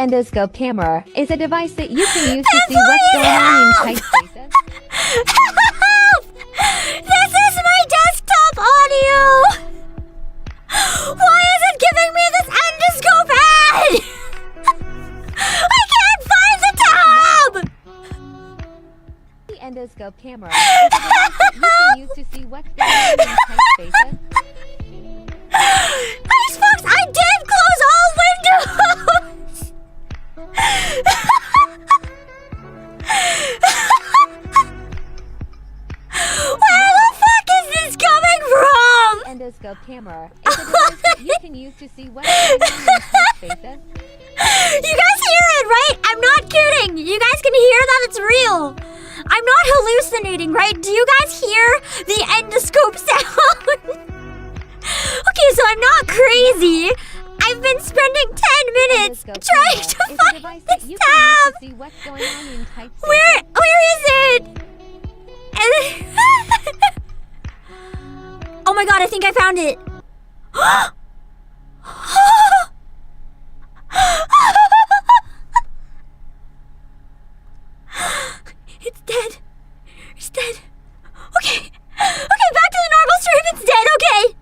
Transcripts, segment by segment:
endoscope camera is a device that you can use to see what's going on in tight spaces. Help! This is my desktop audio! Why is it giving me this endoscope ad? I can't find the tab! The endoscope camera is a device that you can use to see what's going on in tight spaces. Icebox, I did close all windows! Where the fuck is this coming from? Endoscope camera is a device that you can use to see what's going on in tight spaces. You guys hear it, right? I'm not kidding. You guys can hear that it's real. I'm not hallucinating, right? Do you guys hear the endoscope sound? Okay, so I'm not crazy. I've been spending 10 minutes trying to find this tab. Where is it? Oh my god, I think I found it. It's dead. It's dead. Okay. Okay, back to the normal stream. It's dead. Okay.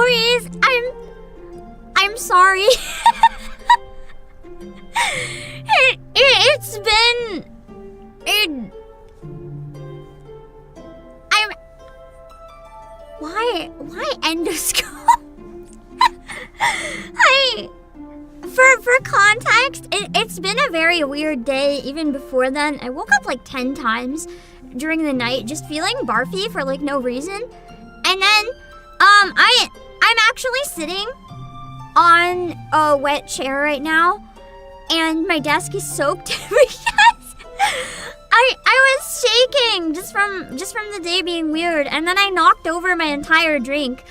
worries. I'm sorry. It's been... Why endoscope? For context, it's been a very weird day even before then. I woke up like 10 times during the night just feeling barfy for like no reason. And then I'm actually sitting on a wet chair right now and my desk is soaked because I was shaking just from the day being weird, and then I knocked over my entire drink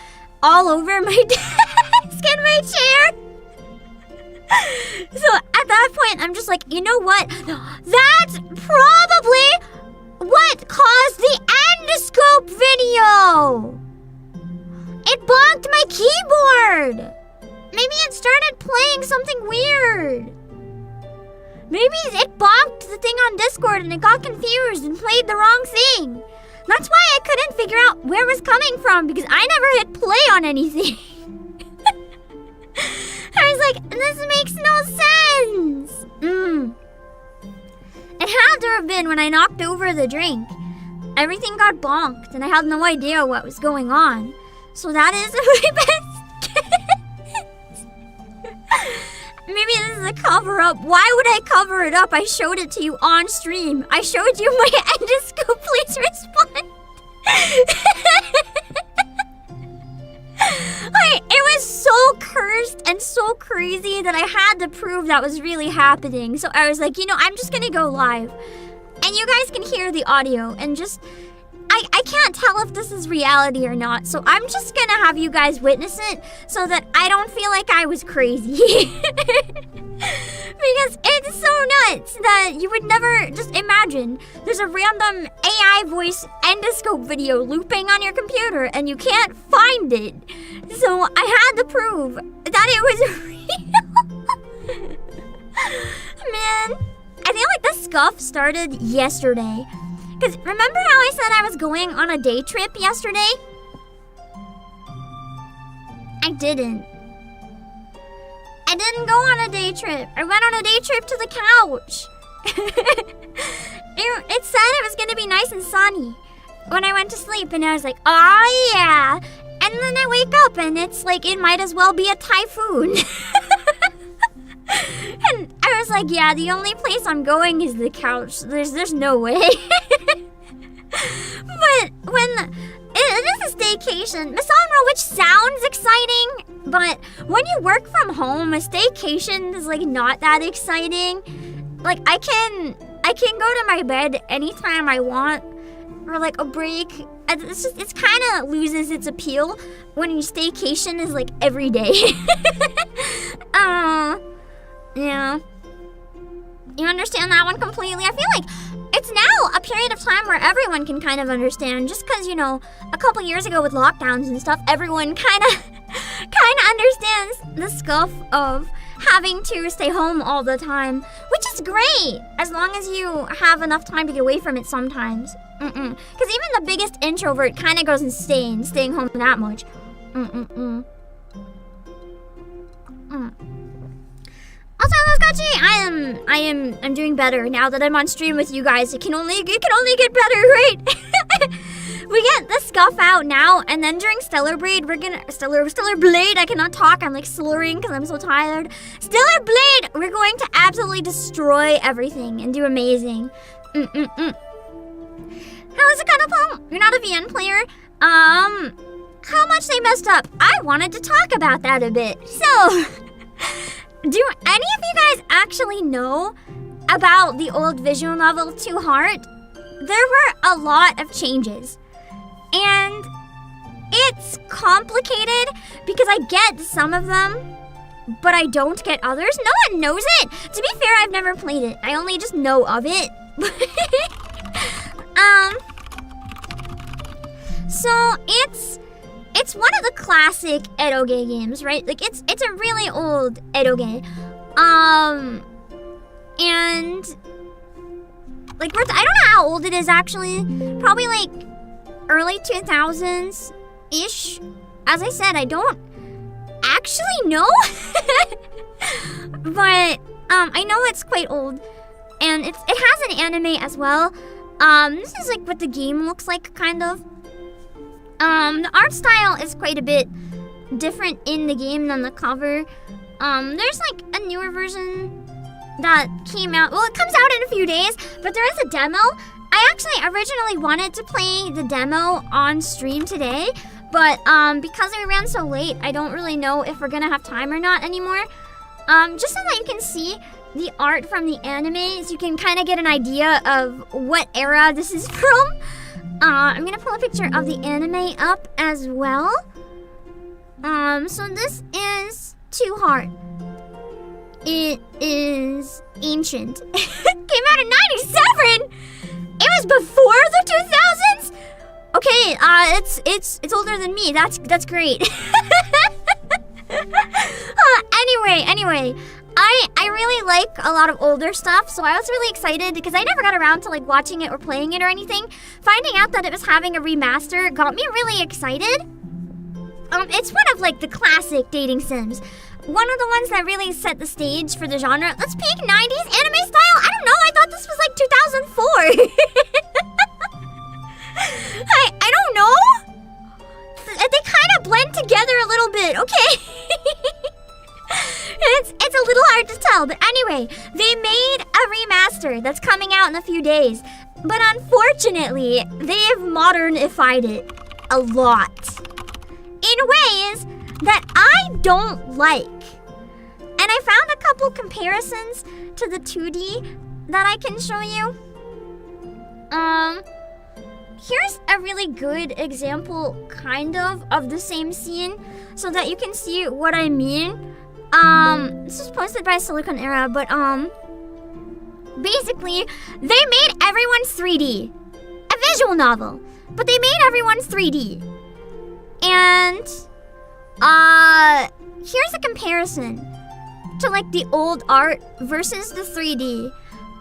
all over my desk and my chair. So at that point, I'm just like, you know what? That's probably what caused the endoscope video. It bonked my keyboard. Maybe it started playing something weird. Maybe it bonked the thing on Discord and it got confused and played the wrong thing. That's why I couldn't figure out where it was coming from, because I never hit play on anything. I was like, this makes no sense. It had to have been when I knocked over the drink. Everything got bonked and I had no idea what was going on. So that is my best guess. Maybe this is a cover-up. Why would I cover it up? I showed it to you on stream. I showed you my endoscope. Please respond. It was so cursed and so crazy that I had to prove that was really happening. So I was like, you know, I'm just gonna go live. And you guys can hear the audio and just... I can't tell if this is reality or not, so I'm just gonna have you guys witness it so that I don't feel like I was crazy. Because it's so nuts that you would never just imagine there's a random AI voice endoscope video looping on your computer and you can't find it. So I had to prove that it was real. Man, I feel like the scuff started yesterday. Because remember how I said I was going on a day trip yesterday? I didn't. I didn't go on a day trip. I went on a day trip to the couch. It said it was going to be nice and sunny when I went to sleep. And I was like, oh yeah. And then I wake up and it's like it might as well be a typhoon. And I was like, yeah, the only place I'm going is the couch. There's no way. But when it is a staycation, Misandro, which sounds exciting, but when you work from home, a staycation is like not that exciting. Like I can go to my bed anytime I want, or like a break. It's kind of loses its appeal when your staycation is like every day. Yeah. You understand that one completely? I feel like it's now a period of time where everyone can kind of understand, just because, you know, a couple years ago with lockdowns and stuff, everyone kind of understands the scuff of having to stay home all the time, which is great, as long as you have enough time to get away from it sometimes. Because even the biggest introvert kind of goes insane staying home that much. Also, I'm doing better now that I'm on stream with you guys. It can only get better, right? We get the scuff out now, and then during Stellar Blade, Stellar Blade, I cannot talk, I'm like slurring because I'm so tired. Stellar Blade, we're going to absolutely destroy everything and do amazing. How is it gonna pull? You're not a VN player? How much they messed up? I wanted to talk about that a bit. So... do any of you guys actually know about the old visual novel ToHeart? There were a lot of changes. And it's complicated because I get some of them, but I don't get others. No one knows it. To be fair, I've never played it. I only just know of it. So it's one of the classic eroge games, right? Like it's a really old eroge. And like I don't know how old it is actually. Probably like early 2000s ish. As I said, I don't actually know. But I know it's quite old, and it has an anime as well. This is like what the game looks like, kind of. The art style is quite a bit different in the game than the cover. There's like a newer version that came out. Well, it comes out in a few days, but there is a demo. I actually originally wanted to play the demo on stream today, but because we ran so late, I don't really know if we're gonna have time or not anymore. Just so that you can see the art from the anime, so you can kind of get an idea of what era this is from. I'm gonna pull a picture of the anime up as well. So this is ToHeart. It is ancient. Came out in '97. It was before the 2000s. Okay, it's older than me. That's great. Anyway, I really like a lot of older stuff, so I was really excited because I never got around to like watching it or playing it or anything. Finding out that it was having a remaster got me really excited. It's one of like the classic dating sims. One of the ones that really set the stage for the genre. Let's peek 90s anime style. I don't know. I thought this was like 2004. I don't know. They kind of blend together a little bit. Okay. It's a little hard to tell, but anyway, they made a remaster that's coming out in a few days. But unfortunately, they've modernified it a lot in ways that I don't like. And I found a couple comparisons to the 2D that I can show you. Here's a really good example, kind of the same scene, so that you can see what I mean. This was posted by Silicon Era, but basically, they made everyone's 3D. A visual novel, but they made everyone's 3D. And here's a comparison to like the old art versus the 3D.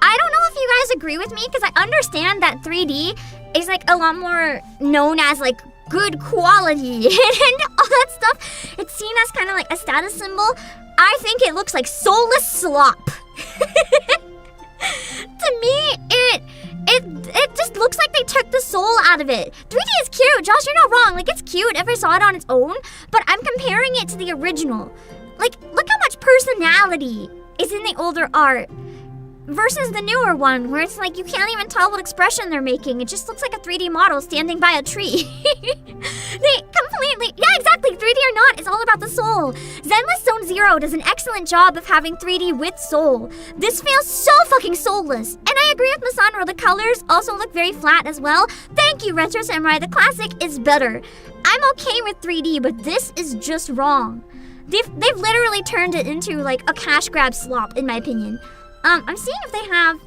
I don't know if you guys agree with me, because I understand that 3D is like a lot more known as like good quality and all that stuff. It's seen as kind of like a status symbol. I think it looks like soulless slop. To me, it just looks like they took the soul out of it. 3D is cute, Josh, you're not wrong. Like, it's cute if I saw it on its own, but I'm comparing it to the original. Like, look how much personality is in the older art versus the newer one, where it's like you can't even tell what expression they're making. It just looks like a 3D model standing by a tree. They completely, yeah, exactly, 3D or not, it's all about the soul. Zenless Zone Zero does an excellent job of having 3D with soul. This feels so fucking soulless. And I agree with Masandro, the colors also look very flat as well. Thank you, Retro Samurai, the classic is better. I'm okay with 3D, but this is just wrong. They've literally turned it into like a cash grab slop, in my opinion. I'm seeing if they have,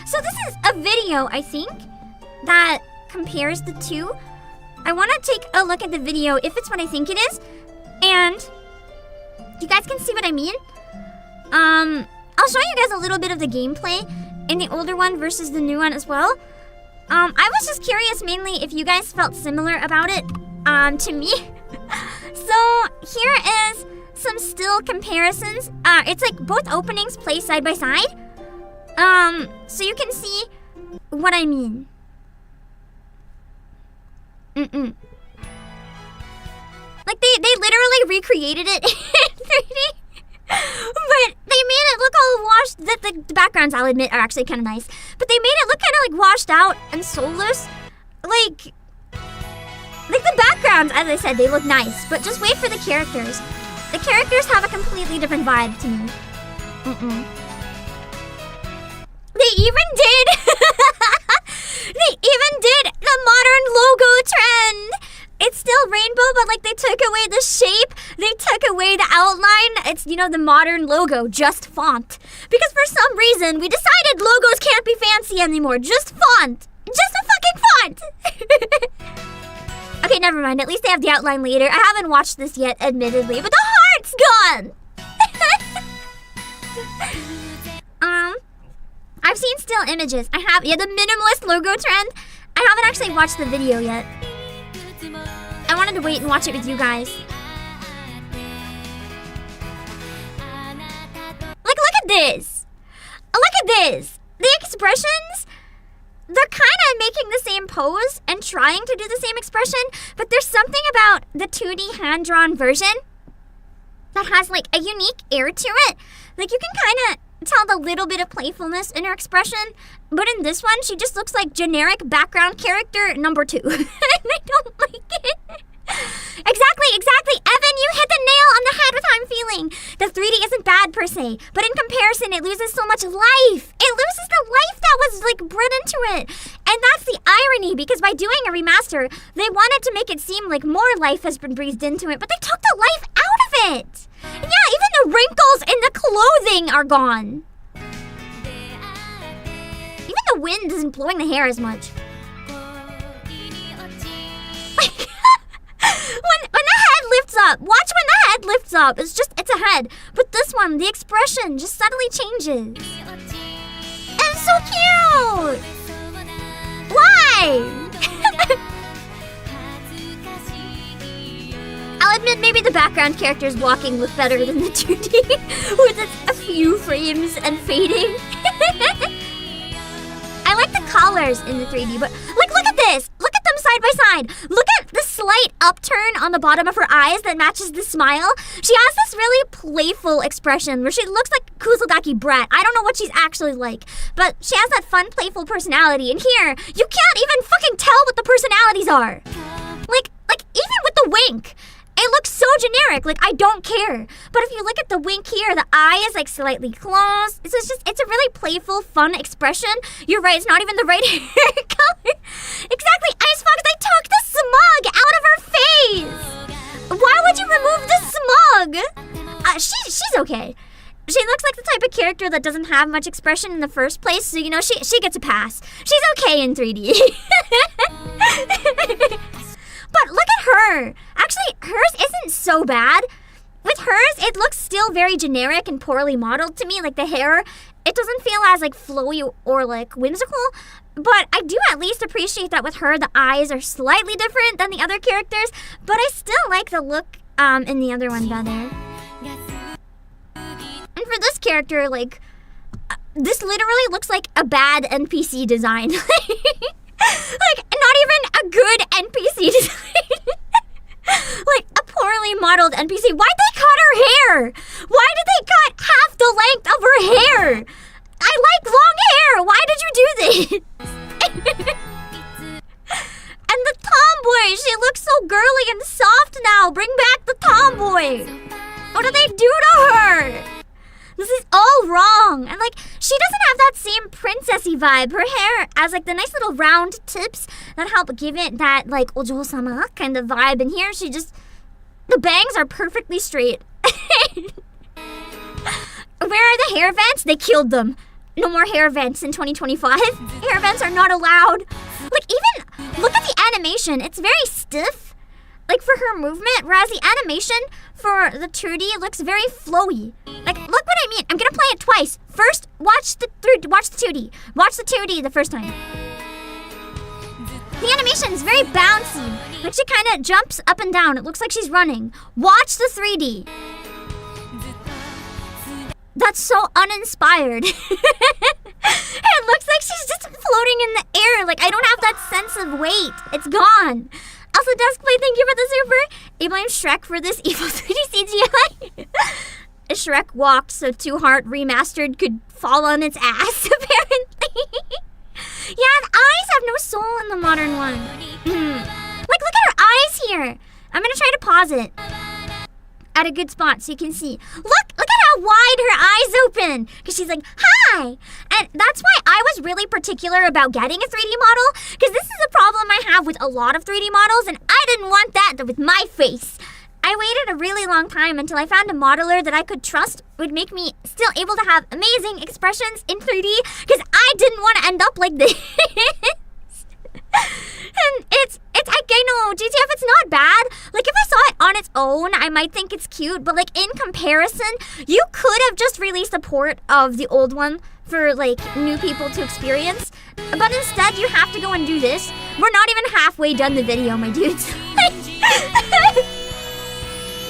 so this is a video, I think, that compares the two. I want to take a look at the video if it's what I think it is, and you guys can see what I mean. I'll show you guys a little bit of the gameplay in the older one versus the new one as well. I was just curious mainly if you guys felt similar about it, to me. So here is some still comparisons. It's like both openings play side by side. So you can see what I mean. Like they literally recreated it in 3D. But they made it look all washed. The backgrounds, I'll admit, are actually kind of nice. But they made it look kind of like washed out and soulless. Like the backgrounds, as I said, they look nice. But just wait for the characters. The characters have a completely different vibe to me. They even did the modern logo trend. It's still rainbow, but like they took away the shape, they took away the outline. It's, you know, the modern logo, just font. Because for some reason, we decided logos can't be fancy anymore. Just font. Just a fucking font. Okay, never mind. At least they have the outline later. I haven't watched this yet, admittedly, but the heart's gone. I've seen still images. I have, yeah, the minimalist logo trend. I haven't actually watched the video yet. I wanted to wait and watch it with you guys. at this. Look at this. The expressions, they're kind of making the same pose and trying to do the same expression, but there's something about the 2D hand-drawn version that has like a unique air to it. Like you can kind of tell the little bit of playfulness in her expression, but in this one, she just looks like generic background character number 2. And I don't like it. Exactly. Evan, you hit the nail on the head with how I'm feeling. The 3D isn't bad per se, but in comparison, it loses so much life. It loses the life that was like bred into it. And that's the irony, because by doing a remaster, they wanted to make it seem like more life has been breathed into it, but they took the life out of it. And yeah, even the wrinkles in the clothing are gone. Even the wind isn't blowing the hair as much. When the head lifts up, watch when the head lifts up. It's a head. But this one, the expression just suddenly changes. It's so cute! Why? I'll admit maybe the background characters walking look better than the 2D with its a few frames and fading. I like the colors in the 3D, but like look at this. Look at them side by side. Look at the slight upturn on the bottom of her eyes that matches the smile. She has this really playful expression where she looks like Kuzogaki Brat. I don't know what she's actually like, but she has that fun, playful personality. And here, you can't even fucking tell what the personalities are. Like even with the wink, it looks so generic, like I don't care. But if you look at the wink here, the eye is like slightly closed. It's a really playful, fun expression. You're right, it's not even the right hair color. Exactly, Icebox, they took the smug out of her face. Why would you remove the smug? She's okay. She looks like the type of character that doesn't have much expression in the first place, so you know, she gets a pass. She's okay in 3D. But look at her. Actually, hers isn't so bad. With hers, it looks still very generic and poorly modeled to me. Like the hair, it doesn't feel as like flowy or like whimsical. But I do at least appreciate that with her, the eyes are slightly different than the other characters. But I still like the look in the other one better. And for this character, like, this literally looks like a bad NPC design. Like, not even a good NPC design. Like, a poorly modeled NPC. Why'd they cut her hair? Why did they cut half the length of her hair? I like long hair. Why did you do this? And the tomboy, she looks so girly and soft now. Bring back the tomboy. What do they do to her? This is all wrong. And like, she doesn't have that same princessy vibe. Her hair has like the nice little round tips that help give it that like ojo-sama kind of vibe. And here she just, the bangs are perfectly straight. Where are the hair vents? They killed them. No more hair vents in 2025. Hair vents are not allowed. Like even, look at the animation. It's very stiff. Like for her movement, whereas the animation for the 2D looks very flowy. Like, look what I mean. I'm gonna play it twice. First, watch the 2D. Watch the 2D the first time. The animation is very bouncy. Like she kind of jumps up and down. It looks like she's running. Watch the 3D. That's so uninspired. It looks like she's just floating in the air. Like I don't have that sense of weight. It's gone. Also, Duskblade, thank you for the super. They blame Shrek for this evil 3D CGI. Shrek walked so ToHeart remastered could fall on its ass, apparently. Yeah, the eyes have no soul in the modern one. Like, look at her eyes here. I'm gonna try to pause it at a good spot so you can see. Look at how wide her eyes open. Because she's like, hi. And that's why I was really particular about getting a 3D model. Because this is a problem I have with a lot of 3D models. And I didn't want that with my face. I waited a really long time until I found a modeler that I could trust would make me still able to have amazing expressions in 3D. Because I didn't want to end up like this. And it's I know, GTF, it's not bad. Like, if I saw it on its own, I might think it's cute. But, like, in comparison, you could have just released a port of the old one for, like, new people to experience. But instead, you have to go and do this. We're not even halfway done the video, my dudes.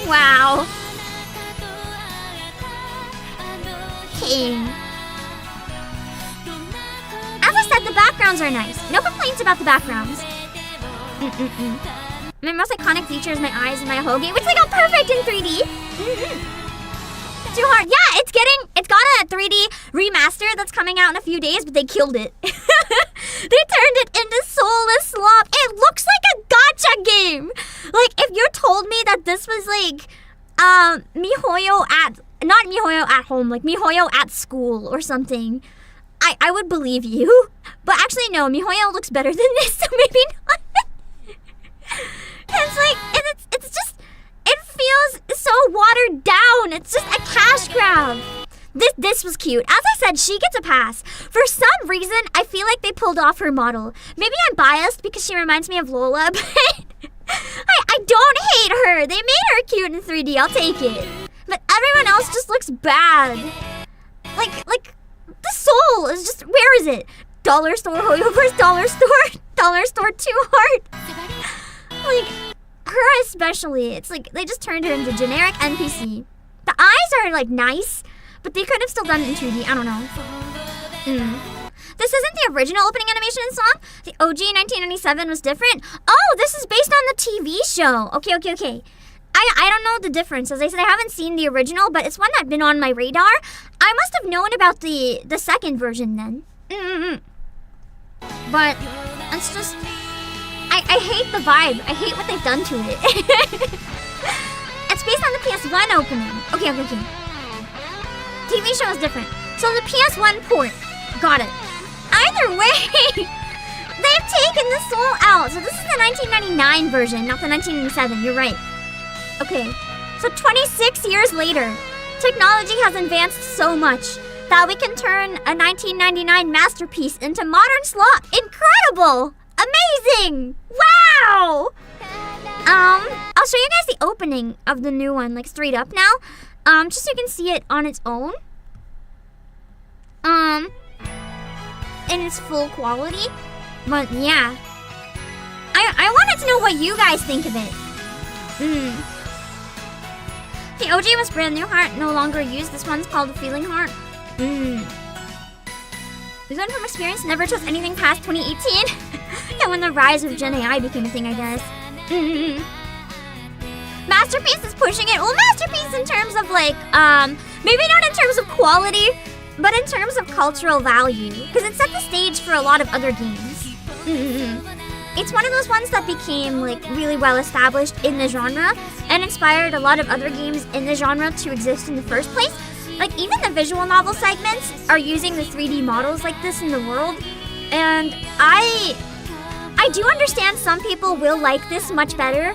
Wow. okay. As I said, the backgrounds are nice. No complaints about the backgrounds. My most iconic feature is my eyes and my Hoge, which they got perfect in 3D. ToHeart, yeah, it's got a 3D remaster that's coming out in a few days, but they killed it. They turned it into soulless slop. It looks like a gacha game. Like, if you told me that this was like, MiHoYo not MiHoYo at home, like MiHoYo at school or something, I would believe you. But actually, no, MiHoYo looks better than this, so maybe not. It's like, it's just, it feels so watered down. It's just a cash grab. This was cute. As I said, she gets a pass. For some reason, I feel like they pulled off her model. Maybe I'm biased because she reminds me of Lola, but I don't hate her. They made her cute in 3D. I'll take it. But everyone else just looks bad. Like the soul is just, where is it? Dollar store, Hoyoverse, dollar store, ToHeart. Like, her especially, it's like they just turned her into generic NPC. The eyes are like nice, but they could have still done it in 2D. I don't know. This isn't the original opening animation and song. The OG 1997 was different. Oh, this is based on the TV show. Okay. I don't know the difference. As I said, I haven't seen the original, but it's one that's been on my radar. I must have known about the second version then. But it's just, I hate the vibe. I hate what they've done to it. It's based on the PS1 opening. Okay. TV show is different. So the PS1 port. Got it. Either way, they've taken the soul out. So this is the 1999 version, not the 1997. You're right. Okay. So 26 years later, technology has advanced so much that we can turn a 1999 masterpiece into modern slop. Incredible! Amazing! Wow! I'll show you guys the opening of the new one, like straight up now. Just so you can see it on its own. In its full quality. But yeah. I wanted to know what you guys think of it. The OG was brand new heart, no longer used. This one's called the Feeling Heart. We learned from experience, never trust anything past 2018. Yeah, when the rise of Gen AI became a thing, I guess. Masterpiece is pushing it. Well, Masterpiece in terms of like, maybe not in terms of quality, but in terms of cultural value. Because it set the stage for a lot of other games. It's one of those ones that became like really well established in the genre and inspired a lot of other games in the genre to exist in the first place. Like, even the visual novel segments are using the 3D models like this in the world. And I do understand some people will like this much better.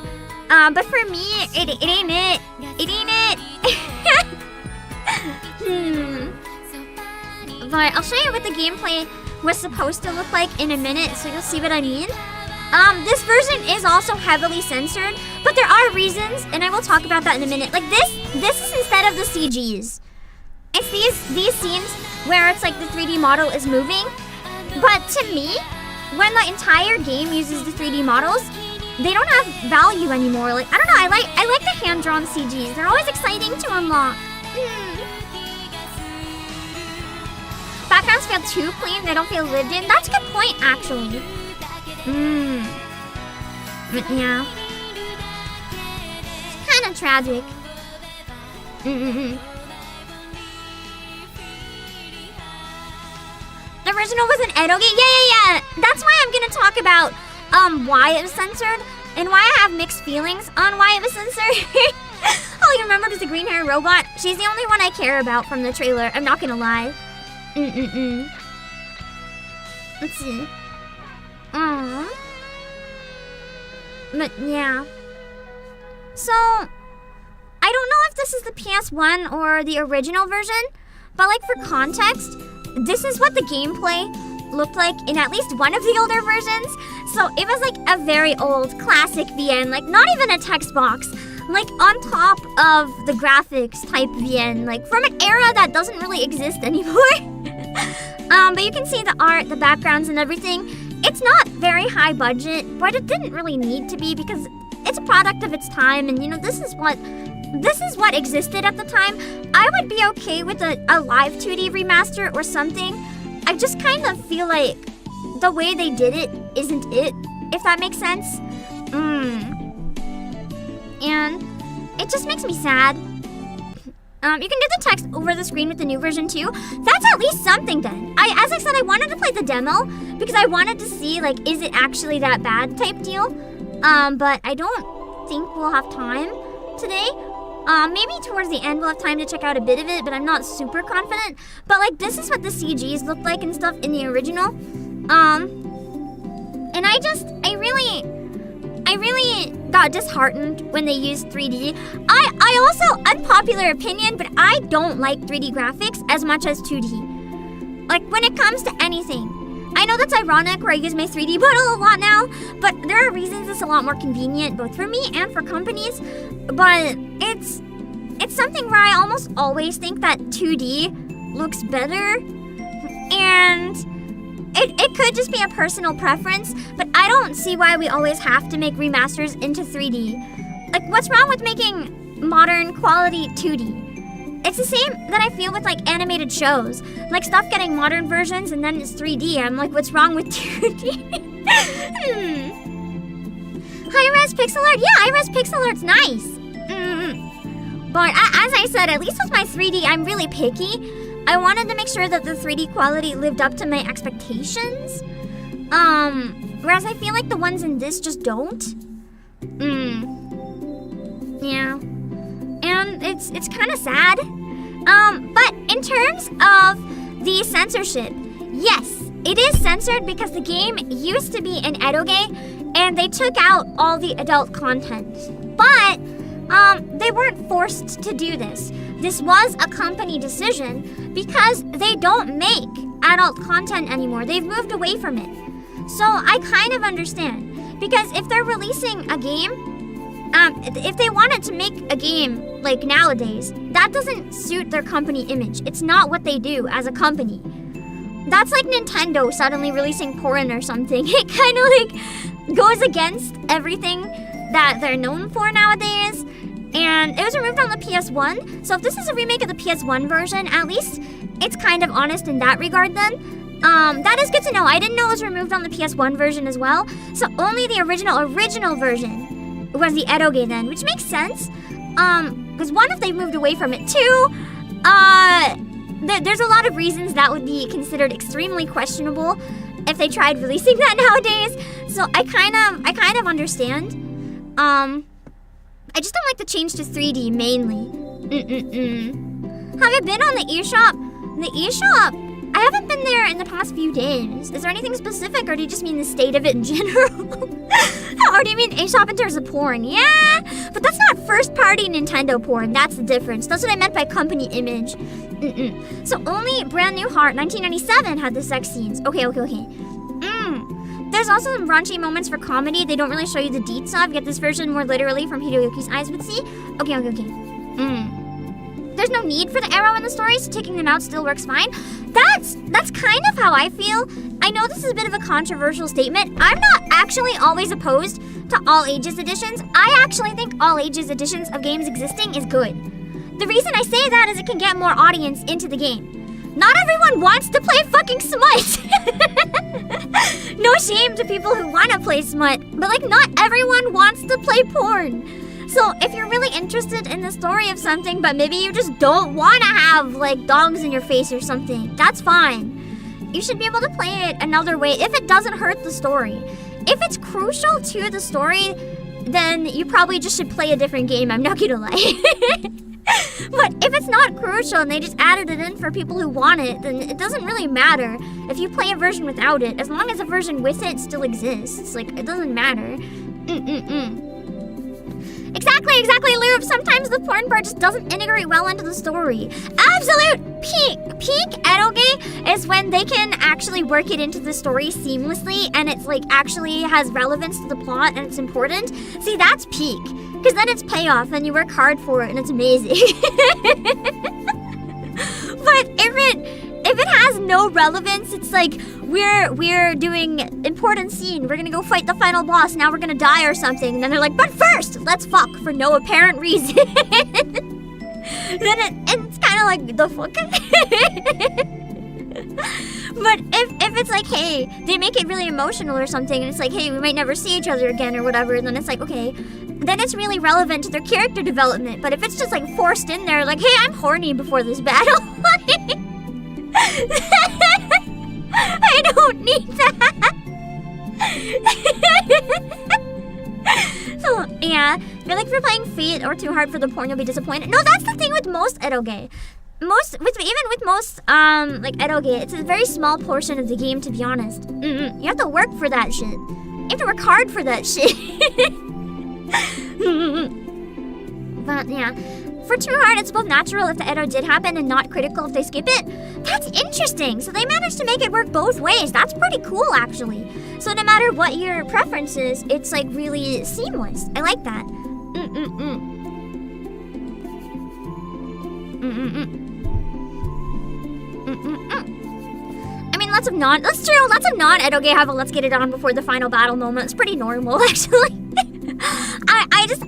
But for me, it ain't it. It ain't it. But I'll show you what the gameplay was supposed to look like in a minute, so you'll see what I mean. This version is also heavily censored, but there are reasons, and I will talk about that in a minute. Like, this is instead of the CGs. It's these scenes where it's like the 3D model is moving. But to me, when the entire game uses the 3D models, they don't have value anymore. Like, I don't know, I like the hand-drawn CGs. They're always exciting to unlock. Backgrounds feel too clean, they don't feel lived in. That's a good point, actually. Yeah. It's kind of tragic. The original was an Edo game? Yeah. That's why I'm gonna talk about why it was censored and why I have mixed feelings on why it was censored. All you remember is the green hair robot. She's the only one I care about from the trailer. I'm not gonna lie. Let's see. But yeah. So, I don't know if this is the PS1 or the original version, but like for context, this is what the gameplay looked like in at least one of the older versions. So it was like a very old classic VN, like not even a text box, like on top of the graphics type VN, like from an era that doesn't really exist anymore. But you can see the art, the backgrounds and everything. It's not very high budget, but it didn't really need to be because it's a product of its time, and you know, this is what this is what existed at the time, I would be okay with a live 2D remaster or something. I just kind of feel like the way they did it isn't it, if that makes sense. And it just makes me sad. You can do the text over the screen with the new version too. That's at least something then. As I said, I wanted to play the demo because I wanted to see, like, is it actually that bad type deal? But I don't think we'll have time today. Maybe towards the end we'll have time to check out a bit of it, but I'm not super confident. But, like, this is what the CGs looked like and stuff in the original. And I really got disheartened when they used 3D. I also, unpopular opinion, but I don't like 3D graphics as much as 2D. Like, when it comes to anything. I know that's ironic where I use my 3D bundle a lot now, but there are reasons it's a lot more convenient, both for me and for companies. But it's something where I almost always think that 2D looks better. And it could just be a personal preference, but I don't see why we always have to make remasters into 3D. Like, what's wrong with making modern quality 2D? It's the same that I feel with, like, animated shows. Like, stuff getting modern versions and then it's 3D. I'm like, what's wrong with 2D? High-res pixel art? Yeah, high-res pixel art's nice. But as I said, at least with my 3D, I'm really picky. I wanted to make sure that the 3D quality lived up to my expectations. Whereas I feel like the ones in this just don't. Yeah. And it's kind of sad. But in terms of the censorship, yes, it is censored because the game used to be an edoge and they took out all the adult content. But they weren't forced to do this. This was a company decision because they don't make adult content anymore. They've moved away from it. So I kind of understand. Because if they're releasing a game, if they wanted to make a game like nowadays, that doesn't suit their company image. It's not what they do as a company. That's like Nintendo suddenly releasing porn or something. It kind of like goes against everything that they're known for nowadays. And it was removed on the PS1, so if this is a remake of the PS1 version, at least it's kind of honest in that regard then. That is good to know. I didn't know it was removed on the PS1 version as well, so only the original version was the edoge then, which makes sense. Because one, if they moved away from it, two, there's a lot of reasons that would be considered extremely questionable if they tried releasing that nowadays, so I kind of understand. I just don't like the change to 3D, mainly. Have you been on the eShop? The eShop? I haven't been there in the past few days. Is there anything specific, or do you just mean the state of it in general? Or do you mean eShop in terms of porn? Yeah, but that's not first-party Nintendo porn. That's the difference. That's what I meant by company image. So only Brand New Heart 1997 had the sex scenes. Okay. There's also some raunchy moments for comedy. They don't really show you the deets of. Get this version more literally from Hideyoki's eyes would see. Okay. There's no need for the arrow in the story, so taking them out still works fine. That's kind of how I feel. I know this is a bit of a controversial statement. I'm not actually always opposed to all ages editions. I actually think all ages editions of games existing is good. The reason I say that is it can get more audience into the game. Not everyone wants to play fucking smut. No shame to people who want to play smut, but like not everyone wants to play porn. So if you're really interested in the story of something, but maybe you just don't want to have like dogs in your face or something, that's fine. You should be able to play it another way if it doesn't hurt the story. If it's crucial to the story, then you probably just should play a different game, I'm not gonna lie. But if it's not crucial and they just added it in for people who want it, then it doesn't really matter if you play a version without it, as long as a version with it still exists. Like, it doesn't matter. Exactly, Lube. Sometimes the porn part just doesn't integrate well into the story. Absolute peak edoge is when they can actually work it into the story seamlessly and it's like actually has relevance to the plot and it's important. See, that's peak. Because then it's payoff and you work hard for it and it's amazing. But if it has no relevance, it's like, we're doing important scene. We're gonna go fight the final boss. Now we're gonna die or something. And then they're like, but first, let's fuck for no apparent reason. Then it's kind of like, the fuck? But if it's like, hey, they make it really emotional or something, and it's like, hey, we might never see each other again or whatever, and then it's like, okay, then it's really relevant to their character development. But if it's just like forced in there, like, hey, I'm horny before this battle, I don't need that. So yeah, I feel like if you're playing Fate or Too Hard for the Porn, you'll be disappointed. No, that's the thing with most eroge. Even with most like eroge, it's a very small portion of the game, to be honest. You have to work for that shit. You have to work hard for that shit. But yeah, for Too Hard, it's both natural if the ero did happen and not critical if they skip it. That's interesting. So they managed to make it work both ways. That's pretty cool, actually. So no matter what your preference is, it's like really seamless. I like that. I mean, that's true. Lots of non-eroge have a let's get it on before the final battle moment. It's pretty normal, actually.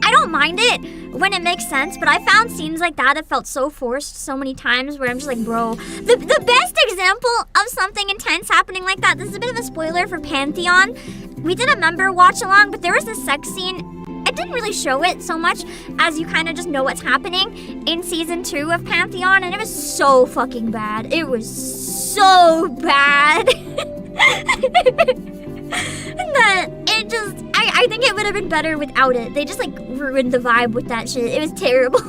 I don't mind it when it makes sense, but I found scenes like that felt so forced so many times where I'm just like, bro. The best example of something intense happening like that, this is a bit of a spoiler for Pantheon. We did a member watch along, but there was this sex scene. It didn't really show it so much as you kind of just know what's happening in season 2 of Pantheon, and it was so fucking bad. It was so bad. That it just, I think it would have been better without it. They just like ruined the vibe with that shit. It was terrible.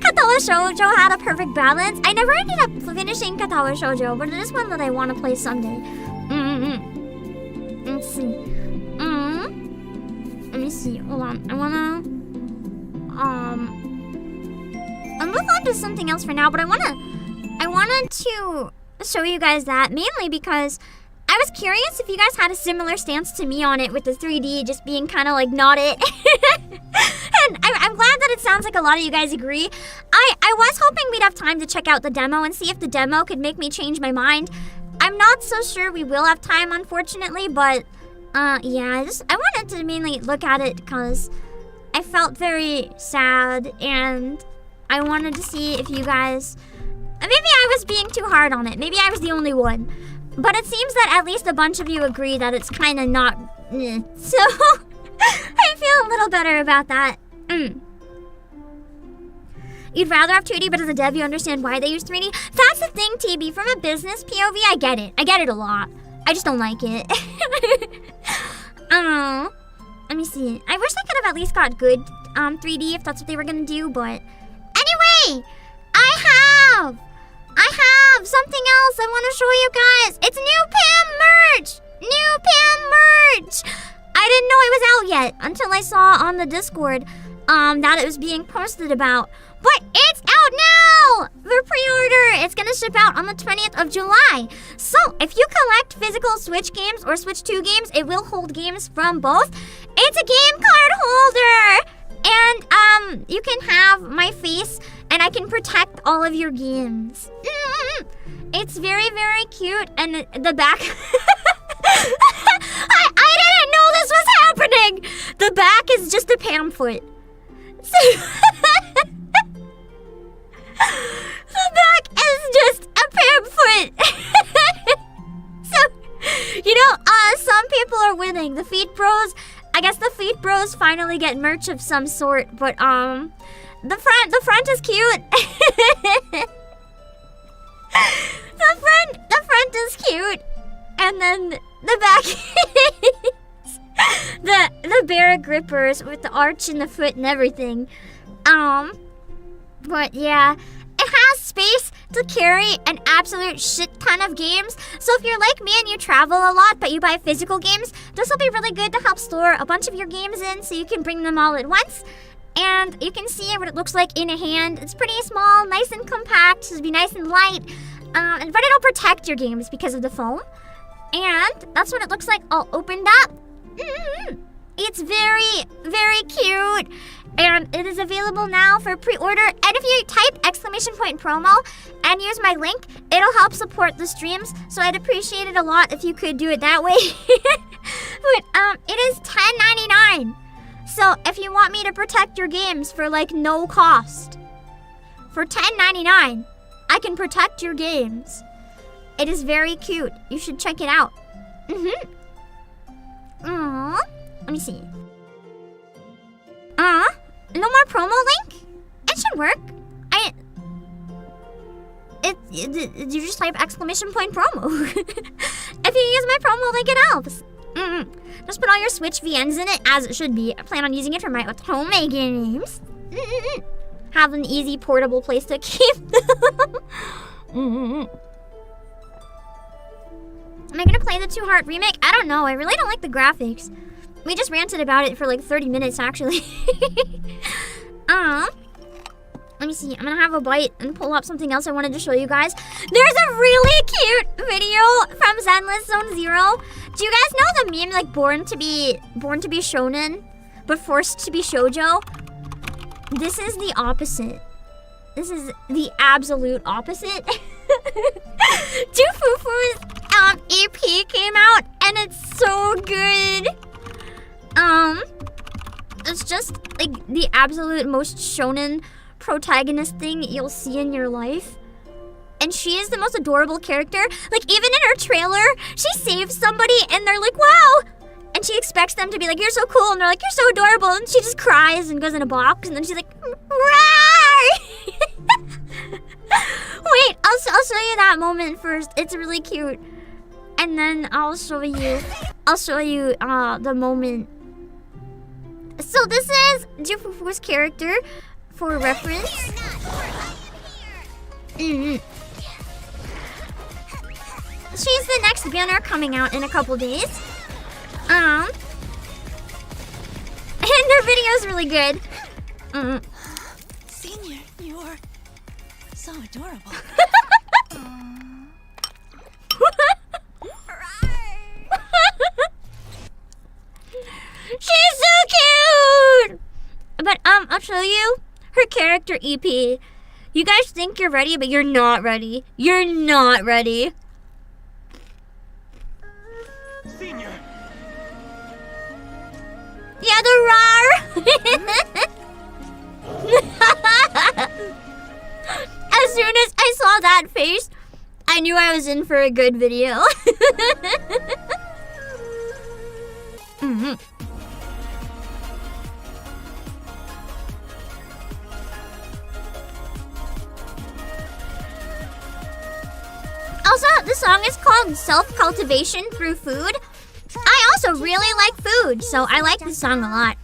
Katawa Shoujo had a perfect balance. I never ended up finishing Katawa Shoujo, but it is one that I want to play someday. Let's see. Let me see. Hold on. I'll move on to something else for now, but I wanted to show you guys that mainly because I was curious if you guys had a similar stance to me on it with the 3D just being kind of like not it. And I'm glad that it sounds like a lot of you guys agree. I was hoping we'd have time to check out the demo and see if the demo could make me change my mind. I'm not so sure we will have time, unfortunately, but yeah, I wanted to mainly look at it because I felt very sad and I wanted to see if you guys, maybe I was being too hard on it. Maybe I was the only one. But it seems that at least a bunch of you agree that it's kind of not, so I feel a little better about that. You'd rather have 2D, but as a dev, you understand why they use 3D. That's the thing, TB. From a business POV, I get it. I get it a lot. I just don't like it. Let me see. I wish I could have at least got good 3D if that's what they were gonna do, but anyway, I have something else I want to show you guys. It's new PAM merch. New PAM merch. I didn't know it was out yet until I saw on the Discord that it was being posted about. But it's out now for pre-order. It's gonna ship out on the 20th of July. So if you collect physical Switch games or Switch 2 games, it will hold games from both. It's a game card holder. And you can have my face and I can protect all of your games. It's very, very cute. And the back... I didn't know this was happening. The back is just a pamphlet. So the back is just a pamphlet. So, some people are winning. The Feet Bros... I guess the Feet Bros finally get merch of some sort, but the front is cute. the front is cute, and then the back is the bear grippers with the arch in the foot and everything. But yeah, it has space to carry an absolute shit ton of games. So if you're like me and you travel a lot but you buy physical games, this will be really good to help store a bunch of your games in so you can bring them all at once. And you can see what it looks like in a hand. It's pretty small, nice and compact, so it'll be nice and light. But it'll protect your games because of the foam. And that's what it looks like all opened up. It's very, very cute. And it is available now for pre-order. And if you type !promo and use my link, it'll help support the streams. So I'd appreciate it a lot if you could do it that way. But it is $10.99. So if you want me to protect your games for like no cost, for $10.99, I can protect your games. It is very cute. You should check it out. Let me see. No more promo link? It should work. You just type !promo. If you use my promo link, it helps. Just put all your Switch VNs in it as it should be. I plan on using it for my home games. Have an easy portable place to keep them. Am I gonna play the ToHeart remake? I don't know. I really don't like the graphics. We just ranted about it for like 30 minutes, actually. Let me see. I'm gonna have a bite and pull up something else I wanted to show you guys. There's a really cute video from Zenless Zone Zero. Do you guys know the meme like born to be shonen, but forced to be shoujo? This is the opposite. This is the absolute opposite. Dofufu's EP came out and it's so good. It's just like the absolute most shonen protagonist thing you'll see in your life. And she is the most adorable character. Like even in her trailer, she saves somebody and they're like, wow! And she expects them to be like, you're so cool, and they're like, you're so adorable, and she just cries and goes in a box, and then she's like, rawr! Wait, I'll show you that moment first. It's really cute. And then I'll show you the moment. So this is Jufufu's character for reference. She's the next banner coming out in a couple days. And her video is really good. Senior, you're so adorable. She's so cute! But I'll show you her character EP. You guys think you're ready, but you're not ready. You're not ready. Senior. Yeah, the rar. As soon as I saw that face, I knew I was in for a good video. Also, the song is called Self-Cultivation Through Food. I also really like food, so I like this song a lot.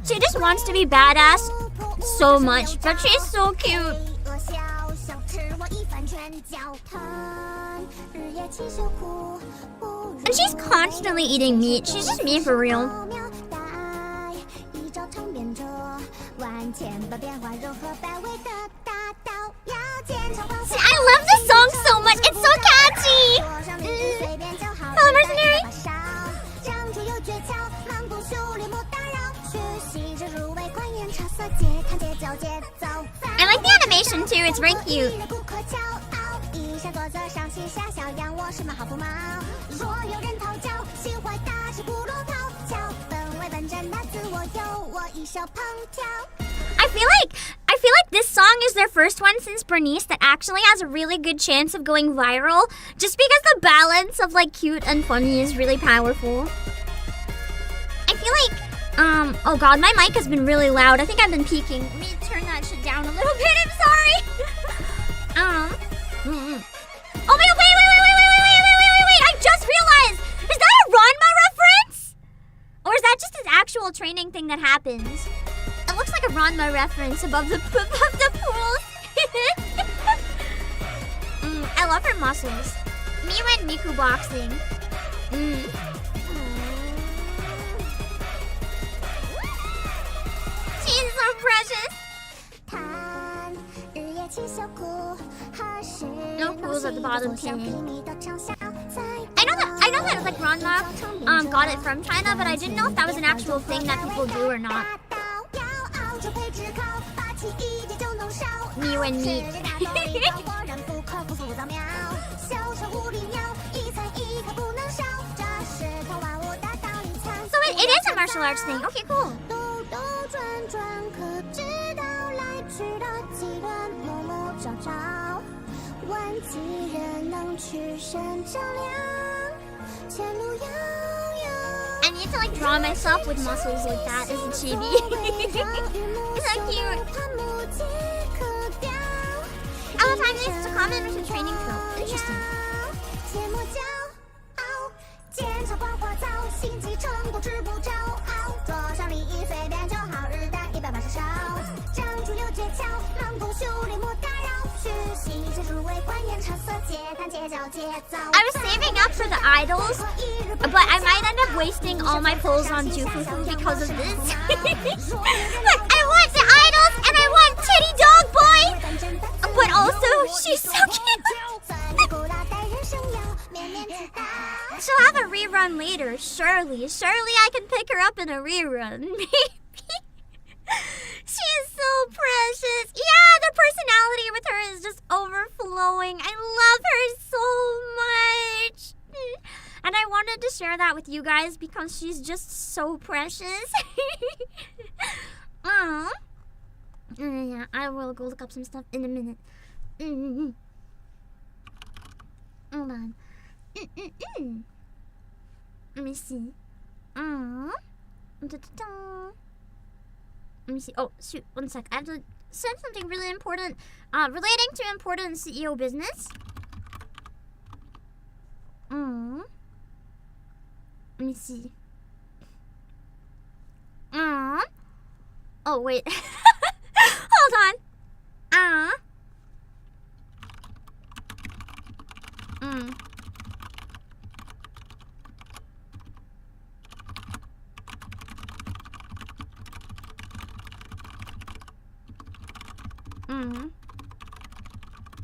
She just wants to be badass so much, but she's so cute. And she's constantly eating meat. She's just me for real. See, I love this song so much. It's so catchy. Hello, Mercenary. I like the animation too. It's very cute. I feel like this song is their first one since Bernice that actually has a really good chance of going viral, just because the balance of like cute and funny is really powerful. I feel like oh god, my mic has been really loud. I think I've been peaking. Let me turn that shit down a little bit. I'm sorry. Oh my god, wait. I just realized. Is that a Ranma reference? Or is that just his actual training thing that happens? It looks like a Ranma reference above the pool. I love her muscles. Miu and Miku boxing. precious. No pools at the bottom pin. I know that like Ranma got it from China, but I didn't know if that was an actual thing that people do or not. Me when meat. So it is a martial arts thing. Okay, cool. I need to like draw myself with muscles like that as a chibi. It's so cute. All the time this is a common with a training trope. Interesting. I was saving up for the idols, but I might end up wasting all my pulls on Jufufu because of this. Look, I want the idols and I want Titty Dog Boy, but also she's so cute. She'll have a rerun later, surely. Surely I can pick her up in a rerun. Maybe. She is so precious. Yeah, the personality with her is just overflowing. I love her so much. And I wanted to share that with you guys because she's just so precious. Yeah, I will go look up some stuff in a minute. Hold on. Let me see. Let me see. Oh, shoot. 1 sec. I have to send something really important relating to important CEO business. Let me see. Oh, wait. Hold on.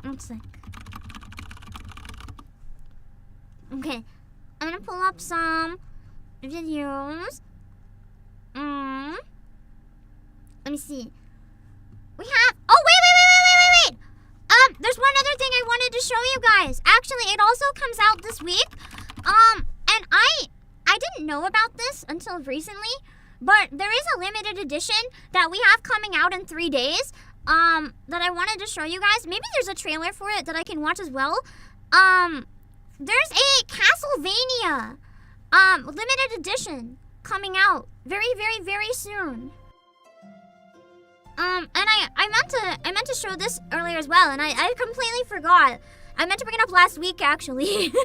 One sec. Okay, I'm gonna pull up some videos. Let me see. We have. Oh wait. There's one other thing I wanted to show you guys. Actually, it also comes out this week. And I didn't know about this until recently, but there is a limited edition that we have coming out in 3 days. That I wanted to show you guys. Maybe there's a trailer for it that I can watch as well. There's a Castlevania limited edition coming out very soon. And I meant to show this earlier as well, and I completely forgot. I meant to bring it up last week actually. For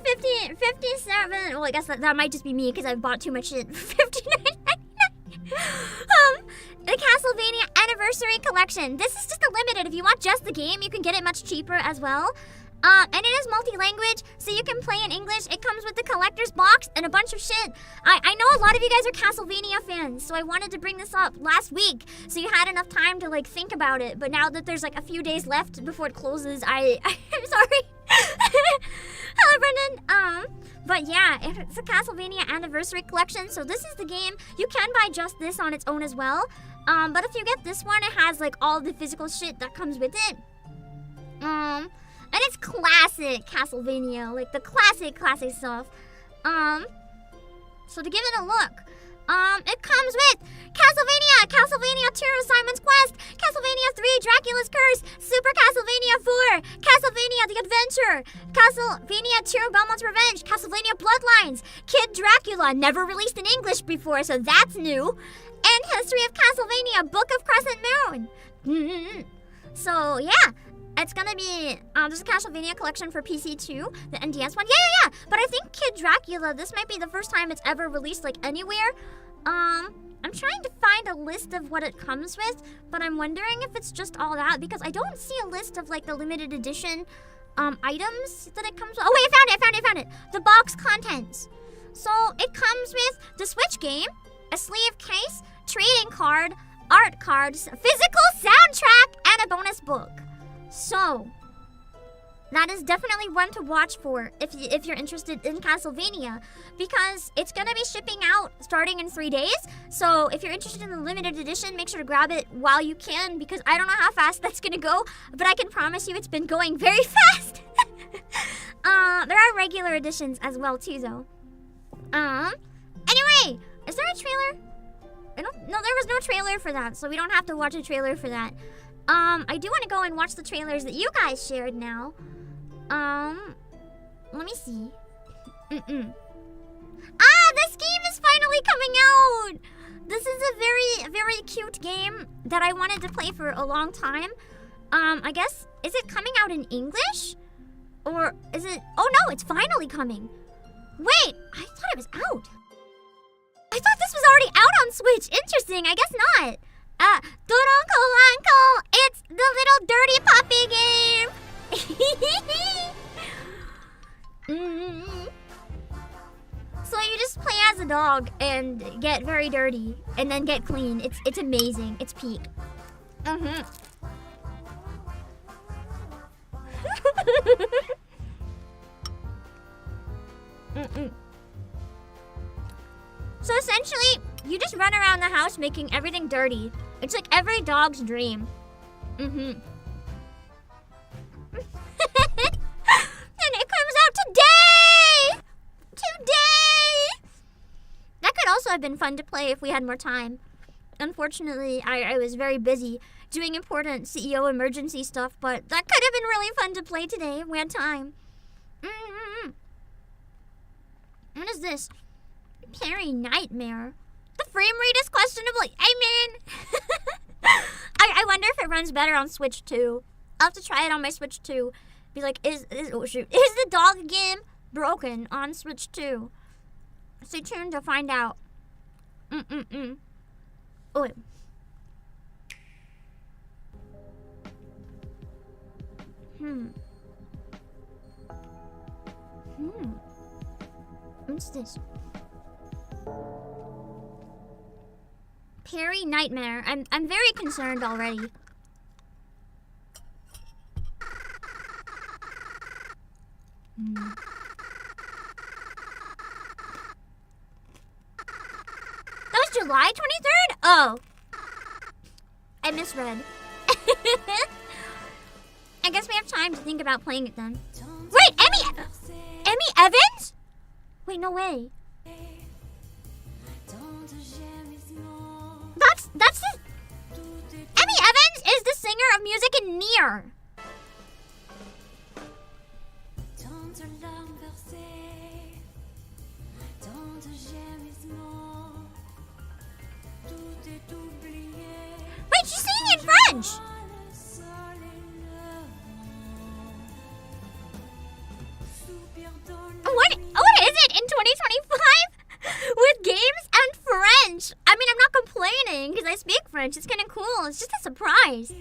57. Well, I guess that might just be me because I bought too much shit. 59.99. The Castlevania Anniversary Collection. This is just a limited. If you want just the game, you can get it much cheaper as well. And it is multi-language, so you can play in English. It comes with the collector's box and a bunch of shit. I know a lot of you guys are Castlevania fans, so I wanted to bring this up last week, so you had enough time to like think about it. But now that there's like a few days left before it closes, I'm sorry. Hello, Brendan. But yeah, it's a Castlevania Anniversary Collection, so this is the game. You can buy just this on its own as well. But if you get this one, it has like all the physical shit that comes with it. And it's classic Castlevania, like the classic stuff. So to give it a look, it comes with Castlevania 2, Simon's Quest, Castlevania 3, Dracula's Curse, Super Castlevania 4, Castlevania The Adventure, Castlevania 2, Belmont's Revenge, Castlevania Bloodlines, Kid Dracula, never released in English before, so that's new, and History of Castlevania, Book of Crescent Moon. So yeah. It's gonna be, there's a Castlevania collection for PC too, the NDS one. Yeah. But I think Kid Dracula, this might be the first time it's ever released like anywhere. I'm trying to find a list of what it comes with, but I'm wondering if it's just all that because I don't see a list of like the limited edition items that it comes with. Oh wait, I found it. The box contents. So it comes with the Switch game, a sleeve case, trading card, art cards, physical soundtrack, and a bonus book. So, that is definitely one to watch for if you're interested in Castlevania, because it's gonna be shipping out starting in 3 days. So if you're interested in the limited edition, make sure to grab it while you can, because I don't know how fast that's gonna go, but I can promise you it's been going very fast. There are regular editions as well too, though. Anyway, is there a trailer? No, there was no trailer for that, so we don't have to watch a trailer for that. I do want to go and watch the trailers that you guys shared now. Let me see. This game is finally coming out! This is a very, very cute game that I wanted to play for a long time. I guess, is it coming out in English? Or is it, oh no, it's finally coming. Wait, I thought it was out. I thought this was already out on Switch. Interesting, I guess not. Doronko, it's the little dirty puppy game. So you just play as a dog and get very dirty and then get clean. It's amazing. It's peak. So essentially, you just run around the house making everything dirty. It's like every dog's dream. And it comes out today! Today! That could also have been fun to play if we had more time. Unfortunately, I was very busy doing important CEO emergency stuff, but that could have been really fun to play today if we had time. What is this? Perry Nightmare. The frame rate is questionable. I wonder if it runs better on Switch 2. I'll have to try it on my Switch 2. Be like, is the dog game broken on Switch 2? Stay tuned to find out. Oh, wait. What's this? Perry Nightmare. I'm very concerned already. That was July 23rd? Oh. I misread. I guess we have time to think about playing it then. Wait, Emmy Evans? Wait, no way. That's the... Emmy Evans is the singer of music in Nier. Wait, she's singing in French. What is it in 2025? With games and French. I mean, I'm not complaining because I speak French. It's kind of cool. It's just a surprise.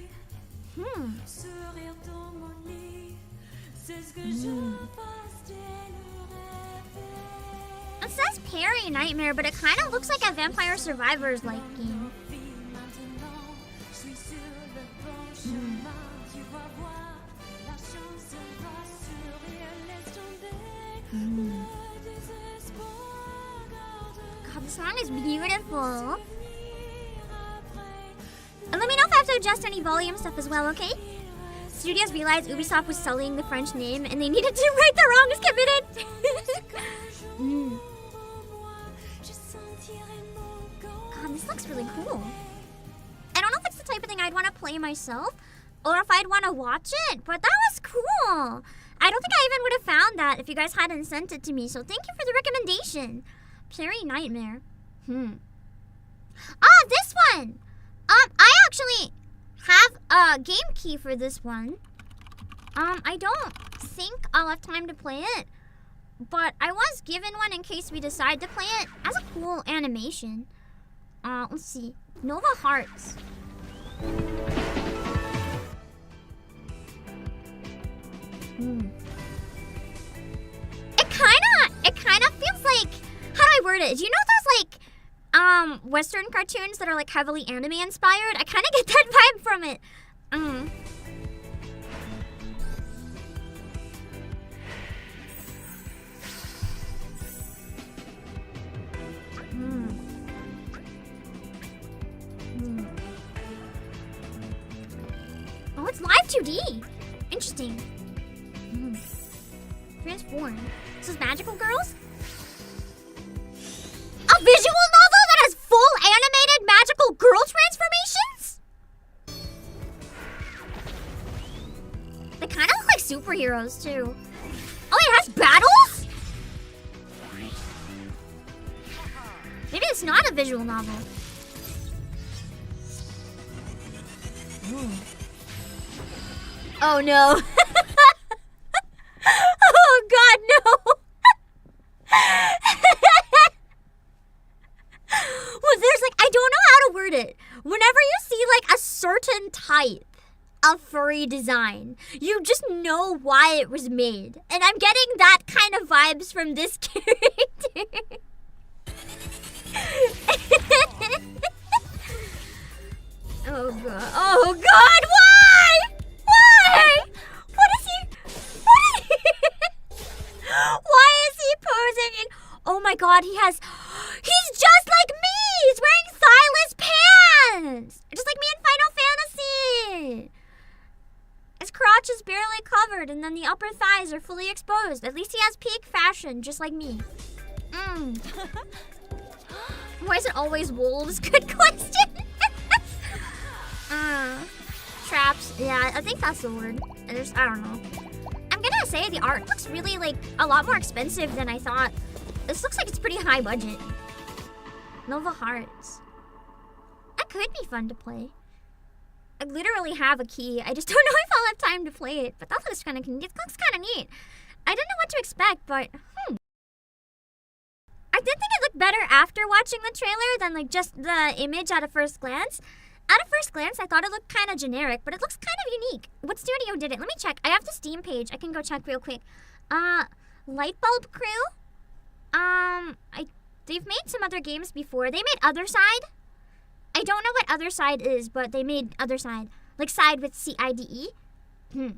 It says Perry Nightmare, but it kind of looks like a Vampire Survivors-like game. God, the song is beautiful. And let me know if I have to adjust any volume stuff as well, okay? Studios realized Ubisoft was sullying the French name and they needed to write the wrongs committed. God, this looks really cool. I don't know if it's the type of thing I'd want to play myself or if I'd want to watch it, but that was cool. I don't think I even would have found that if you guys hadn't sent it to me, so thank you for the recommendation. Perry Nightmare. Ah, this one! I actually have a game key for this one. I don't think I'll have time to play it, but I was given one in case we decide to play it as a cool animation. Let's see. Nova Hearts. It kinda feels like, how do I word it? Do you know those like Western cartoons that are like heavily anime inspired. I kind of get that vibe from it. Oh, it's live 2D. Interesting. Transform. This is Magical Girls? A visual novel that has full animated magical girl transformations? They kind of look like superheroes too. Oh, it has battles? Maybe it's not a visual novel. Oh no. Oh god, no. Well, there's like, I don't know how to word it. Whenever you see like a certain type of furry design, you just know why it was made. And I'm getting that kind of vibes from this character. Oh god. Oh god, why? Why? What is he? Why is he posing in? Oh my god, he's just like me! He's wearing thighless pants! Just like me in Final Fantasy! His crotch is barely covered and then the upper thighs are fully exposed. At least he has peak fashion, just like me. Why is it always wolves? Good question. Traps. Yeah, I think that's the word. I don't know. I'm gonna say the art looks really like a lot more expensive than I thought. This looks like it's pretty high budget. Nova Hearts. That could be fun to play. I literally have a key. I just don't know if I'll have time to play it. But that looks kind of neat. I didn't know what to expect, but I did think it looked better after watching the trailer than like just the image at a first glance. At a first glance, I thought it looked kind of generic, but it looks kind of unique. What studio did it? Let me check. I have the Steam page. I can go check real quick. Lightbulb Crew? They've made some other games before. They made Other Side. I don't know what Other Side is, but they made Other Side. Like side with C-I-D-E. May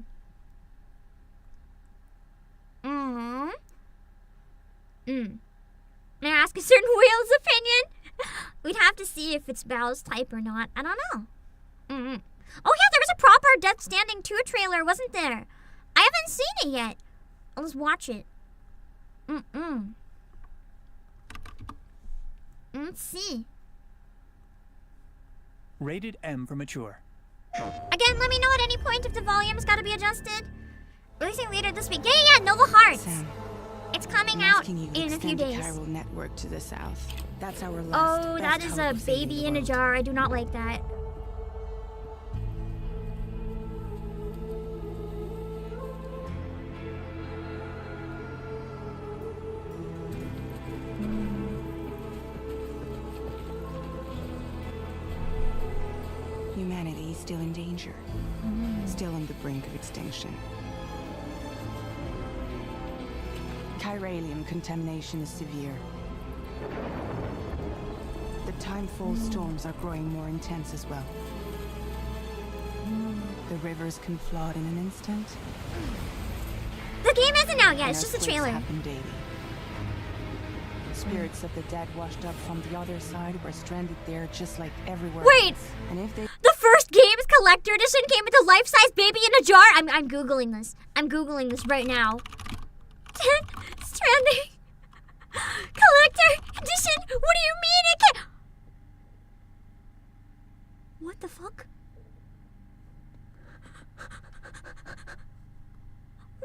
I ask a certain whale's opinion? We'd have to see if it's Val's type or not. I don't know. Oh yeah, there was a proper Death Standing 2 trailer, wasn't there? I haven't seen it yet. Let's watch it. Let's see. Rated M for mature. Again, let me know at any point if the volume's gotta be adjusted. Releasing later this week. Yeah, Nova Hearts. Sam, It's coming I'm out asking you to in a few extend the days. chiral network to the south. That's our last. Oh, best that is hope a of saving baby the in a world. jar. I do not like that. Humanity is still in danger. Still on the brink of extinction. Chiralium contamination is severe. The timefall storms are growing more intense as well. The rivers can flood in an instant. The game isn't out yet. and It's just a earthquakes trailer. happen daily. Spirits of the dead washed up from the other side were stranded there just like everywhere Wait! else. And if they The first game's collector edition came with a life-size baby in a jar. I'm googling this. I'm googling this right now. Stranding collector edition. What do you mean it can? What the fuck?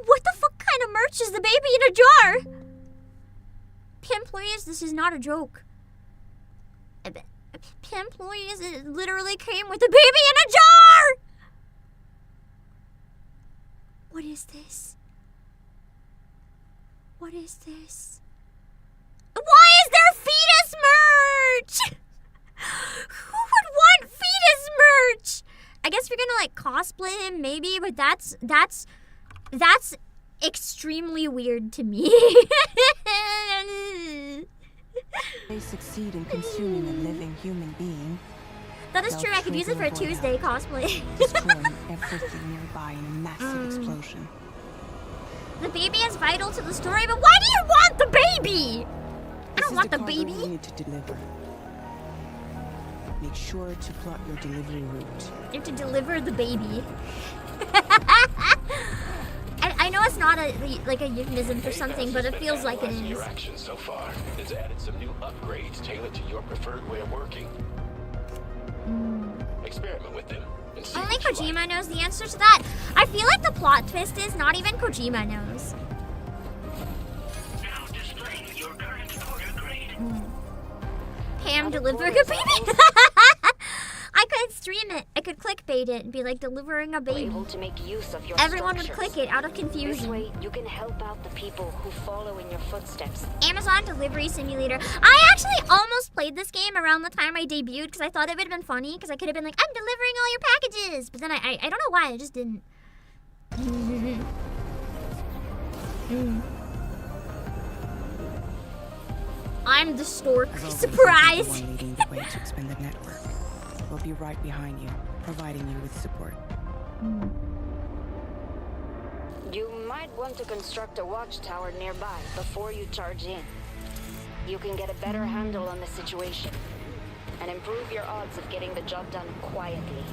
What the fuck kind of merch is the baby in a jar? Pimp, please, this is not a joke. Pimp, please, it literally came with a baby in a jar! What is this? What is this? Why is there fetus merch? Who would want fetus merch? I guess we're gonna like cosplay him maybe, but that's extremely weird to me. They succeed in consuming a living human being, That is true. I could use it for a Tuesday cosplay. destroying everything nearby in a massive explosion. The baby is vital to the story, but why do you want the baby? I don't want the cargo baby. you need to deliver. Make sure to plot your delivery route. You have to deliver the baby. I know it's not a euphemism for something, but it feels like it is. Your actions so far. It's added some new upgrades tailored to your preferred way of working. Experiment with them. And see Only what you Kojima like. knows the answer to that. I feel like the plot twist is not even Kojima knows. Now displaying your current order grade. Pam delivering a baby. I could stream it. I could clickbait it and be like delivering a baby. Able to make use of your Everyone would structures. click it out of This confusion. way, you can help out the people who follow in your footsteps. Amazon Delivery Simulator. I actually almost played this game around the time I debuted because I thought it would have been funny because I could have been like, I'm delivering all your packages. But then I don't know why. I just didn't. I'm the stork. As always, Surprise! the one leading the way to expand the network. We'll be right behind you, providing you with support. You might want to construct a watchtower nearby before you charge in. You can get a better handle on the situation and improve your odds of getting the job done quietly.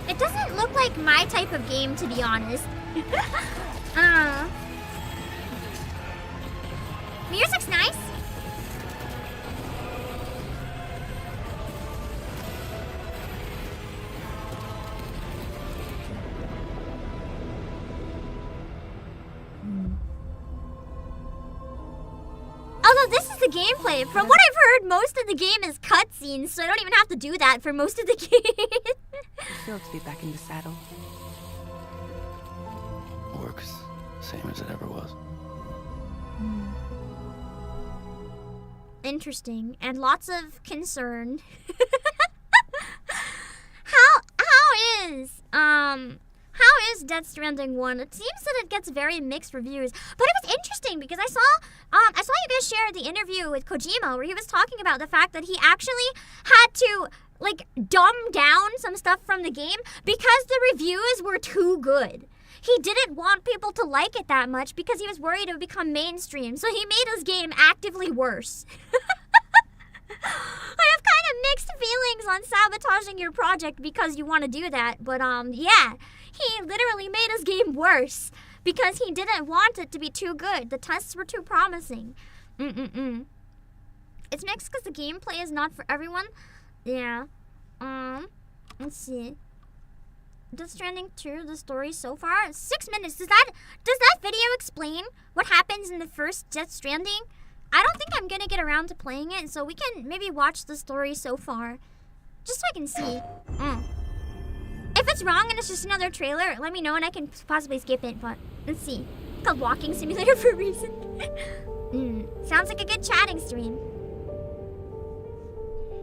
It doesn't look like my type of game, to be honest. Music's nice. Although this is the gameplay. From what I've heard, most of the game is cutscenes, so I don't even have to do that for most of the game. Thrilled to be back in the saddle. Works same as it ever was. Interesting, and lots of concern. How is Death Stranding 1? It seems that it gets very mixed reviews, but it was interesting because I saw you guys share the interview with Kojima where he was talking about the fact that he actually had to like dumb down some stuff from the game because the reviews were too good. He didn't want people to like it that much because he was worried it would become mainstream, so he made his game actively worse. I have kind of mixed feelings on sabotaging your project because you want to do that, but yeah, he literally made his game worse because he didn't want it to be too good. The tests were too promising. It's mixed because the gameplay is not for everyone. Yeah. Let's see. Death Stranding 2, the story so far, 6 minutes. Does that video explain what happens in the first Death Stranding? I don't think I'm gonna get around to playing it, so we can maybe watch the story so far, just so I can see. If it's wrong and it's just another trailer, let me know and I can possibly skip it. But let's see. It's called Walking Simulator for a reason. Sounds like a good chatting stream.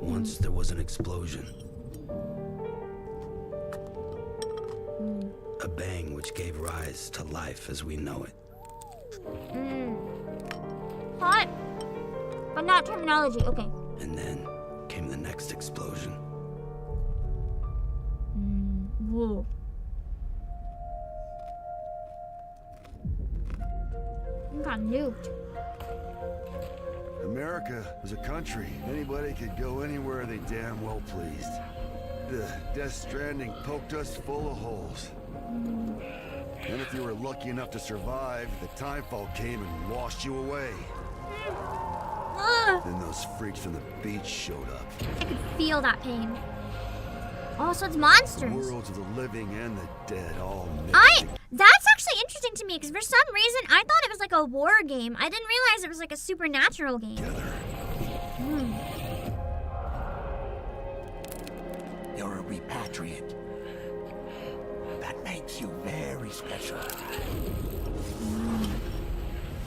Once there was an explosion. A bang which gave rise to life as we know it. Hot, but not terminology. Okay. And then came the next explosion. Whoa. You got nuked. America was a country. Anybody could go anywhere they damn well pleased. The Death Stranding poked us full of holes. And if you were lucky enough to survive, the timefall came and washed you away. Then those freaks from the beach showed up. I could feel that pain. Oh, so it's monsters. Worlds of the living and the dead all mixed together. That's actually interesting to me because for some reason I thought it was like a war game. I didn't realize it was like a supernatural game. You're a repatriate. That makes you very special.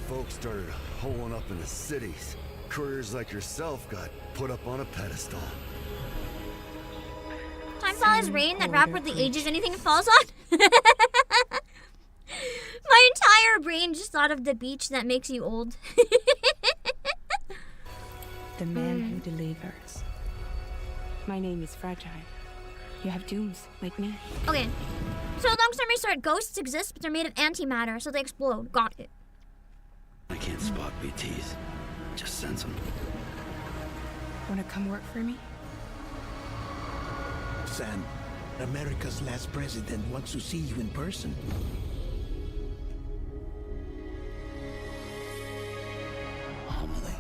folks started holing up in the cities, couriers like yourself got put up on a pedestal. Time follows rain that rapidly ages anything it falls on. My entire brain just thought of the beach that makes you old. The man who delivers. My name is Fragile. You have dooms, like me. Okay. So long story short, ghosts exist, but they're made of antimatter, so they explode. Got it. I can't spot BTs. Just sense them. Wanna come work for me? Sam, America's last president wants to see you in person. Amelie.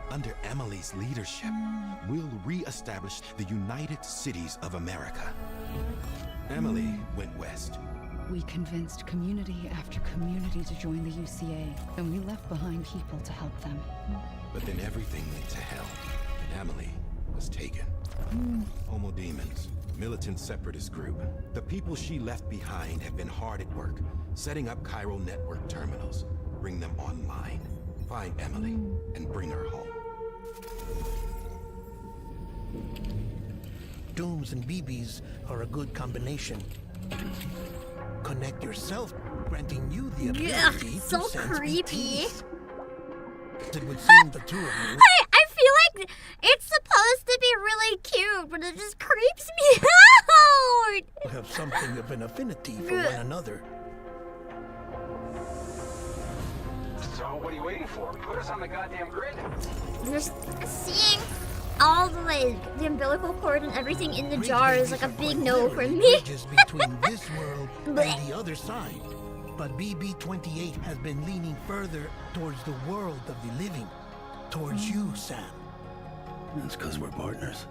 Under Emily's leadership, we'll re-establish the United Cities of America. Emily went west. We convinced community after community to join the UCA, and we left behind people to help them. But then everything went to hell, and Emily was taken. Homo Demons, militant separatist group. The people she left behind have been hard at work, setting up chiral network terminals. Bring them online. Find Emily and bring her home. Dooms and BBs are a good combination. Connect yourself, granting you the ability So to sense creepy. BTs. It would seem the two of you I feel like it's supposed to be really cute, but it just creeps me out. have something of an affinity for one another. So what are you waiting for? Put us on the goddamn grid. Just seeing all the like the umbilical cord and everything in the jar is like a big no for me. Bridges between this world and the other side. But BB-28 has been leaning further towards the world of the living. Towards you, Sam. That's because we're partners.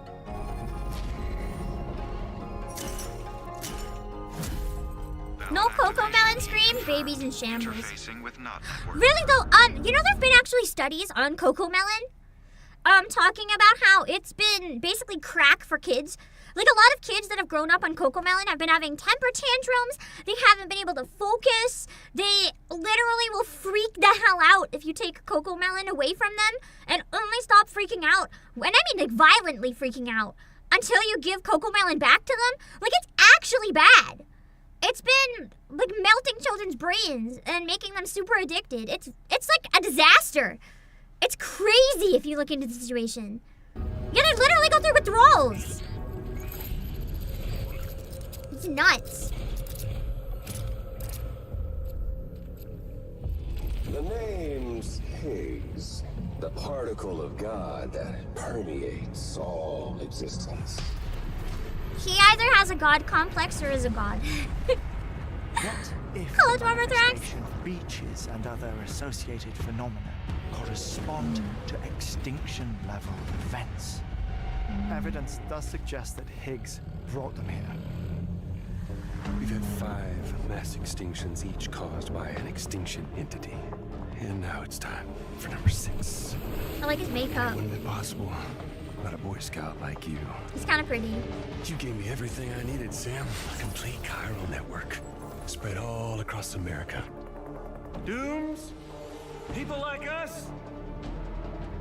No Coco Melon stream, babies in shambles. Really though, you know there've been actually studies on Coco Melon, talking about how it's been basically crack for kids. Like a lot of kids that have grown up on Coco Melon have been having temper tantrums. They haven't been able to focus. They literally will freak the hell out if you take Coco Melon away from them, and only stop freaking out, and I mean like violently freaking out, until you give Coco Melon back to them. Like it's actually bad. It's been like melting children's brains and making them super addicted. It's like a disaster. It's crazy if you look into the situation. Yeah, they literally go through withdrawals. It's nuts. The name's Higgs, the particle of God that permeates all existence. He either has a god complex or is a god. What if Hello, the Dwarver Thrax. manifestation of beaches and other associated phenomena correspond to extinction level events? Evidence does suggest that Higgs brought them here. We've had 5 mass extinctions, each caused by an extinction entity. And now it's time for number 6. I like his makeup. Wouldn't have been possible without a Boy Scout like you. He's kind of pretty. You gave me everything I needed, Sam. A complete chiral network, spread all across America. Dooms? People like us?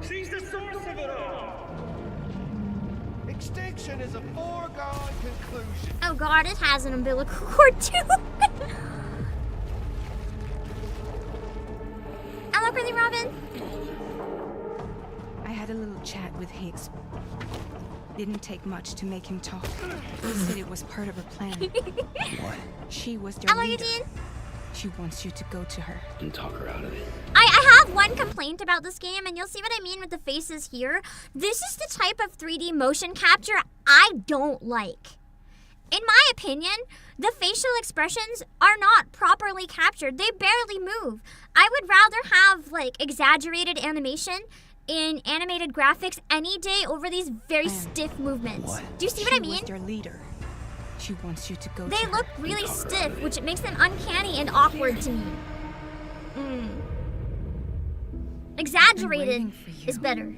She's the source of it all! Extinction is a foregone conclusion. Oh god, it has an umbilical cord too. Hello, Pretty Robin. I had a little chat with Higgs. Didn't take much to make him talk. He said it was part of a plan. What? She was their Hello, leader. Eugene. She wants you to go to her. And talk her out of it. I have one complaint about this game, and you'll see what I mean with the faces here. This is the type of 3D motion capture I don't like. In my opinion, the facial expressions are not properly captured. They barely move. I would rather have, like, exaggerated animation in animated graphics any day over these very stiff movements. What? Do you see what I She mean? was their leader. She wants you to go They to her. look really stiff, which makes them uncanny and awkward to me. Exaggerated waiting for you. is better.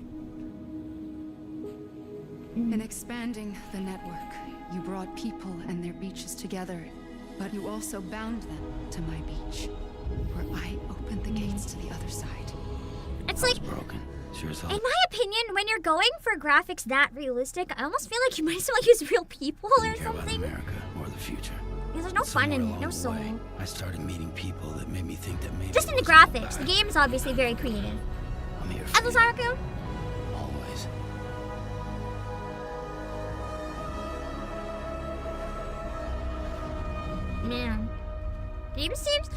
In expanding the network, you brought people and their beaches together, but you also bound them to my beach. where I opened the gates to the other side. It's like, broken. Sure as hell. in my opinion, when you're going for graphics that realistic, I almost feel like you might as well use real people or Care about something. America or the future. Because there's no fun in it, no soul. I started meeting people that made me think that maybe Just in the it wasn't all graphics, the bad. game is obviously very creative. I'm here for you, Edelzaraku? always. Man. Game seems...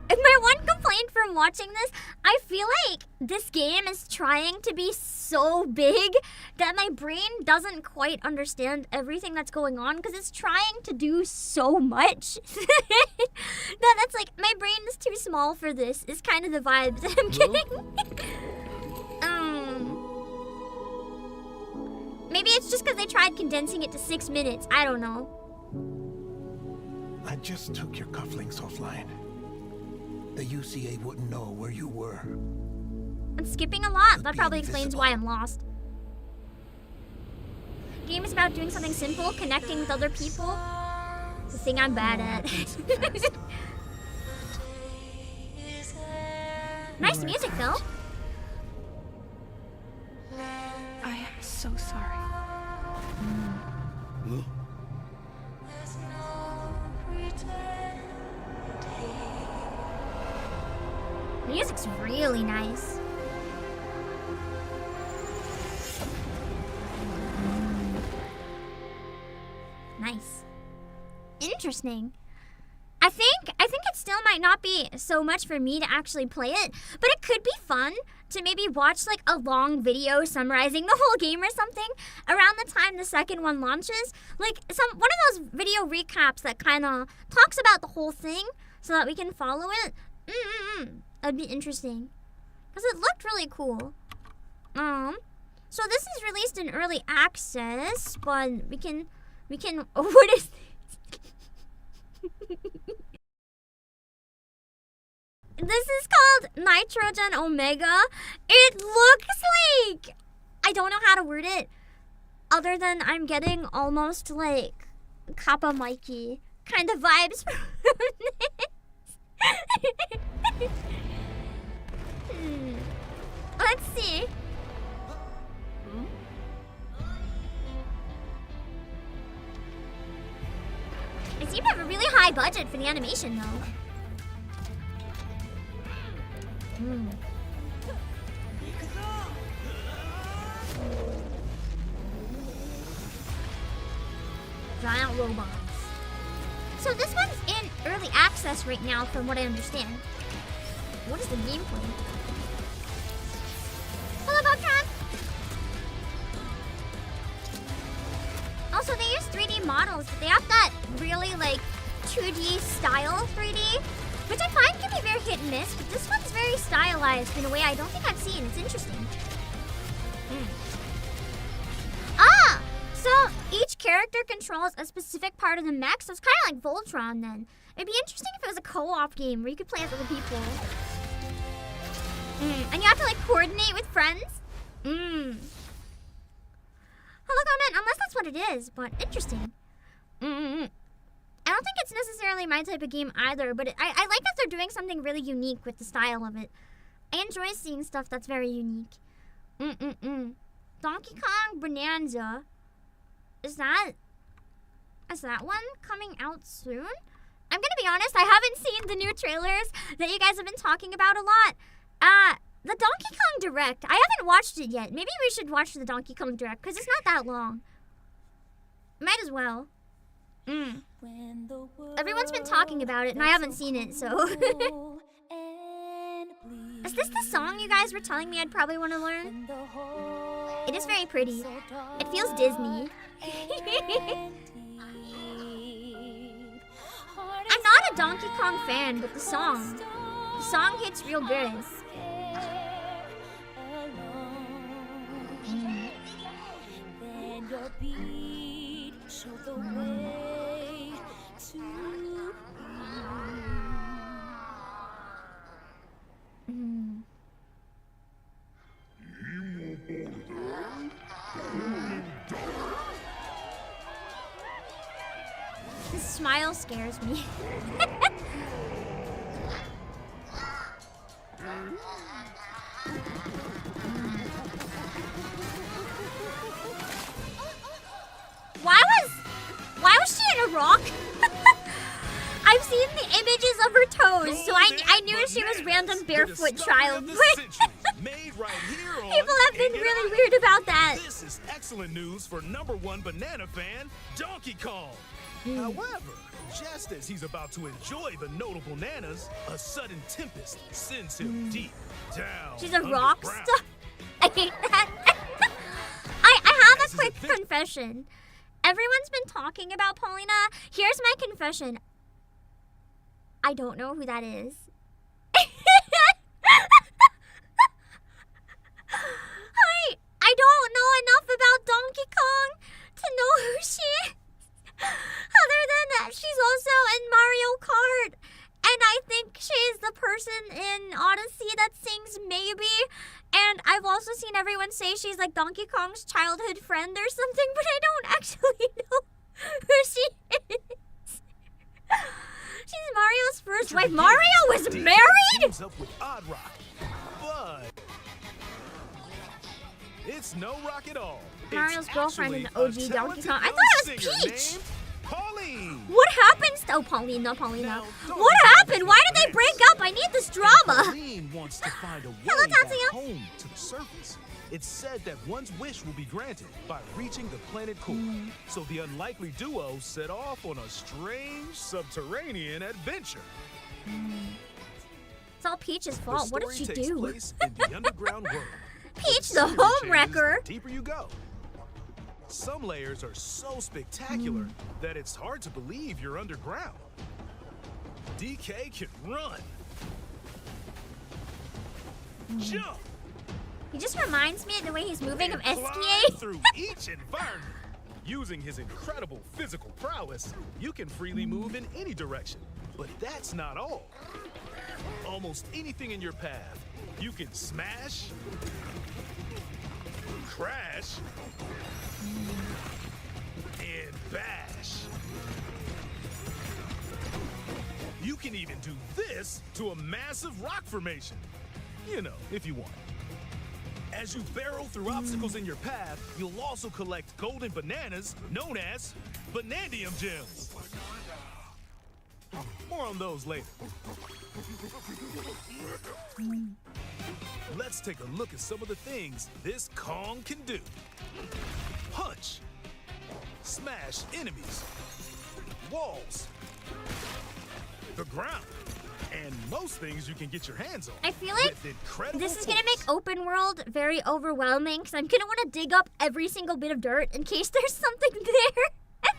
my one complaint from watching this, I feel like this game is trying to be so big that my brain doesn't quite understand everything that's going on because it's trying to do so much. That's like, my brain is too small for this, is kind of the vibes that I'm getting. Maybe it's just because they tried condensing it to 6 minutes, I don't know. I just took your cufflinks offline. The UCA wouldn't know where you were. I'm skipping a lot. That probably explains why I'm lost. The game is about doing something simple, connecting with other people. The thing I'm bad at. Nice music, though. I am so sorry. The music's really nice. Nice. Interesting. I think it still might not be so much for me to actually play it, but it could be fun to maybe watch like a long video summarizing the whole game or something around the time the second one launches. Like one of those video recaps that kind of talks about the whole thing so that we can follow it. That'd be interesting. Because it looked really cool. So this is released in early access, but we can oh, what is this? This is called Nitrogen Omega. It looks like, I don't know how to word it, other than I'm getting almost like Kappa Mikey kind of vibes from this. Let's see. It seemed to have a really high budget for the animation, though. Giant robots. So this one's in early access right now, from what I understand. What is the gameplay? Hello, Bobtron! Also, they use 3D models, but they have that really, like, 2D style 3D, which I find can be very hit and miss, but this one's very stylized in a way I don't think I've seen. It's interesting. Ah! So, each character controls a specific part of the mech, so it's kind of like Voltron, then. It'd be interesting if it was a co-op game where you could play with other people. And you have to, like, coordinate with friends. Hello, comment, unless that's what it is, but interesting. I don't think it's necessarily my type of game either, but I like that they're doing something really unique with the style of it. I enjoy seeing stuff that's very unique. Donkey Kong Bonanza. Is that one coming out soon? I'm gonna be honest, I haven't seen the new trailers that you guys have been talking about a lot. The Donkey Kong Direct, I haven't watched it yet. Maybe we should watch the Donkey Kong Direct, because it's not that long. Might as well. Everyone's been talking about it, and I haven't seen it, so... Is this the song you guys were telling me I'd probably want to learn? It is very pretty. It feels Disney. I'm not a Donkey Kong fan, but the song hits real good. His smile scares me. Why was she in a rock? I've seen the images of her toes, so I knew she was random barefoot child. Made right here on People have been really weird about that. This is excellent news for #1 banana fan, Donkey Kong. However, just as he's about to enjoy the notable bananas, a sudden tempest sends him deep down. She's a rock underground. star. I hate that. I have a quick confession. Everyone's been talking about Paulina. Here's my confession. I don't know who that is. I don't know enough about Donkey Kong to know who she is. Other than that, she's also in Mario Kart. And I think she's the person in Odyssey that sings Maybe. And I've also seen everyone say she's like Donkey Kong's childhood friend or something, but I don't actually know who she is. She's Mario's first wife. Mario was married? Teams up with Odd Rock, but it's no rock at all. Mario's It's girlfriend in actually the OG a Donkey talented Kong. I young thought it was singer Peach. named Pauline. What happens? Oh, Paulina. Now, What happened? Why did they break up? I need this drama. Pauline wants to find a way Hello, back Tatsuya. home to the surface. It's said that one's wish will be granted by reaching the planet core. So the unlikely duo set off on a strange subterranean adventure. It's all Peach's The fault. What did story she takes do? place in the underground world. Peach, the Scenery home changes wrecker. the deeper you go. Some layers are so spectacular that it's hard to believe you're underground. DK can run, jump, He just reminds me of the way he's moving of and climb SKA. through each environment. Using his incredible physical prowess, you can freely move in any direction. But that's not all. Almost anything in your path, you can smash, crash, and bash. You can even do this to a massive rock formation. You know, if you want. As you barrel through obstacles in your path, you'll also collect golden bananas known as Banandium Gems. More on those later. Let's take a look at some of the things this Kong can do. Punch. Smash enemies. Walls. The ground. And most things you can get your hands on. I feel like with incredible this is gonna force. make open world very overwhelming because I'm gonna want to dig up every single bit of dirt in case there's something there.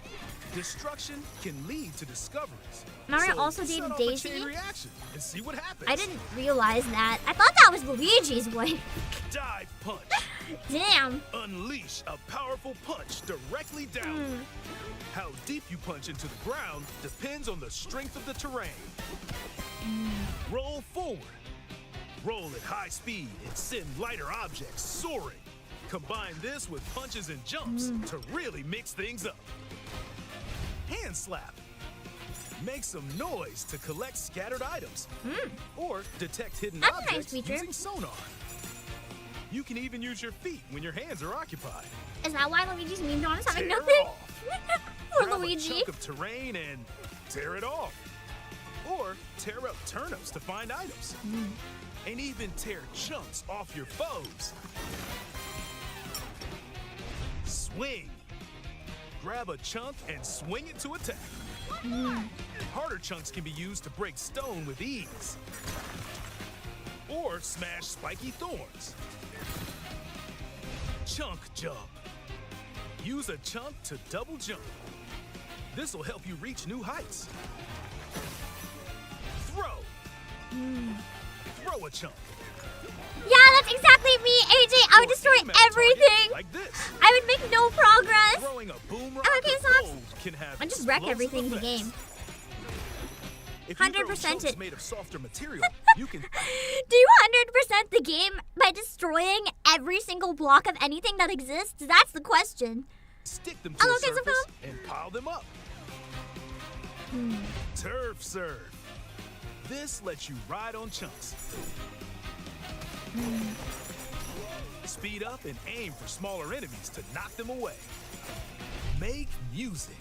Destruction can lead to discoveries. Mario So also set dated off a Daisy? chain reaction and see what happens. I didn't realize that. I thought that was Luigi's wife. Dive punch. Damn. Unleash a powerful punch directly down. How deep you punch into the ground depends on the strength of the terrain. Roll forward. Roll at high speed and send lighter objects soaring. Combine this with punches and jumps to really mix things up. Hand slap. Make some noise to collect scattered items. Or detect hidden That's a nice objects feature. using sonar. You can even use your feet when your hands are occupied. Is that why Luigi's memed on us having Tear nothing? off. Poor Grab Luigi. a chunk of terrain and tear it off. Or tear up turnips to find items. And even tear chunks off your foes. Swing. Grab a chunk and swing it to attack. Harder chunks can be used to break stone with ease. Or smash spiky thorns. Chunk jump. Use a chunk to double jump. This will help you reach new heights. Throw. Throw a chunk. Yeah, that's exactly me, AJ. I would Or destroy aim at a target everything. like this. I would make no progress. Throwing a boom rock Okay, of Socks. gold can have I just wreck explosive everything in the effects. game. If you throw 100% chunks it. made of softer material, you can Do you 100% the game by destroying every single block of anything that exists? That's the question. stick them to Hello, a kids of surface and pile them up. Turf serve. This lets you ride on chunks. Speed up and aim for smaller enemies to knock them away. Make music.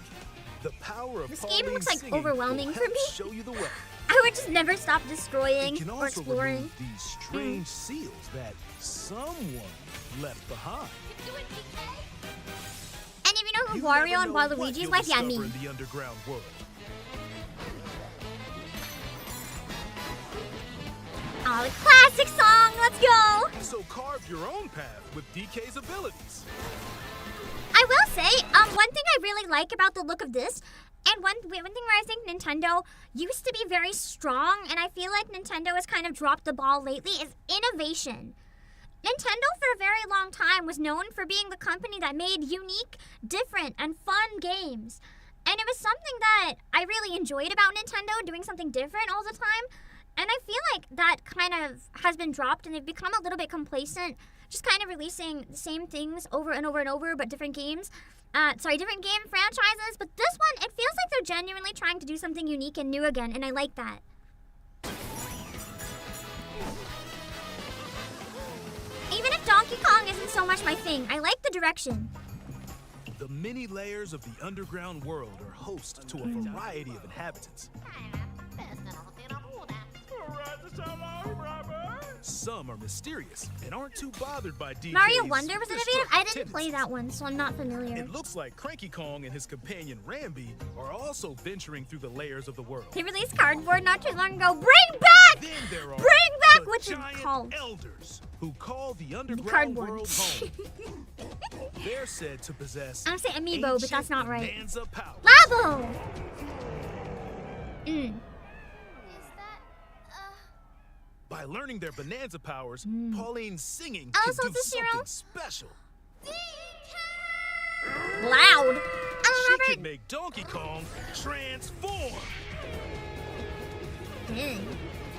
The power of This game looks Pauline's like singing overwhelming will for help me. show you the way. I would just never stop destroying It can or also exploring. remove these strange seals that someone left behind. And if you know who You Wario never and know what Waluigi's you'll wife, yeah, discover me. in the underground world. Oh, the classic song, let's go! So carve your own path with DK's abilities. I will say, one thing I really like about the look of this, and one thing where I think Nintendo used to be very strong, and I feel like Nintendo has kind of dropped the ball lately, is innovation. Nintendo for a very long time was known for being the company that made unique, different, and fun games. And it was something that I really enjoyed about Nintendo, doing something different all the time. And I feel like that kind of has been dropped and they've become a little bit complacent, just kind of releasing the same things over and over and over, but different games. Different game franchises. But this one, it feels like they're genuinely trying to do something unique and new again, and I like that. Even if Donkey Kong isn't so much my thing, I like the direction. The many layers of the underground world are host to a variety of inhabitants. Some are mysterious and aren't too bothered by DK's Mario Wonder was innovative? I didn't tendencies. play that one, so I'm not familiar. It looks like Cranky Kong and his companion Rambi are also venturing through the layers of the world. They released Cardboard not too long ago. Bring back! Then there are Bring back the what's it giant called? elders who call the underground Cardboard. world home. They're said to possess I'm gonna say Amiibo, but that's not right. Bonanza powers. Labo! By learning their Bonanza powers, Pauline's singing Alice can do Wants a Zero? something special. Loud. She can make Donkey Kong transform.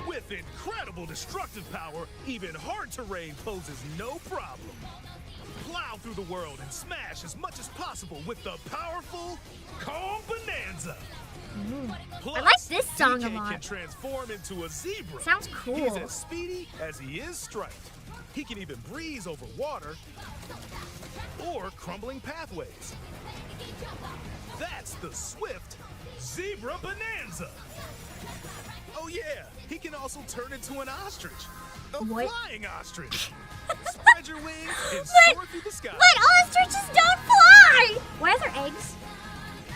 With incredible destructive power, even hard terrain poses no problem. Plow through the world and smash as much as possible with the powerful Kong Bonanza. Plus, I like this song a DK lot. can transform into a zebra. Sounds cool. He's as speedy as he is striped. He can even breeze over water or crumbling pathways. That's the swift Zebra Bonanza. Oh yeah, he can also turn into an ostrich. A flying ostrich. Spread your wings and soar through the sky. But ostriches don't fly! Why are there eggs?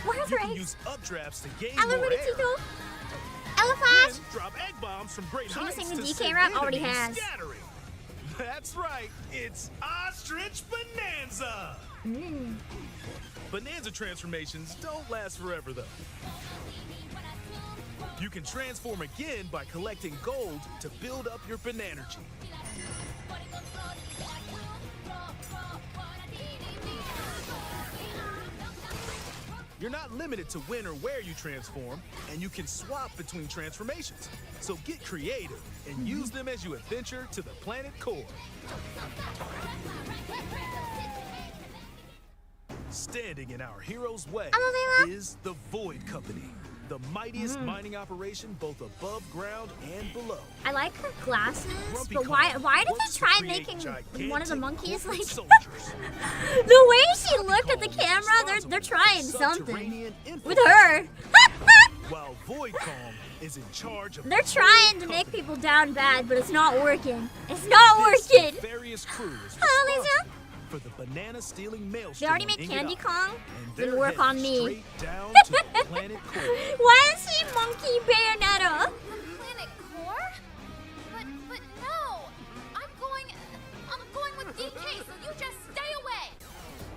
Why are You there can eggs? use updrafts to gain Ella more air. Rigatito? Ella Flash? Then drop egg bombs from great Should we heights sing the to DK send rap? Already enemies has. scattering. That's right, it's Ostrich Bonanza. Bonanza transformations don't last forever though. You can transform again by collecting gold to build up your Bonanergy. You're not limited to when or where you transform, and you can swap between transformations. So get creative and use them as you adventure to the planet core. Standing in our hero's way is the Void Company, the mightiest mining operation both above ground and below. I like her glasses, Grumpy but why Kong did works they to try create making one of the gigantic monkeys corporate like soldiers. the way she looked at the camera? They're trying something Subterranean with her. While Void Kong is in charge of They're the trying Void to make Company. people down bad, but it's not working. It's not This working. nefarious crew is Hello, Lisa. responsible for the banana stealing They maelstrom. already on made Ingot Candy Island, Kong. and Then they're work on headed me. straight down to the planet core. Why is he Monkey Bayonetta? Planet Core? But no! I'm going with DK, so you just stay away!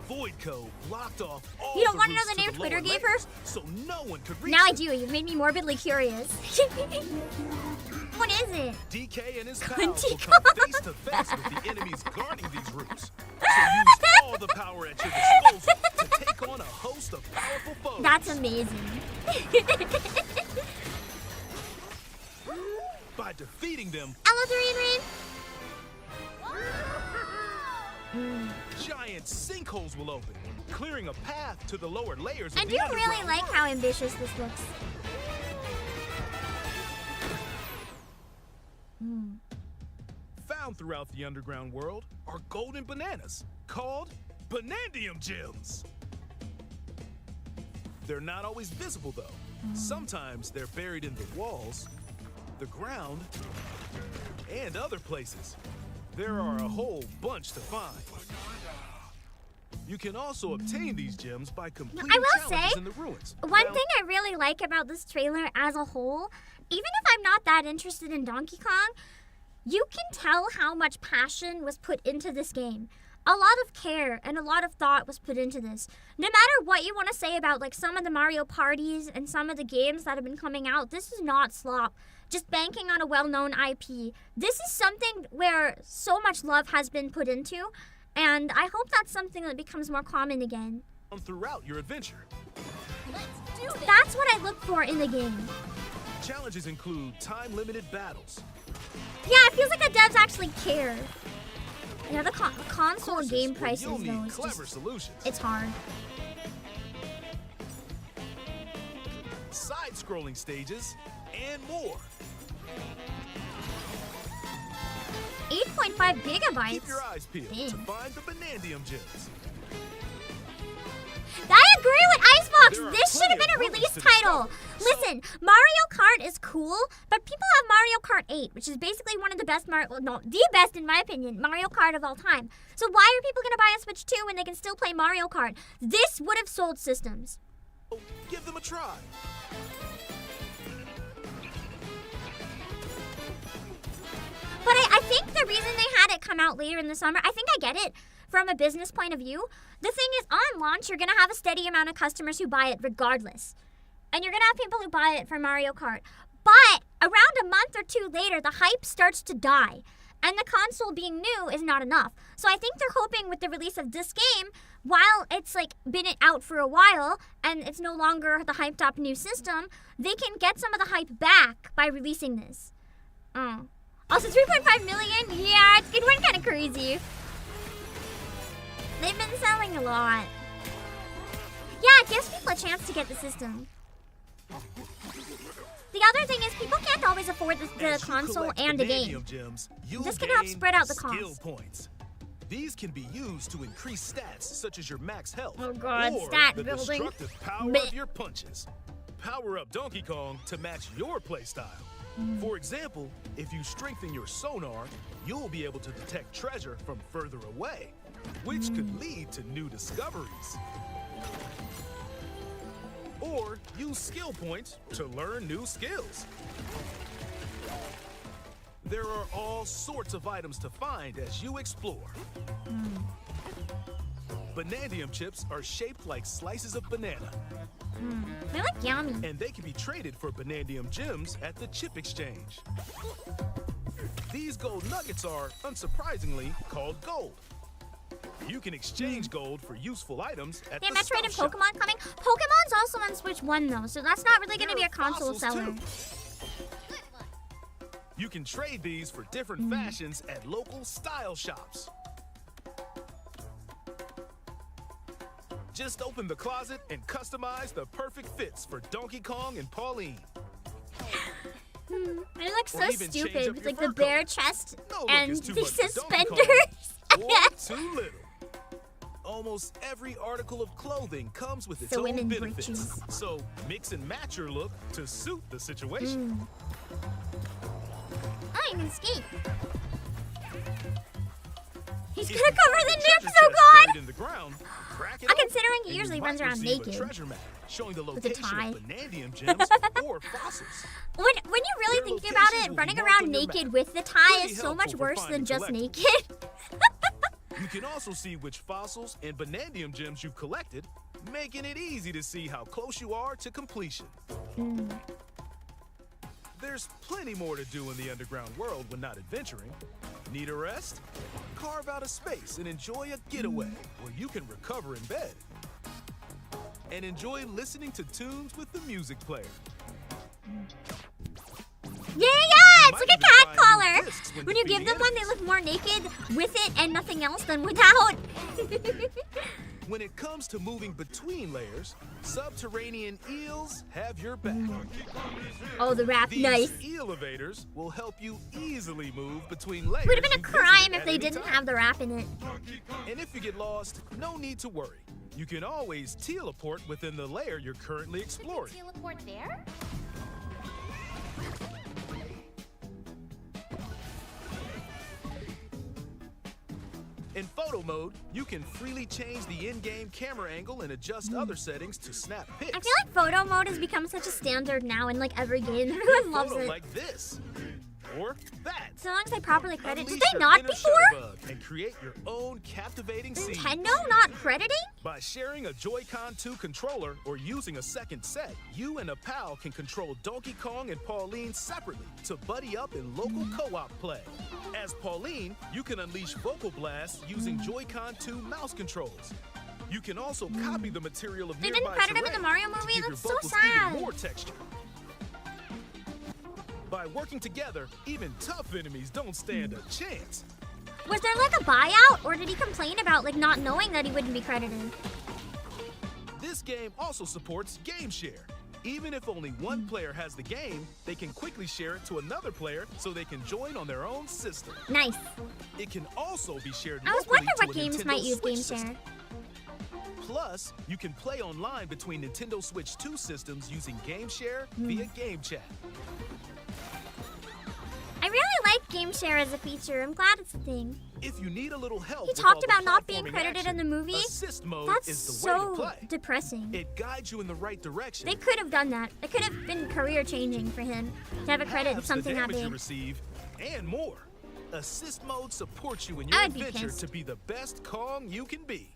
Voidco blocked off all You don't the want to know routes the name to Twitter lower gave her? layers, so no one could reach Now I them. do. You've made me morbidly curious. What is it? DK and his pals Cunty will come face to face with the enemies guarding these routes. So use all the power at your disposal to take on a host of powerful foes. That's amazing. By defeating them, giant sinkholes will open, clearing a path to the lower layers of I the do really underground like world. how ambitious this looks. Found throughout the underground world are golden bananas called Banandium gems. They're not always visible though. Sometimes they're buried in the walls, the ground, and other places. There are a whole bunch to find. You can also obtain these gems by completing I will challenges say, in the ruins. one thing I really like about this trailer as a whole, even if I'm not that interested in Donkey Kong, you can tell how much passion was put into this game. A lot of care and a lot of thought was put into this. No matter what you want to say about like some of the Mario parties and some of the games that have been coming out, this is not slop. Just banking on a well-known IP. This is something where so much love has been put into, and I hope that's something that becomes more common again. Throughout your adventure. Let's do this. That's what I look for in the game. Challenges include time-limited battles. Yeah, it feels like the devs actually care. Yeah, the console game prices You'll though, need it's clever just, solutions. it's hard. Side-scrolling stages, and more. 8.5 gigabytes. Keep your eyes peeled Dang. to find the Banandium gems. I agree with Icebox. There are This should have plenty been a of release rules to title. discover. Listen, Mario Kart is cool, but people have Mario Kart 8, which is basically one of the best the best in my opinion, Mario Kart of all time. So why are people going to buy a Switch 2 when they can still play Mario Kart? This would have sold systems. Give them a try. But I think the reason they had it come out later in the summer, I think I get it from a business point of view. The thing is, on launch, you're going to have a steady amount of customers who buy it regardless. And you're going to have people who buy it for Mario Kart. But around a month or two later, the hype starts to die. And the console being new is not enough. So I think they're hoping with the release of this game, while it's like been out for a while and it's no longer the hyped up new system, they can get some of the hype back by releasing this. Oh. Also, 3.5 million? Yeah, it went kind of crazy. They've been selling a lot. Yeah, it gives people a chance to get the system. The other thing is people can't always afford the console and the game. Gems, This can help spread out the skill cost. points. These can be used to increase stats such as your max health Oh god, or stat the building. destructive power Blech. of your punches. Power up Donkey Kong to match your playstyle. For example, if you strengthen your sonar, you'll be able to detect treasure from further away, which could lead to new discoveries. Or use skill points to learn new skills. There are all sorts of items to find as you explore. Banandium chips are shaped like slices of banana. They look yummy. And they can be traded for Banandium gems at the chip exchange. These gold nuggets are, unsurprisingly, called gold. You can exchange gold for useful items at Yeah, the Metroid and stuff shop. Pokemon coming. Pokemon's also on Switch 1 though, so that's not really going to be a console fossils, seller. too. You can trade these for different fashions at local style shops. Just open the closet and customize the perfect fits for Donkey Kong and Pauline. They look so Or even change stupid up with your like the fur bare coat. chest No look and is too the much for Donkey suspenders. Or too little. Almost every article of clothing comes with its The own women benefits. britches. So mix and match your look to suit the situation. Oh, you can skate. He's If gonna you cover find the a nips, treasure oh chest god! buried in the ground, crack it I'm open, considering he and usually you runs might around receive naked. a treasure map showing the With a location tie. of Banandium gems or fossils. When you really Their think about locations it, will running be marked around on your naked map. with the tie Pretty is so much helpful for worse than finding just collectibles. naked. You can also see which fossils and Banandium gems you've collected, making it easy to see how close you are to completion. There's plenty more to do in the underground world when not adventuring. Need a rest? Carve out a space and enjoy a getaway where you can recover in bed. And enjoy listening to tunes with the music player. Yeah, it's like a even cat find new collar. discs when When you give defeating them one, they look more naked with it and nothing else than without. When it comes to moving between layers, subterranean eels have your back. Oh, the rap, These nice. elevators will help you easily move between layers. Would have been a you crime visit if at they any didn't time. have the rap in it. And if you get lost, no need to worry. You can always teleport within the layer you're currently exploring. Teleport there? In photo mode, you can freely change the in-game camera angle and adjust other settings to snap pics. I feel like photo mode has become such a standard now in like every game. Everyone loves Photo it. like this. Or that. So long as they properly credit. Did Unleash they your not inner before? shutterbug and create your own captivating scene. Nintendo not crediting? By sharing a Joy-Con 2 controller or using a second set, you and a pal can control Donkey Kong and Pauline separately to buddy up in local co-op play. As Pauline, you can unleash vocal blasts using Joy-Con 2 mouse controls. You can also copy the material of They nearby didn't credit him in the terrain Mario to movie? give your That's so vocals sad. even more texture. By working together, even tough enemies don't stand a chance. Was there like a buyout, or did he complain about like not knowing that he wouldn't be credited? This game also supports Game Share. Even if only one player has the game, they can quickly share it to another player so they can join on their own system. Nice. It can also be shared I was locally wondering to what a games Nintendo might use Switch Game system. Share. Plus, you can play online between Nintendo Switch 2 systems using Game Share via Game Chat. I really like Game Share as a feature. I'm glad it's a thing. If you need a little help He with talked all the about not being platforming credited action, in the movie. Assist mode That's is the way to so play. depressing. It guides you in the right direction. They could have done that. It could have been career changing for him to have a credit in halves something the that damage you big. receive, and more. Assist mode supports you in your I would be adventure pissed. to be the best Kong you can be.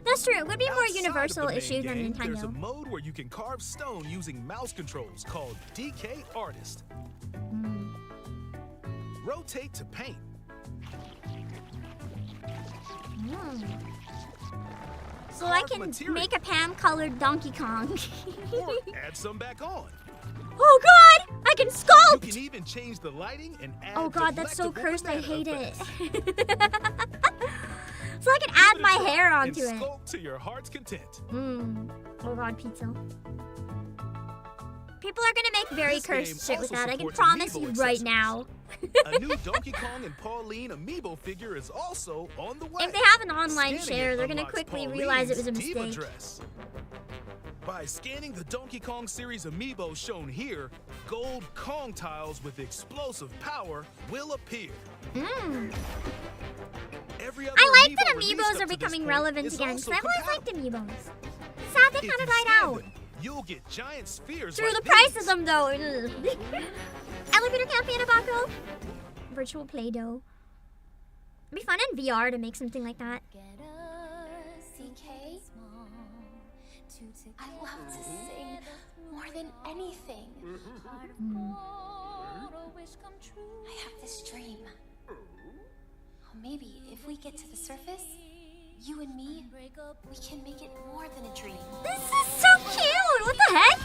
That's true. It would be more Outside of universal the main issue than game, There's a Nintendo. mode where you can carve stone using mouse controls called DK Artist. Rotate to paint. So I Carve can material. make a Pam-colored Donkey Kong. Or add some back on. Oh God! I can You sculpt! can even change the lighting and add Oh God, that's so delectable cursed. I banana hate it. effects. So I can Give add it a my try hair and onto it. sculpt to your heart's content. Oh God, pizza. People are gonna make very This game cursed shit with also that. I can supports promise amiibo you right accessories. now. A new Donkey Kong and Pauline amiibo figure is also on the way. If they have an online Scanning share, it they're gonna unlocks quickly realize it was a Pauline's diva mistake. dress. By scanning the Donkey Kong series amiibo shown here, gold Kong tiles with explosive power will appear. Every other I like that amiibo released amiibos up are to this becoming point relevant is again, also because I've always liked compatible. amiibos. Sad they If kind of you died scan out. them, you'll get giant spheres Through like the price these. of them, though. Elevator campaign Abako. Virtual Play-Doh. It'd be fun in VR to make something like that. CK, I love to sing more than anything. I have this dream. Oh, maybe if we get to the surface, you and me, we can make it more than a dream. This is so cute! What the heck?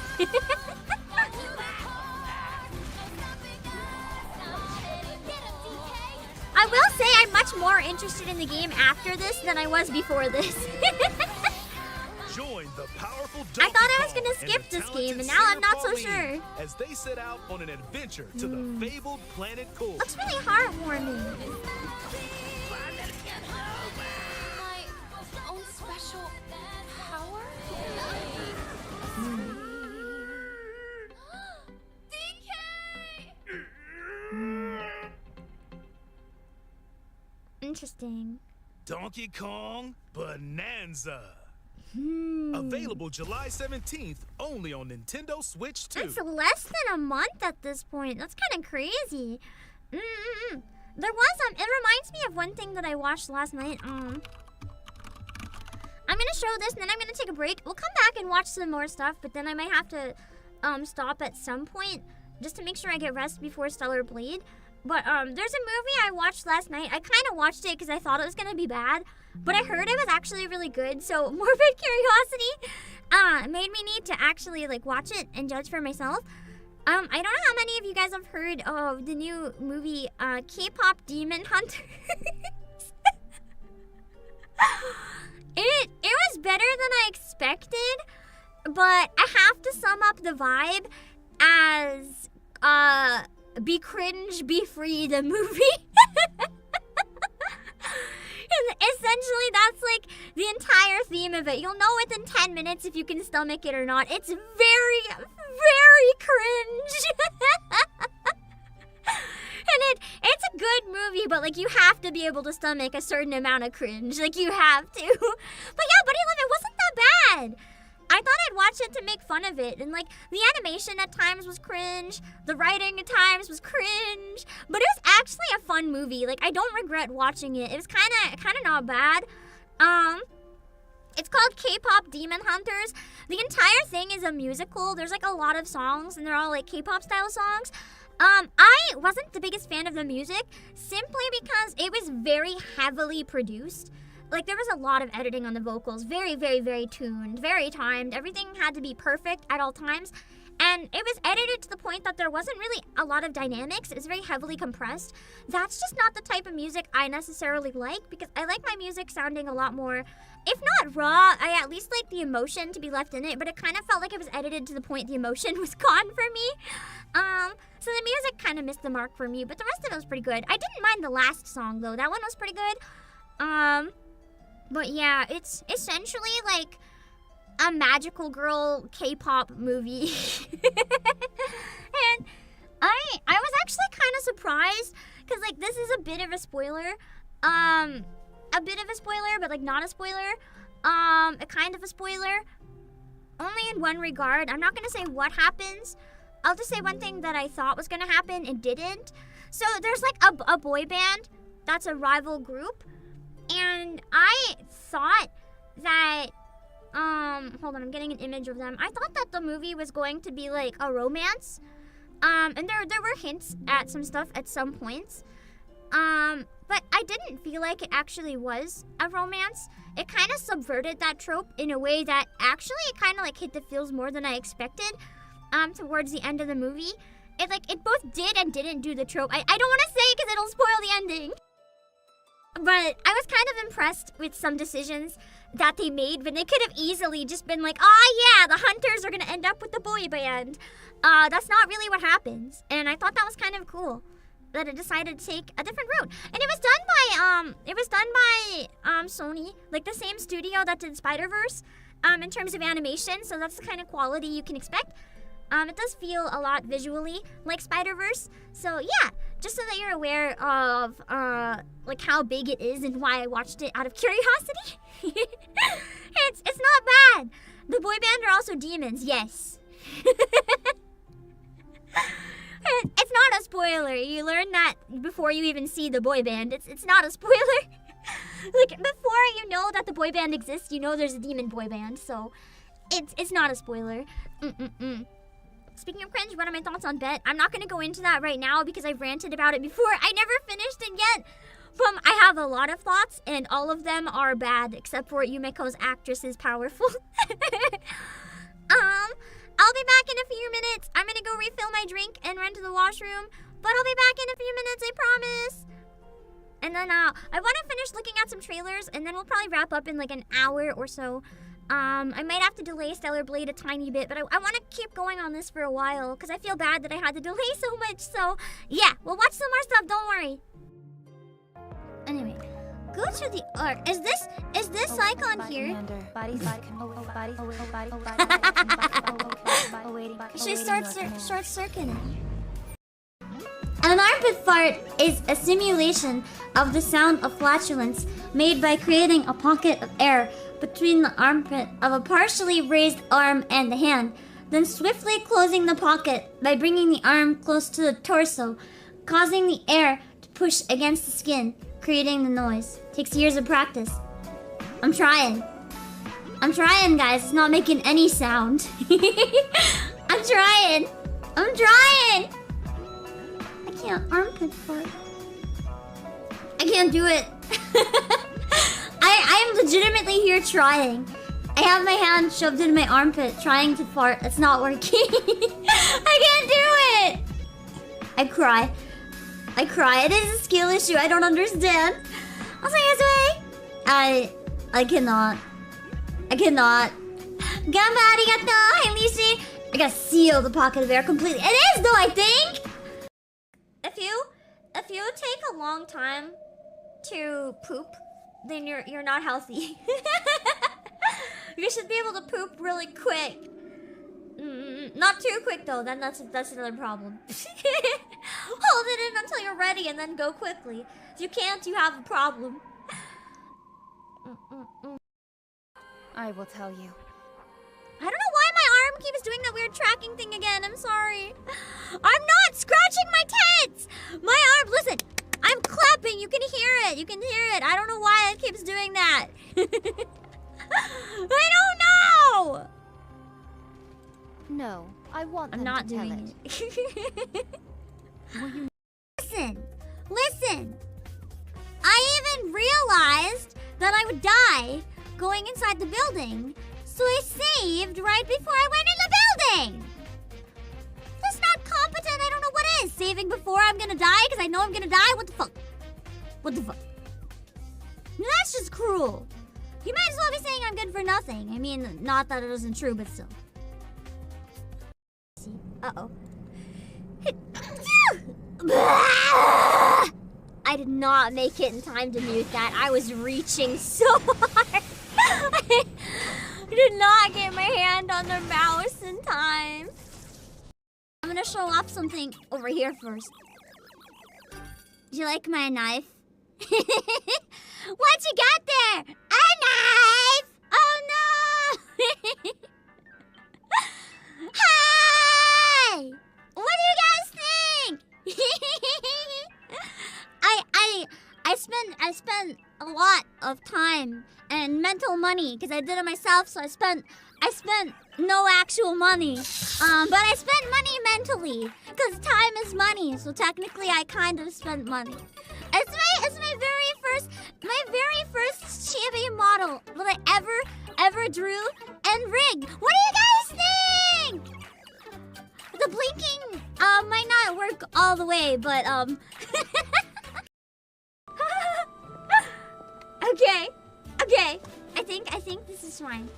I will say I'm much more interested in the game after this than I was before this. Join the powerful I Donkey thought I was Kong gonna and skip the this talented game, and now I'm singer not so Pauline sure. As they set out on an adventure to the fabled planet Cool. Looks really heartwarming. My own special power? Interesting. Donkey Kong Bonanza. Available July 17th, only on Nintendo Switch 2. It's less than a month at this point. That's kind of crazy. There was it reminds me of one thing that I watched last night. I'm gonna show this, and then I'm gonna take a break. We'll come back and watch some more stuff, but then I might have to stop at some point just to make sure I get rest before Stellar Blade. But there's a movie I watched last night. I kind of watched it because I thought it was gonna be bad, but I heard it was actually really good. So morbid curiosity made me need to actually like watch it and judge for myself. I don't know how many of you guys have heard of the new movie K-pop Demon Hunters. It was than I expected, but I have to sum up the vibe as be cringe, be free the movie. Essentially, that's like the entire theme of it. You'll know within 10 minutes if you can stomach it or not. It's very, very cringe. And it's a good movie, but like you have to be able to stomach a certain amount of cringe. Like you have to. But yeah, Buddy Love, it wasn't that bad. I thought I'd watch it to make fun of it, and like the animation at times was cringe, the writing at times was cringe, but it was actually a fun movie. Like I don't regret watching it. It was kind of not bad. It's called K-pop Demon Hunters. The entire thing is a musical. There's like a lot of songs, and they're all like K-pop style songs. I wasn't the biggest fan of the music simply because it was very heavily produced. Like, there was a lot of editing on the vocals. Very, very, very tuned, very timed. Everything had to be perfect at all times. And it was edited to the point that there wasn't really a lot of dynamics. It was very heavily compressed. That's just not the type of music I necessarily like, because I like my music sounding a lot more, if not raw, I at least like the emotion to be left in it, but it kind of felt like it was edited to the point the emotion was gone for me. So the music kind of missed the mark for me, but the rest of it was pretty good. I didn't mind the last song, though. That one was pretty good. But yeah, it's essentially like a magical girl K-pop movie. And I was actually kind of surprised, because like this is a bit of a spoiler. A bit of a spoiler, but like not a spoiler. A kind of a spoiler. Only in one regard. I'm not gonna say what happens. I'll just say one thing that I thought was gonna happen and didn't. So there's like a boy band that's a rival group. And I thought that, hold on, I'm getting an image of them. I thought that the movie was going to be like a romance. And there were hints at some stuff at some points. But I didn't feel like it actually was a romance. It kind of subverted that trope in a way that actually kind of like hit the feels more than I expected, towards the end of the movie. It both did and didn't do the trope. I don't want to say because it'll spoil the ending. But I was kind of impressed with some decisions that they made, but they could have easily just been like, oh yeah, the hunters are going to end up with the boy band. That's not really what happens. And I thought that was kind of cool that it decided to take a different route. And it was done by Sony, like the same studio that did Spider-Verse, in terms of animation, so that's the kind of quality you can expect. It does feel a lot visually like Spider-Verse, so yeah, just so that you're aware of like how big it is and why I watched it out of curiosity. It's not bad. The boy band are also demons, yes. It's not a spoiler. You learn that before you even see the boy band. It's not a spoiler. Like before you know that the boy band exists, you know there's a demon boy band, so it's not a spoiler. Speaking of cringe, what are my thoughts on Bet? I'm not going to go into that right now because I've ranted about it before. I never finished it yet. I have a lot of thoughts, and all of them are bad, except for Yumeko's actress is powerful. I'll be back in a few minutes. I'm going to go refill my drink and run to the washroom, but I'll be back in a few minutes, I promise. And then I want to finish looking at some trailers, and then we'll probably wrap up in like an hour or so. I might have to delay Stellar Blade a tiny bit, but I want to keep going on this for a while because I feel bad that I had to delay so much. So, yeah, we'll watch some more stuff, don't worry. Anyway, go to the art. Is this icon here? Should I start circuiting? An armpit fart is a simulation of the sound of flatulence made by creating a pocket of air between the armpit of a partially raised arm and the hand, then swiftly closing the pocket by bringing the arm close to the torso, causing the air to push against the skin, creating the noise. Takes years of practice. I'm trying, guys. It's not making any sound. I'm trying. I can't armpit fart. I can't do it. I am legitimately here trying. I have my hand shoved in my armpit trying to fart. It's not working. I can't do it. I cry. It is a skill issue. I don't understand. Also, I cannot. I cannot. Gamba arigato, hey Lishi. I gotta seal the pocket of air completely. It is though, I think. If you take a long time to poop, then you're not healthy. You should be able to poop really quick. Not too quick though. Then that's another problem. Hold it in until you're ready and then go quickly. If you can't, you have a problem. I will tell you. I don't know why my arm keeps doing that weird tracking thing again. I'm sorry. I'm not scratching my tits! My arm, listen, I'm clapping. You can hear it. You can hear it. I don't know why it keeps doing that. I don't know! No, I want I'm them not to tell doing it. it. Listen. I even realized that I would die going inside the building, so I saved right before I went in the building. That's not competent. I don't know what is. Saving before I'm gonna die because I know I'm gonna die? What the fuck? What the fuck? That's just cruel. You might as well be saying I'm good for nothing. I mean, not that it isn't true, but still. Uh-oh. I did not make it in time to mute that. I was reaching so hard. I did not get my hand on the mouse in time. I'm gonna show off something over here first. Do you like my knife? What you got there? A knife! Oh no! Hi! What do you guys think? I spent a lot of time and mental money because I did it myself. So I spent no actual money, but I spent money mentally because time is money. So technically, I kind of spent money. It's my very first chibi model that I ever drew and rigged. What do you guys think? The blinking might not work all the way, but Okay. I think this is fine.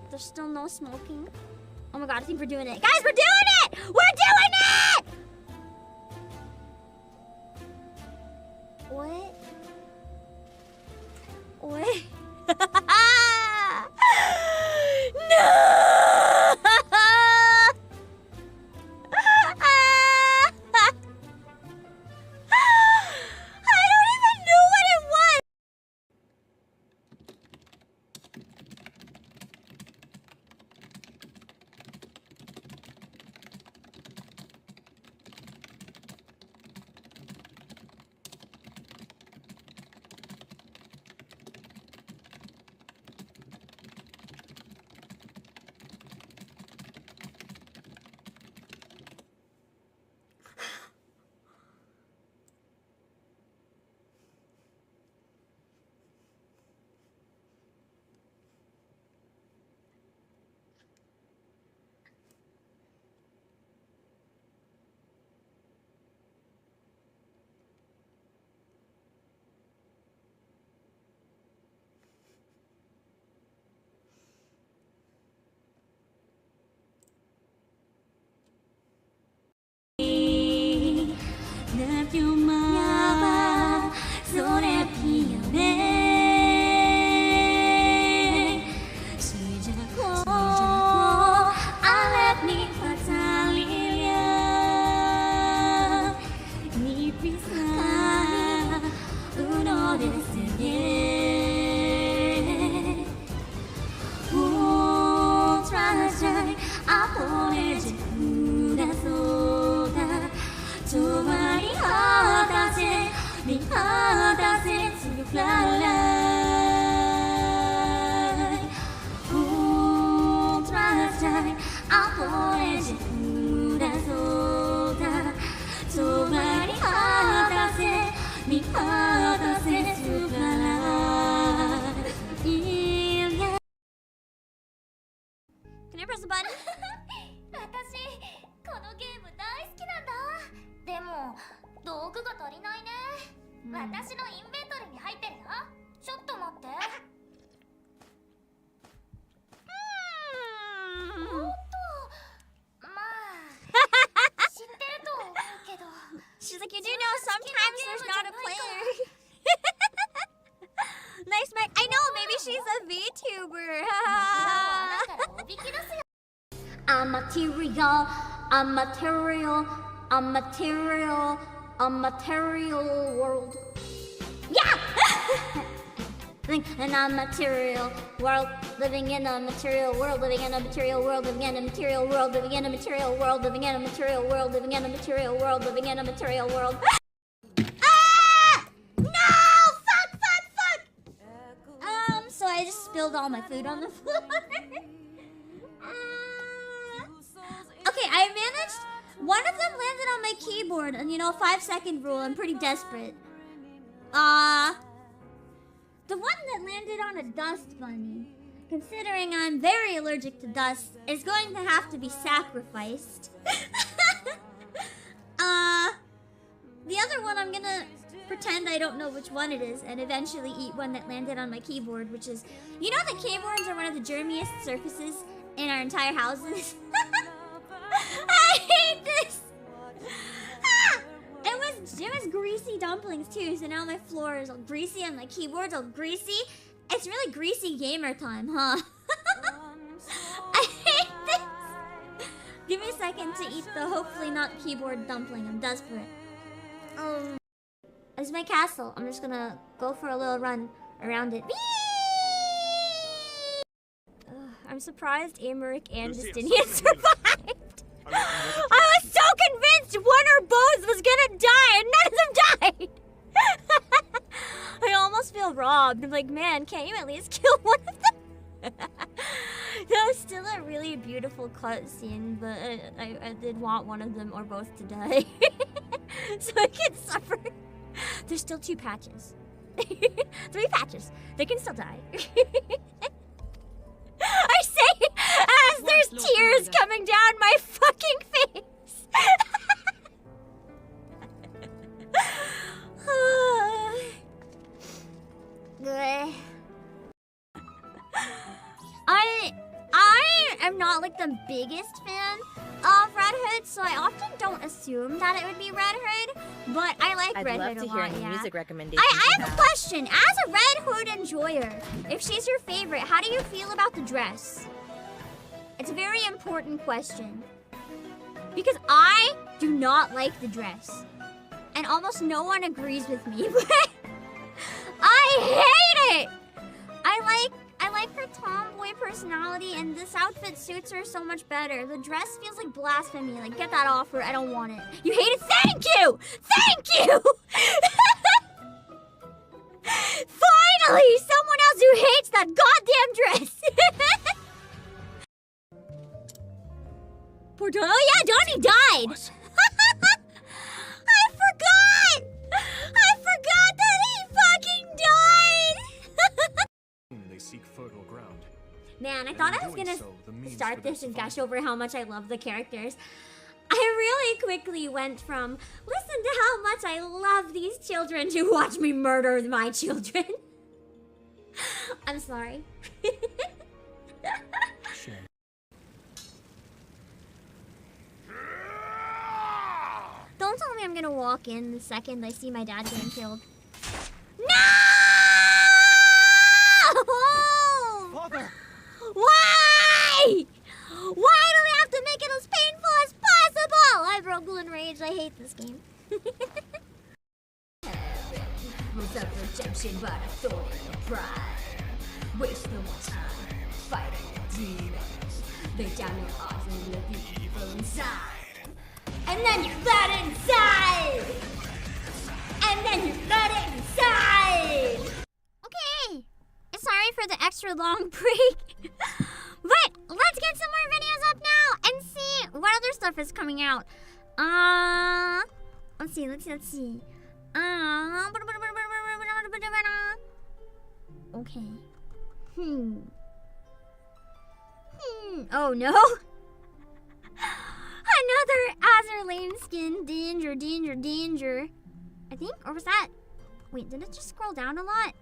There's still no smoking. Oh my god, I think we're doing it. Guys, we're doing it! We're doing it! What? No! Can I press the button? 私このゲーム大好きなんだ。でも道具が足りないね。私のインベントリーに入ってるよ。ちょっと待って。a material, a material, a material, a material world. Yeah! In a material world, living in a material world, living in a material world, living in a material world, living in a material world, living in a material world, living in a material world, living in a material world. Ah! No! Fuck! So I just spilled all my food on the floor. Okay, I managed. One of them landed on my keyboard, and 5-second rule. I'm pretty desperate. The one that landed on a dust bunny, considering I'm very allergic to dust, is going to have to be sacrificed. The other one, I'm gonna pretend I don't know which one it is and eventually eat one that landed on my keyboard, which is... that keyboards are one of the germiest surfaces in our entire houses? I hate this! It was greasy dumplings too, so now my floor is all greasy and my keyboard's all greasy. It's really greasy gamer time, huh? I hate this! Give me a second to eat the hopefully not keyboard dumpling. I'm desperate. This is my castle. I'm just gonna go for a little run around it. I'm surprised Amaric and Justinian survived. I was so convinced one or both was gonna die, and none of them died! I almost feel robbed. I'm like, man, can't you at least kill one of them? That was still a really beautiful cutscene, but I did want one of them or both to die. So I can suffer. There's still 2 patches. 3 patches. They can still die. I say as there's tears coming down my fucking face. I am not like the biggest fan of Red Hood, so I often don't assume that it would be Red Hood, but I like Red Hood a lot. I'd love to hear any music recommendations. I have a question. As a Red Hood enjoyer, if she's your favorite, how do you feel about the dress? It's a very important question. Because I do not like the dress. And almost no one agrees with me, but I hate it! I like her tomboy personality, and this outfit suits her so much better. The dress feels like blasphemy. Like, get that off her. I don't want it. You hate it? Thank you! Thank you! Finally! Someone else who hates that goddamn dress! Poor Donnie. Oh yeah, Donnie died! What? I forgot! I forgot that he fucking died! They seek fertile ground. Man, I thought I was gonna start this and gush over how much I love the characters. I really quickly went from, listen to how much I love these children, to watch me murder my children. I'm sorry. Shame. Don't tell me I'm gonna walk in the second I see my dad getting killed. No! Father! Why? Why do we have to make it as painful as possible? I broke Blue in Rage. I hate this game. Was up rejection, but I thought of pride. Waste no more time fighting demons. They down your heart and let the evil inside. And then you let it inside. And then you let it inside. Okay. Sorry for the extra long break. But let's get some more videos up now and see what other stuff is coming out. Let's see. Okay. Oh no. Another Azur Lane skin. Danger. I think, or was that? Wait, did it just scroll down a lot?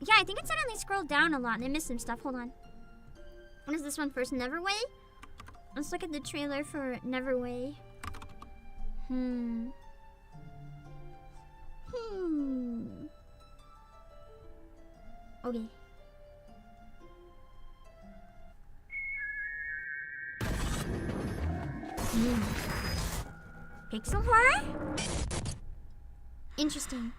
Yeah, I think it suddenly scrolled down a lot and I missed some stuff. Hold on. What is this one first? Neverway? Let's look at the trailer for Neverway. Okay. Pixel horror? Interesting.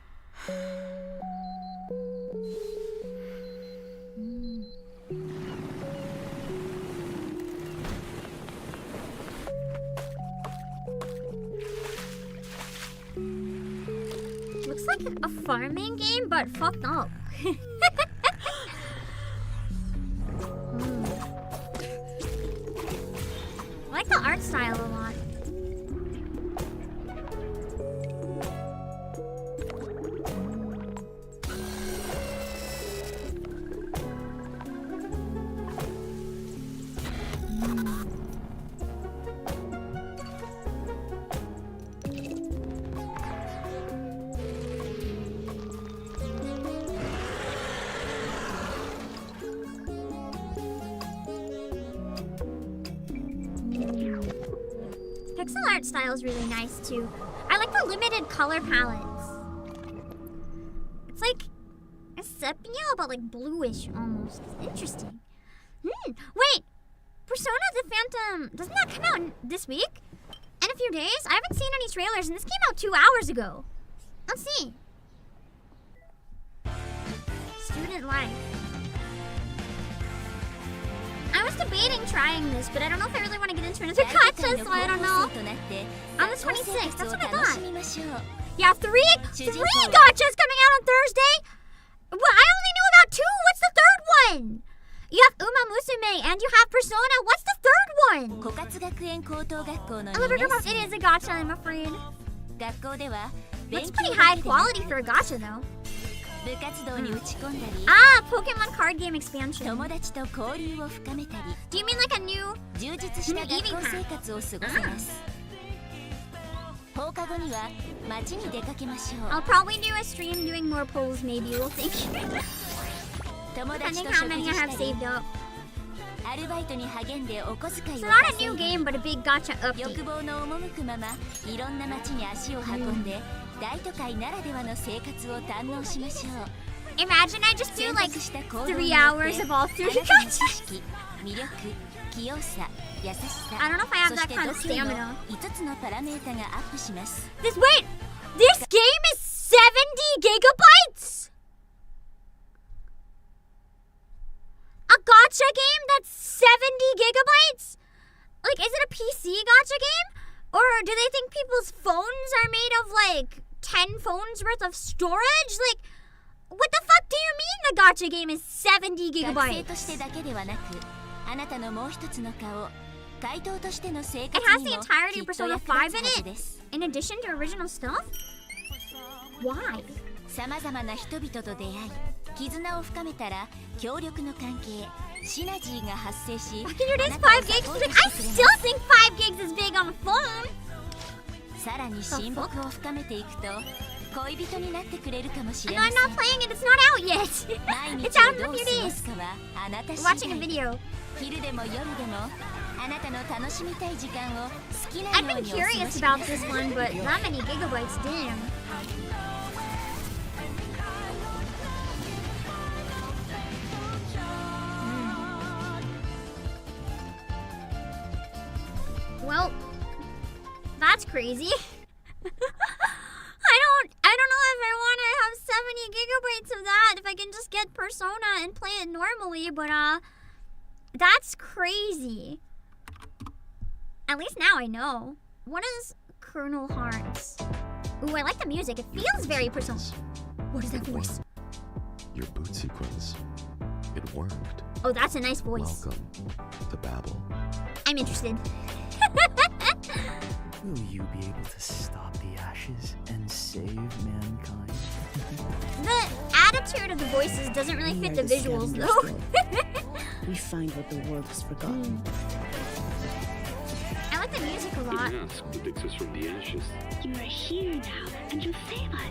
Looks like a farming game, but fucked up. I like the art style a lot. Pixel art style is really nice too. I like the limited color palettes. It's like a sepia, but like bluish almost. It's interesting. Wait, Persona the Phantom, doesn't that come out this week? In a few days? I haven't seen any trailers, and this came out 2 hours ago. Let's see. Student life. I was debating trying this, but I don't know if I really want to get into another gacha, so I don't know. On the 26th, that's what I thought. Yeah, three gachas coming out on Thursday? Well, I only knew about 2. What's the third one? You have Uma Musume and you have Persona. What's the third one? It is a gacha, I'm afraid. Looks pretty high quality for a gacha, though. Pokemon card game expansion. Do you mean like a new eating pack? I'll probably do a stream doing more polls, maybe. We'll think. Depending how many I have saved up. So not a new game, but a big gacha update. Imagine I just do like 3 hours of all 3 gachas. I don't know if I have that kind of stamina. This game is 70 gigabytes? A gacha game that's 70 gigabytes? Like, is it a PC gacha game? Or do they think people's phones are made of like 10 phones worth of storage? Like, what the fuck do you mean the gacha game is 70 gigabytes? It has the entirety of Persona 5 in it, in addition to original stuff? Why? Can you raise 5 gigs? Like, I still think 5 gigs is big on a phone. And I'm not playing it, it's not out yet. It's out in a few days. We're watching a video. I've been curious about this one, but that many gigabytes, damn. Well, that's crazy. I don't know if I want to have 70 gigabytes of that, if I can just get Persona and play it normally, but that's crazy. At least now I know. What is Colonel Hearts? Ooh, I like the music. It feels very Persona. What is that voice? Your boot sequence. It worked. Oh, that's a nice voice. Welcome to Babel. I'm interested. Will you be able to stop the ashes and save mankind? The attitude of the voices doesn't really fit the visuals, though. We find what the world has forgotten. I like the music a lot. Yes, who takes us from the ashes. You are here now, and you'll save us.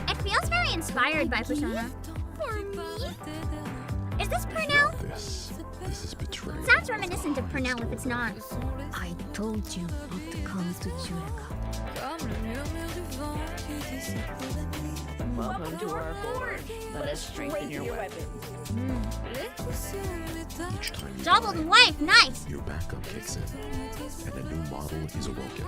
It feels very inspired by Persona. For me? Is this Purnell? This is betrayal. Sounds reminiscent of Purnell if it's not. I told you not to come to Jureka. Welcome to our board. Let us strengthen your weapons. Each time you Double the wife, nice. your backup kicks in, and a new model is awoken.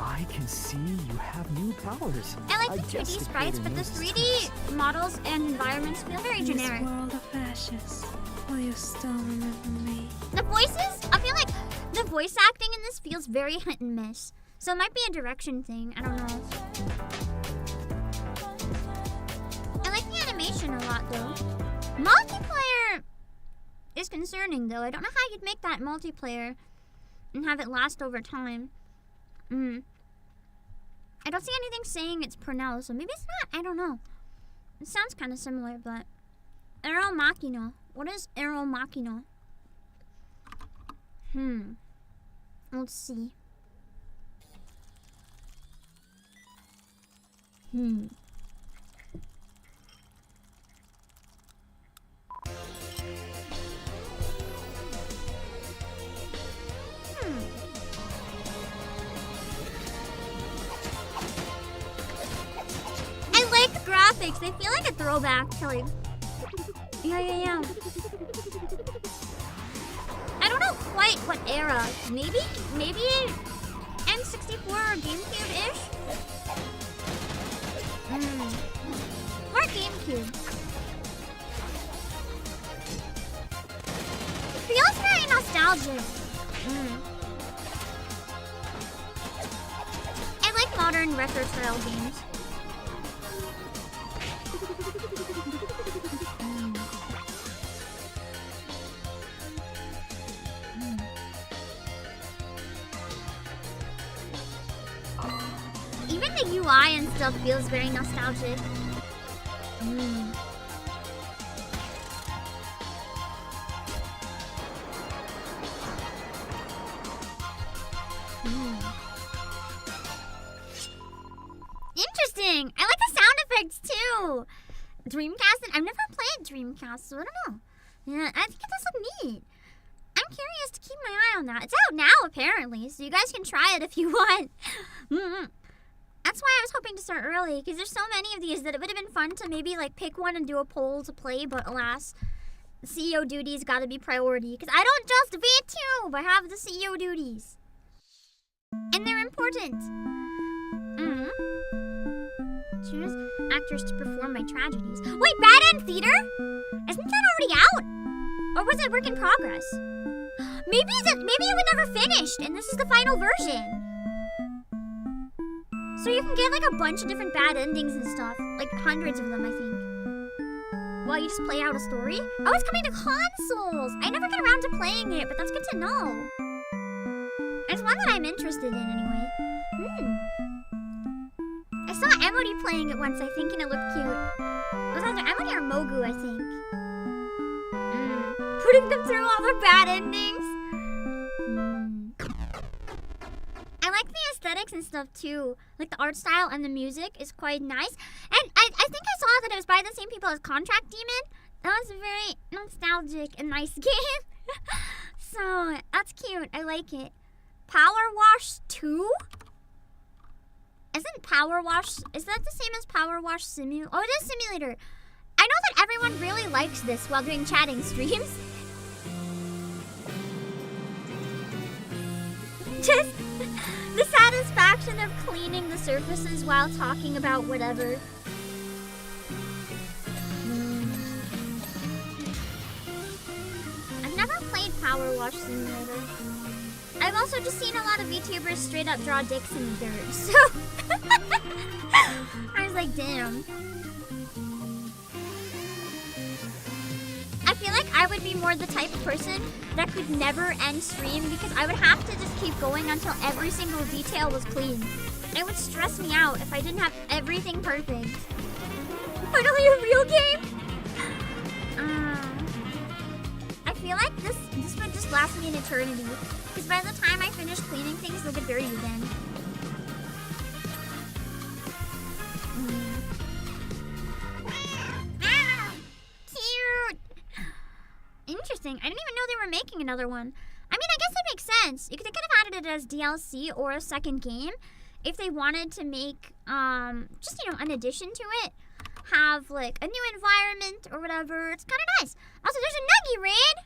I can see you have new powers. I like the 2D sprites, but the 3D models and environments feel very generic. World of ashes. Will you still remember me? The voices, I feel like the voice acting in this feels very hit and miss. So it might be a direction thing, I don't know. I like the animation a lot though. Multiplayer is concerning though. I don't know how you'd make that multiplayer and have it last over time. I don't see anything saying it's Purnell, so maybe it's not, I don't know. It sounds kind of similar, but... Arrow Machina. What is Arrow Machina? Let's see. I like the graphics. They feel like a throwback to like... Yeah. I don't know quite what era. Maybe N64 or GameCube-ish? Or GameCube. Feels very nostalgic. I like modern retro-style games. Even the UI and stuff feels very nostalgic. Interesting! I like the sound effects too! Dreamcast? I've never played Dreamcast, so I don't know. Yeah, I think it does look neat. I'm curious to keep my eye on that. It's out now, apparently, so you guys can try it if you want. That's why I was hoping to start early, because there's so many of these that it would have been fun to maybe like pick one and do a poll to play, but alas, the CEO duties gotta be priority, because I don't just VTube, I have the CEO duties. And they're important. Choose actors to perform my tragedies. Wait, Bad End Theater? Isn't that already out? Or was it work in progress? Maybe it was never finished, and this is the final version. So you can get like a bunch of different bad endings and stuff. Like hundreds of them, I think. While you just play out a story? Oh, it's coming to consoles! I never get around to playing it, but that's good to know. It's one that I'm interested in anyway. I saw Emily playing it once, I think, and it looked cute. It was either Emily or Mogu, I think. Putting them through all their bad endings. I like the aesthetics and stuff too. Like the art style and the music is quite nice. And I think I saw that it was by the same people as Contract Demon. That was a very nostalgic and nice game. So, that's cute. I like it. Power Wash 2? Isn't Power Wash... Is that the same as Power Wash Simulator? Oh, it is Simulator. I know that everyone really likes this while doing chatting streams. Just the satisfaction of cleaning the surfaces while talking about whatever. I've never played Power Wash Simulator. I've also just seen a lot of VTubers straight up draw dicks in the dirt, so... I was like, damn. I feel like I would be more the type of person that could never end stream because I would have to just keep going until every single detail was clean. It would stress me out if I didn't have everything perfect. Finally a real game? I feel like this would just last me an eternity. Because by the time I finish cleaning things, they'll get dirty again. Cute! Interesting. I didn't even know they were making another one. I mean, I guess it makes sense. They could have added it as DLC or a second game. if they wanted to make, just, you know, an addition to it, have, like, a new environment or whatever. It's kind of nice. Also, there's a Nuggy raid.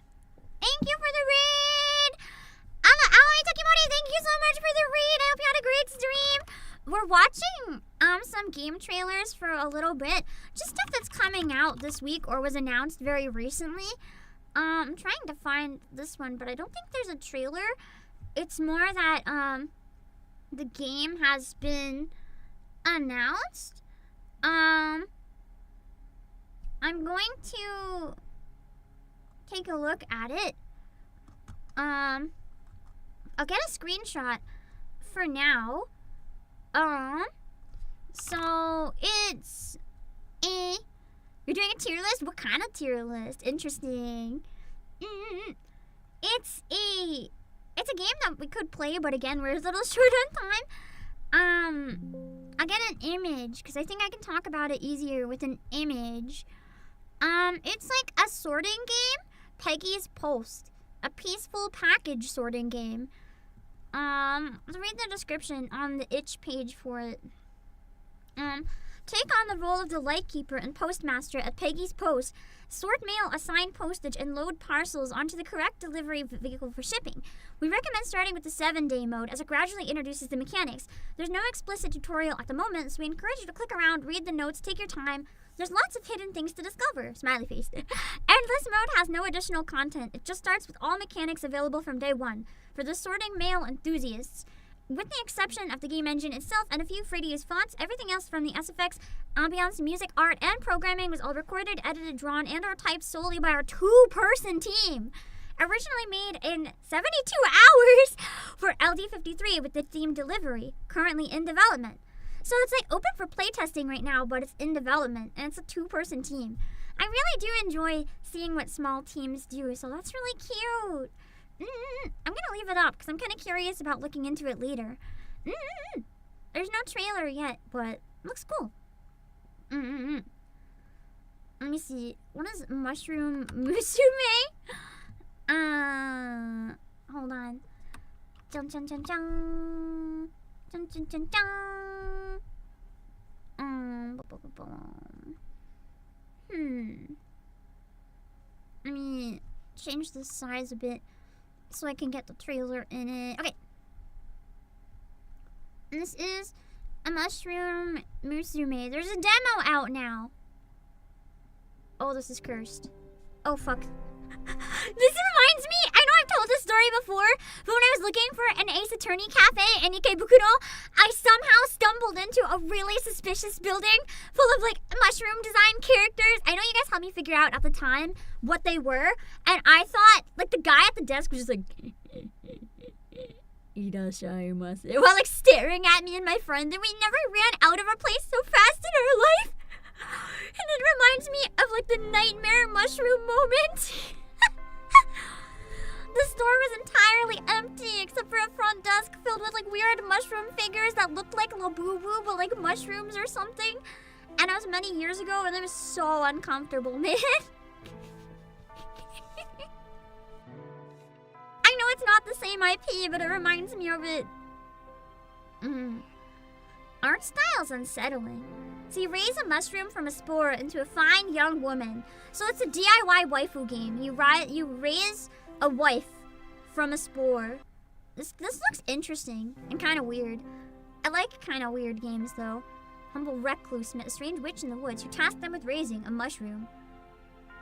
Thank you for the raid. Aoi Takimori, thank you so much for the raid. I hope you had a great stream. We're watching some game trailers for a little bit. Just stuff that's coming out this week or was announced very recently. I'm trying to find this one, but I don't think there's a trailer. It's more that the game has been announced. I'm going to take a look at it. I'll get a screenshot for now. So it's you're doing a tier list? What kind of tier list? Interesting. It's a game that we could play, but again, we're a little short on time. I'll get an image because I think I can talk about it easier with an image. It's like a sorting game, Peggy's Post, a peaceful package sorting game. Let's read the description on the itch page for it. Take on the role of the lightkeeper and postmaster at Peggy's Post. Sort mail, assign postage, and load parcels onto the correct delivery vehicle for shipping. We recommend starting with the 7-day mode as it gradually introduces the mechanics. There's no explicit tutorial at the moment, so we encourage you to click around, read the notes, take your time. There's lots of hidden things to discover. Smiley face. Endless mode has no additional content. It just starts with all mechanics available from day one for the sorting mail enthusiasts. With the exception of the game engine itself and a few free-to-use fonts, everything else from the SFX, ambience, music, art, and programming was all recorded, edited, drawn, and or typed solely by our 2-person team. Originally made in 72 hours for LD53 with the theme delivery, currently in development. So it's like open for playtesting right now, but it's in development, and it's a 2-person team. I really do enjoy seeing what small teams do, so that's really cute. I'm gonna leave it up because I'm kind of curious about looking into it later. There's no trailer yet, but it looks cool. Let me see. What is Mushroom Musume? Hold on. Dun dun dun dun. Dun dun dun dun. Let me change the size a bit so I can get the trailer in it. Okay. And this is a Mushroom Musume. There's a demo out now. Oh, this is cursed. Oh, fuck. This reminds me, I know I've told this story before, but when I was looking for an Ace Attorney cafe in Ikebukuro, I somehow stumbled into a really suspicious building full of, like, mushroom design characters. I know you guys helped me figure out at the time what they were, and I thought, like, the guy at the desk was just like, Irashaimasu, while, like, staring at me and my friend, and we never ran out of our place so fast in our life. And it reminds me of, like, the nightmare mushroom moment. The store was entirely empty except for a front desk filled with, like, weird mushroom figures that looked like Labubu, but like mushrooms or something. And it was many years ago, and it was so uncomfortable, man. I know it's not the same IP, but it reminds me of it. Art style's unsettling. So you raise a mushroom from a spore into a fine young woman. So it's a DIY waifu game. You raise a wife from a spore. This looks interesting and kind of weird. I like kind of weird games though. Humble recluse met a strange witch in the woods who tasked them with raising a mushroom.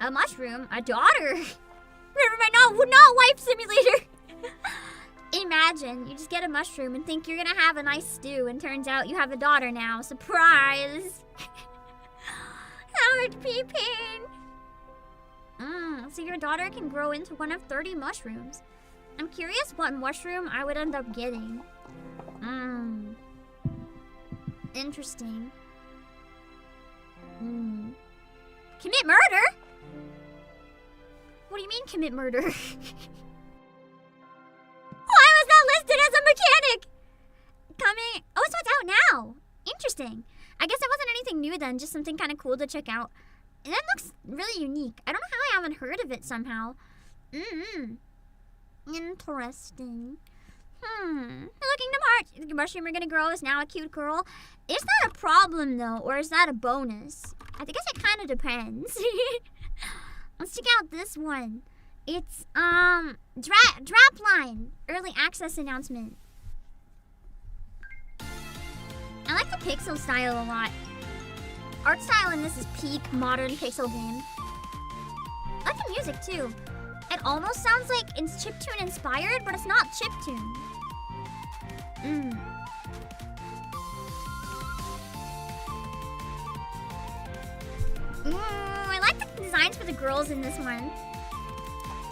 A mushroom? A daughter? Remember my not wife simulator. Imagine you just get a mushroom and think you're gonna have a nice stew, and turns out you have a daughter now. Surprise! Howard peeping. So your daughter can grow into one of 30 mushrooms. I'm curious what mushroom I would end up getting. Interesting. Commit murder? What do you mean commit murder? Why was that listed as a mechanic? Coming. Oh, so it's out now. Interesting. I guess it wasn't anything new then, just something kind of cool to check out. And that looks really unique. I don't know how I haven't heard of it somehow. Interesting. Looking to March. The mushroom you're gonna grow is now a cute girl. Is that a problem though, or is that a bonus? I guess it kind of depends. Let's check out this one. It's Drapline early access announcement. I like the pixel style a lot. Art style in this is peak modern pixel game. I like the music too. It almost sounds like it's chiptune inspired, but it's not chiptune. I like the designs for the girls in this one.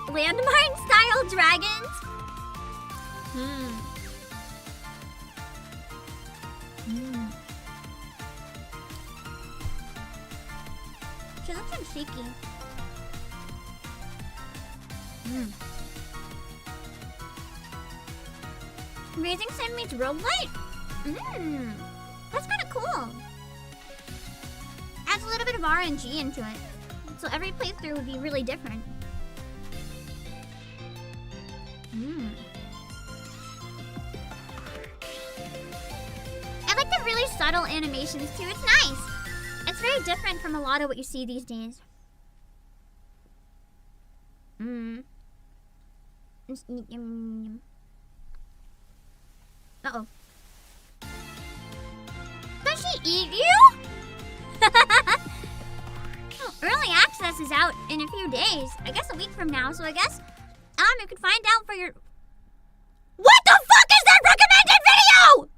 Landmine style dragons. She looks so cheeky. Raising Sim meets roguelite? That's kind of cool. Adds a little bit of RNG into it. So every playthrough would be really different. I like the really subtle animations too. It's nice. It's very different from a lot of what you see these days. Uh-oh. Does she eat you? Early access is out in a few days. I guess a week from now, so I guess you could find out for your... What the fuck is that recommended video?!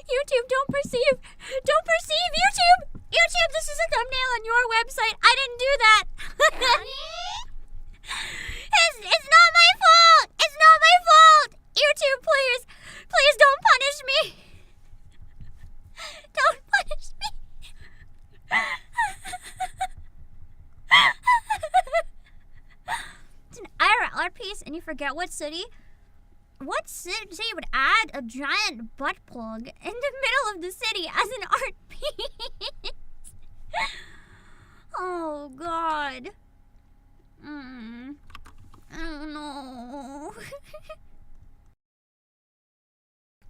YouTube, don't perceive YouTube! YouTube, this is a thumbnail on your website. I didn't do that. It's not my fault. It's not my fault. YouTube, please don't punish me. Don't punish me. It's an art piece and you forget what city? What city would add a giant butt plug in the middle of the city as an art piece? Oh, God. I don't know.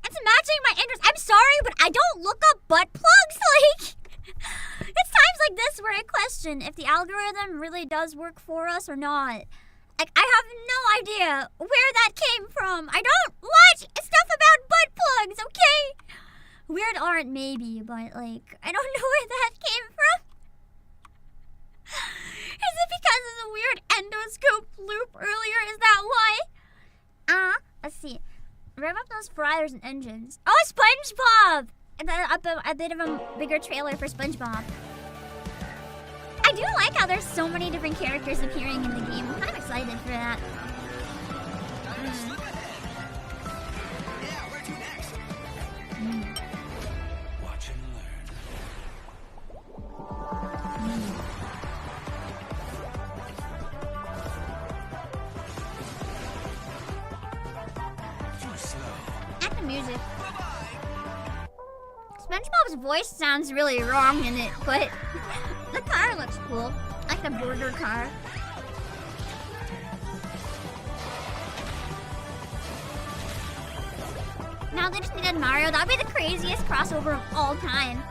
It's matching my interest. I'm sorry, but I don't look up butt plugs. Like, it's times like this where I question if the algorithm really does work for us or not. Like, I have no idea where that came from. I don't watch stuff about butt plugs, okay? Weird art, maybe, but, like, I don't know where that came from. Is it because of the weird endoscope loop earlier? Is that why? Let's see. Rev up those fryers and engines. Oh, SpongeBob! A bit of a bigger trailer for SpongeBob. I do like how there's so many different characters appearing in the game. I'm kind of excited for that. Yeah, where to next? Watch and learn. Too slow. At the music. SpongeBob's voice sounds really wrong in it, but the car looks cool. Like the border car. Now they just needed Mario. That would be the craziest crossover of all time.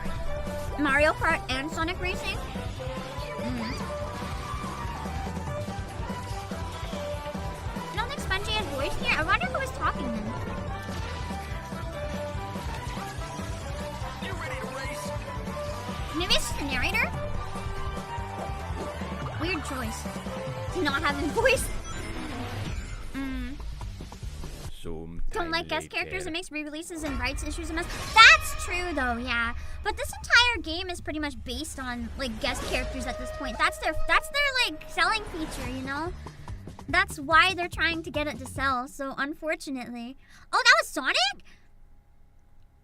Mario Kart and Sonic Racing. I don't think Spongy has voice here. I wonder who was talking then. Maybe it's just the narrator? Weird choice. To not have a voice. Don't like guest characters. It makes re-releases and rights issues a mess. That's true though, yeah. But this entire game is pretty much based on like guest characters at this point. That's their like selling feature, you know? That's why they're trying to get it to sell. So unfortunately. Oh, that was Sonic?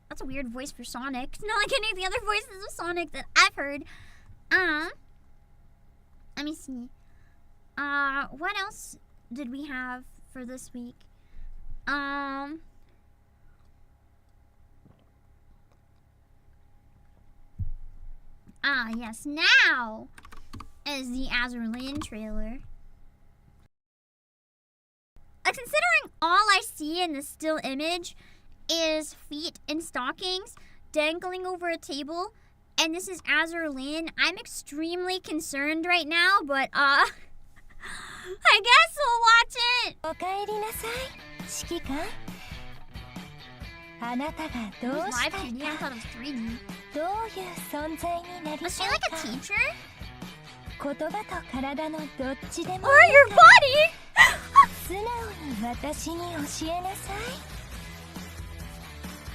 That's a weird voice for Sonic. It's not like any of the other voices of Sonic that I've heard. Let me see. What else did we have for this week? Ah, yes, now is the Azur Lane trailer. Considering all I see in the still image is feet in stockings dangling over a table, and this is Azur Lane, I'm extremely concerned right now, but I guess we'll watch it. おかえりなさい、指揮官。あなたがどう Live したい 2D, I か、 thought it was 3D. どういう存在になり Was she たい like か。 a teacher? 言葉と体のどっちでも Or your body? 素直に私に教えなさい。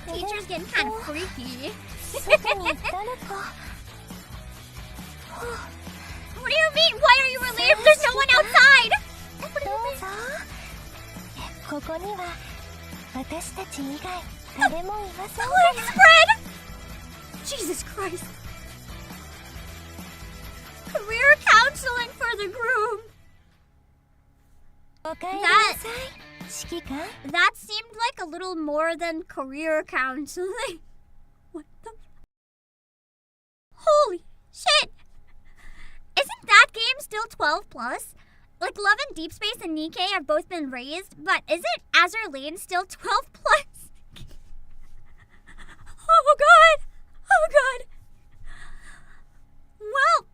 Teacher's getting kind of freaky. 外に行ったのか。 What do you mean? Why are you relieved? There's no one outside! どうぞ。ここには私たち以外誰もいません。 Let it spread! Jesus Christ. Career counseling for the groom. おかえりなさい、指揮官。 That seemed like a little more than career counseling. What the? Holy shit! Isn't that game still 12 plus? Like Love and Deep Space and Nikkei have both been raised, but isn't Azur Lane still 12 plus? Oh god! Oh god! Well,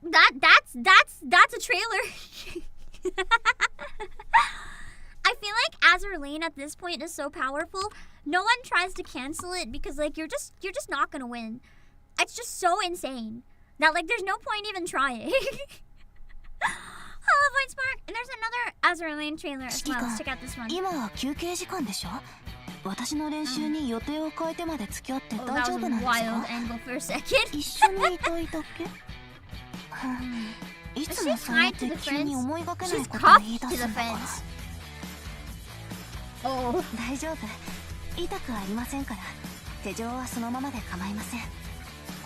that's a trailer. I feel like Azur Lane at this point is so powerful. No one tries to cancel it because like you're just not gonna win. It's just so insane that like there's no point even trying. Hello, Void Spark, and there's another Azur Lane trailer as well. Let's check out this one. 今は休憩時間でしょ。私の練習に予定を変えてまで付き合って大丈夫なんですか。 wild angle for a second. 一緒にいたいだけ。いつもそうやって急に思いがけないことを言い出すんだから。大丈夫。痛くありませんから。手錠はそのままで構いません。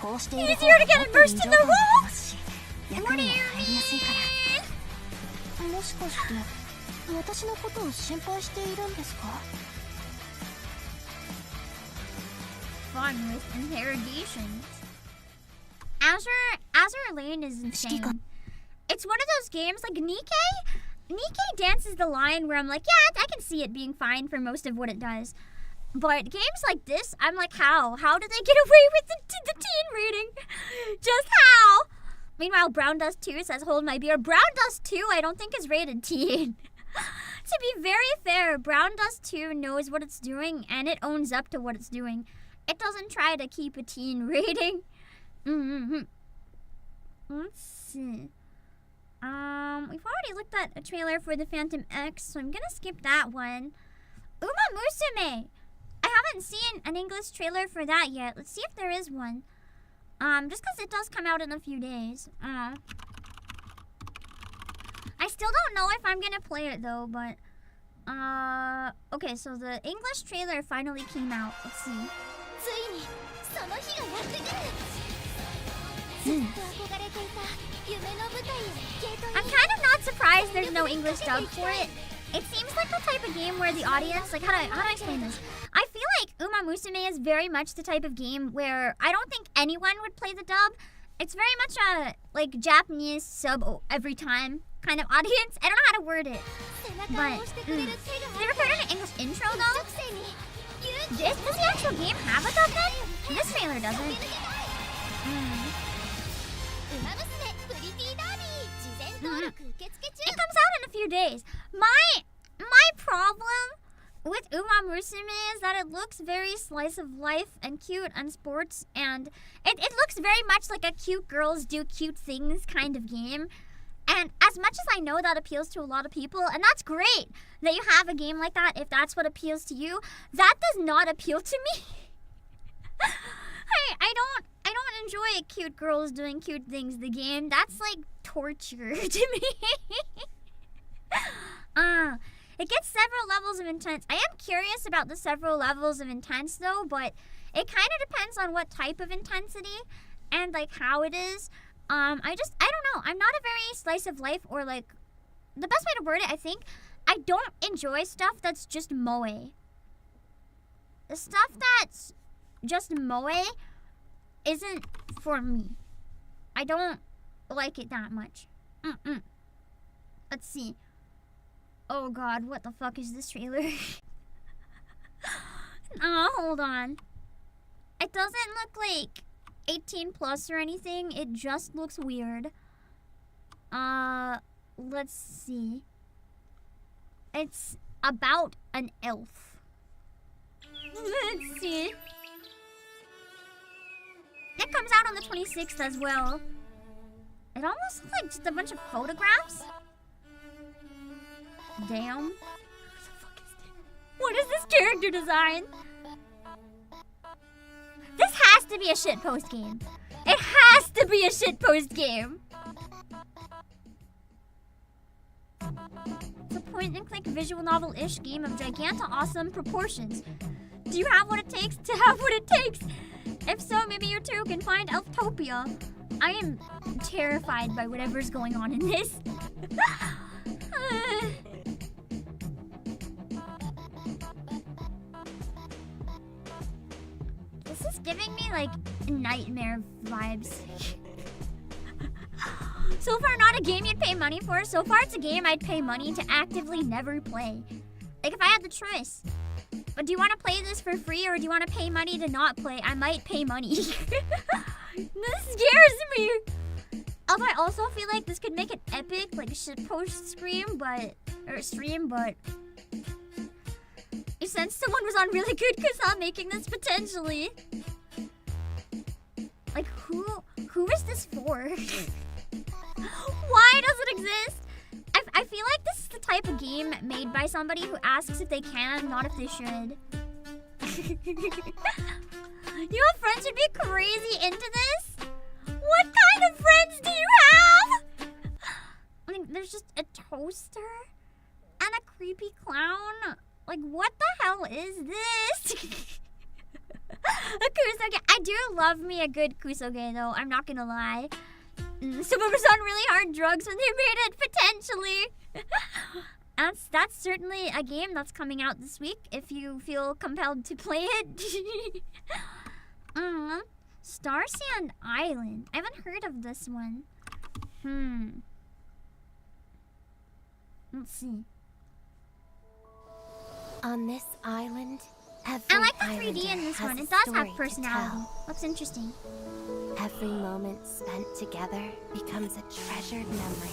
こうしている方がもっと臨場感がありますし、役にも入りやすいから。もしかして私のことを心配しているんですか。 Fun with interrogations. Azur Lane is insane. It's one of those games like Nikkei dances the line where I'm like, yeah, I can see it being fine for most of what it does. But games like this, I'm like, how? How did they get away with the teen rating? Just how? Meanwhile, Brown Dust 2 says, hold my beer. Brown Dust 2 I don't think is rated teen. To be very fair, Brown Dust 2 knows what it's doing and it owns up to what it's doing. It doesn't try to keep a teen rating. Let's see. We've already looked at a trailer for the Phantom X, so I'm gonna skip that one. Uma Musume! I haven't seen an English trailer for that yet. Let's see if there is one. Just because it does come out in a few days. I still don't know if I'm gonna play it though, but... Okay, so the English trailer finally came out. Let's see. I'm kind of not surprised there's no English dub for it. It seems like the type of game where the audience, like, how do I explain this? I feel like Uma Musume is very much the type of game where I don't think anyone would play the dub. It's very much a, like, Japanese sub every time kind of audience. I don't know how to word it. But, they recorded an English intro, though. Does the actual game have a dub then? This trailer doesn't. It comes out in a few days. My problem with Uma Musume is that it looks very slice of life and cute and sports, and it looks very much like a cute girls do cute things kind of game. And as much as I know that appeals to a lot of people, and that's great that you have a game like that if that's what appeals to you, that does not appeal to me. I don't enjoy cute girls doing cute things the game. That's like torture to me. It gets several levels of intense. I am curious about the several levels of intense though, but it kind of depends on what type of intensity and like how it is. I don't know. I'm not a very slice of life or like, the best way to word it, I think, I don't enjoy stuff that's just moe. The stuff that's just moe isn't for me. I don't like it that much. Let's see. Oh god, what the fuck is this trailer? Hold on. It doesn't look like 18 plus or anything. It just looks weird. Let's see. It's about an elf. Let's see. It comes out on the 26th as well. It almost looks like just a bunch of photographs. Damn. What is this character design? This has to be a shitpost game. It has to be a shitpost game. It's a point-and-click visual novel-ish game of awesome proportions. Do you have what it takes to have what it takes? If so, maybe you too can find Elftopia. I am terrified by whatever's going on in this. This is giving me like nightmare vibes. So far not a game you'd pay money for. So far it's a game I'd pay money to actively never play. Like if I had the choice. But do you want to play this for free or do you want to pay money to not play? I might pay money. This scares me. I also feel like this could make it epic, like shitpost stream, but since someone was on really good Kusa making this potentially. Like who is this for? Why does it exist? I feel like this is the type of game made by somebody who asks if they can, not if they should. You have friends who'd be crazy into this? What kind of friends do you have? I mean, there's just a toaster and a creepy clown. Like, what the hell is this? A kusoge. I do love me a good kusoge, though. I'm not gonna lie. Someone was on really hard drugs when they made it, potentially. That's certainly a game that's coming out this week, if you feel compelled to play it. Star Sand Island. I haven't heard of this one. Let's see. On this island, I like the 3D in this one. It does have personality. Looks interesting. Every moment spent together becomes a treasured memory.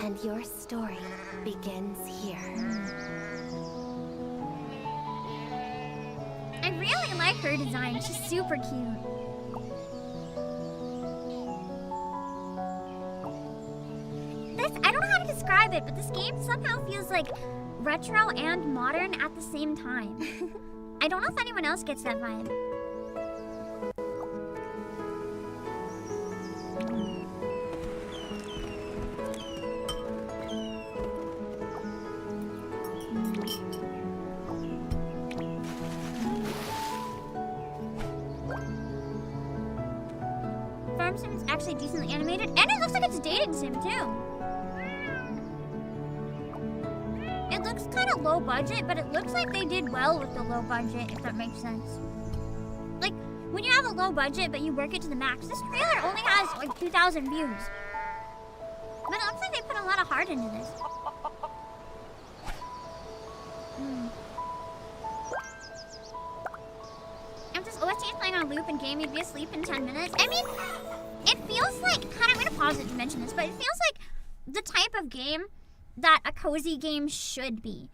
And your story begins here. I really like her design. She's super cute. I don't know how to describe it, but this game somehow feels like retro and modern at the same time. I don't know if anyone else gets that vibe. Farm Sim is actually decently animated, and it looks like it's a dating sim too. It looks kind of low budget, but it looks like they did well with the low budget, if that makes sense. Like, when you have a low budget, but you work it to the max, this trailer only has like 2,000 views. But it looks like they put a lot of heart into this. If this OST is playing on loop in game, you'd be asleep in 10 minutes. I mean, it feels like, I'm gonna pause it to mention this, but it feels like the type of game that a cozy game should be.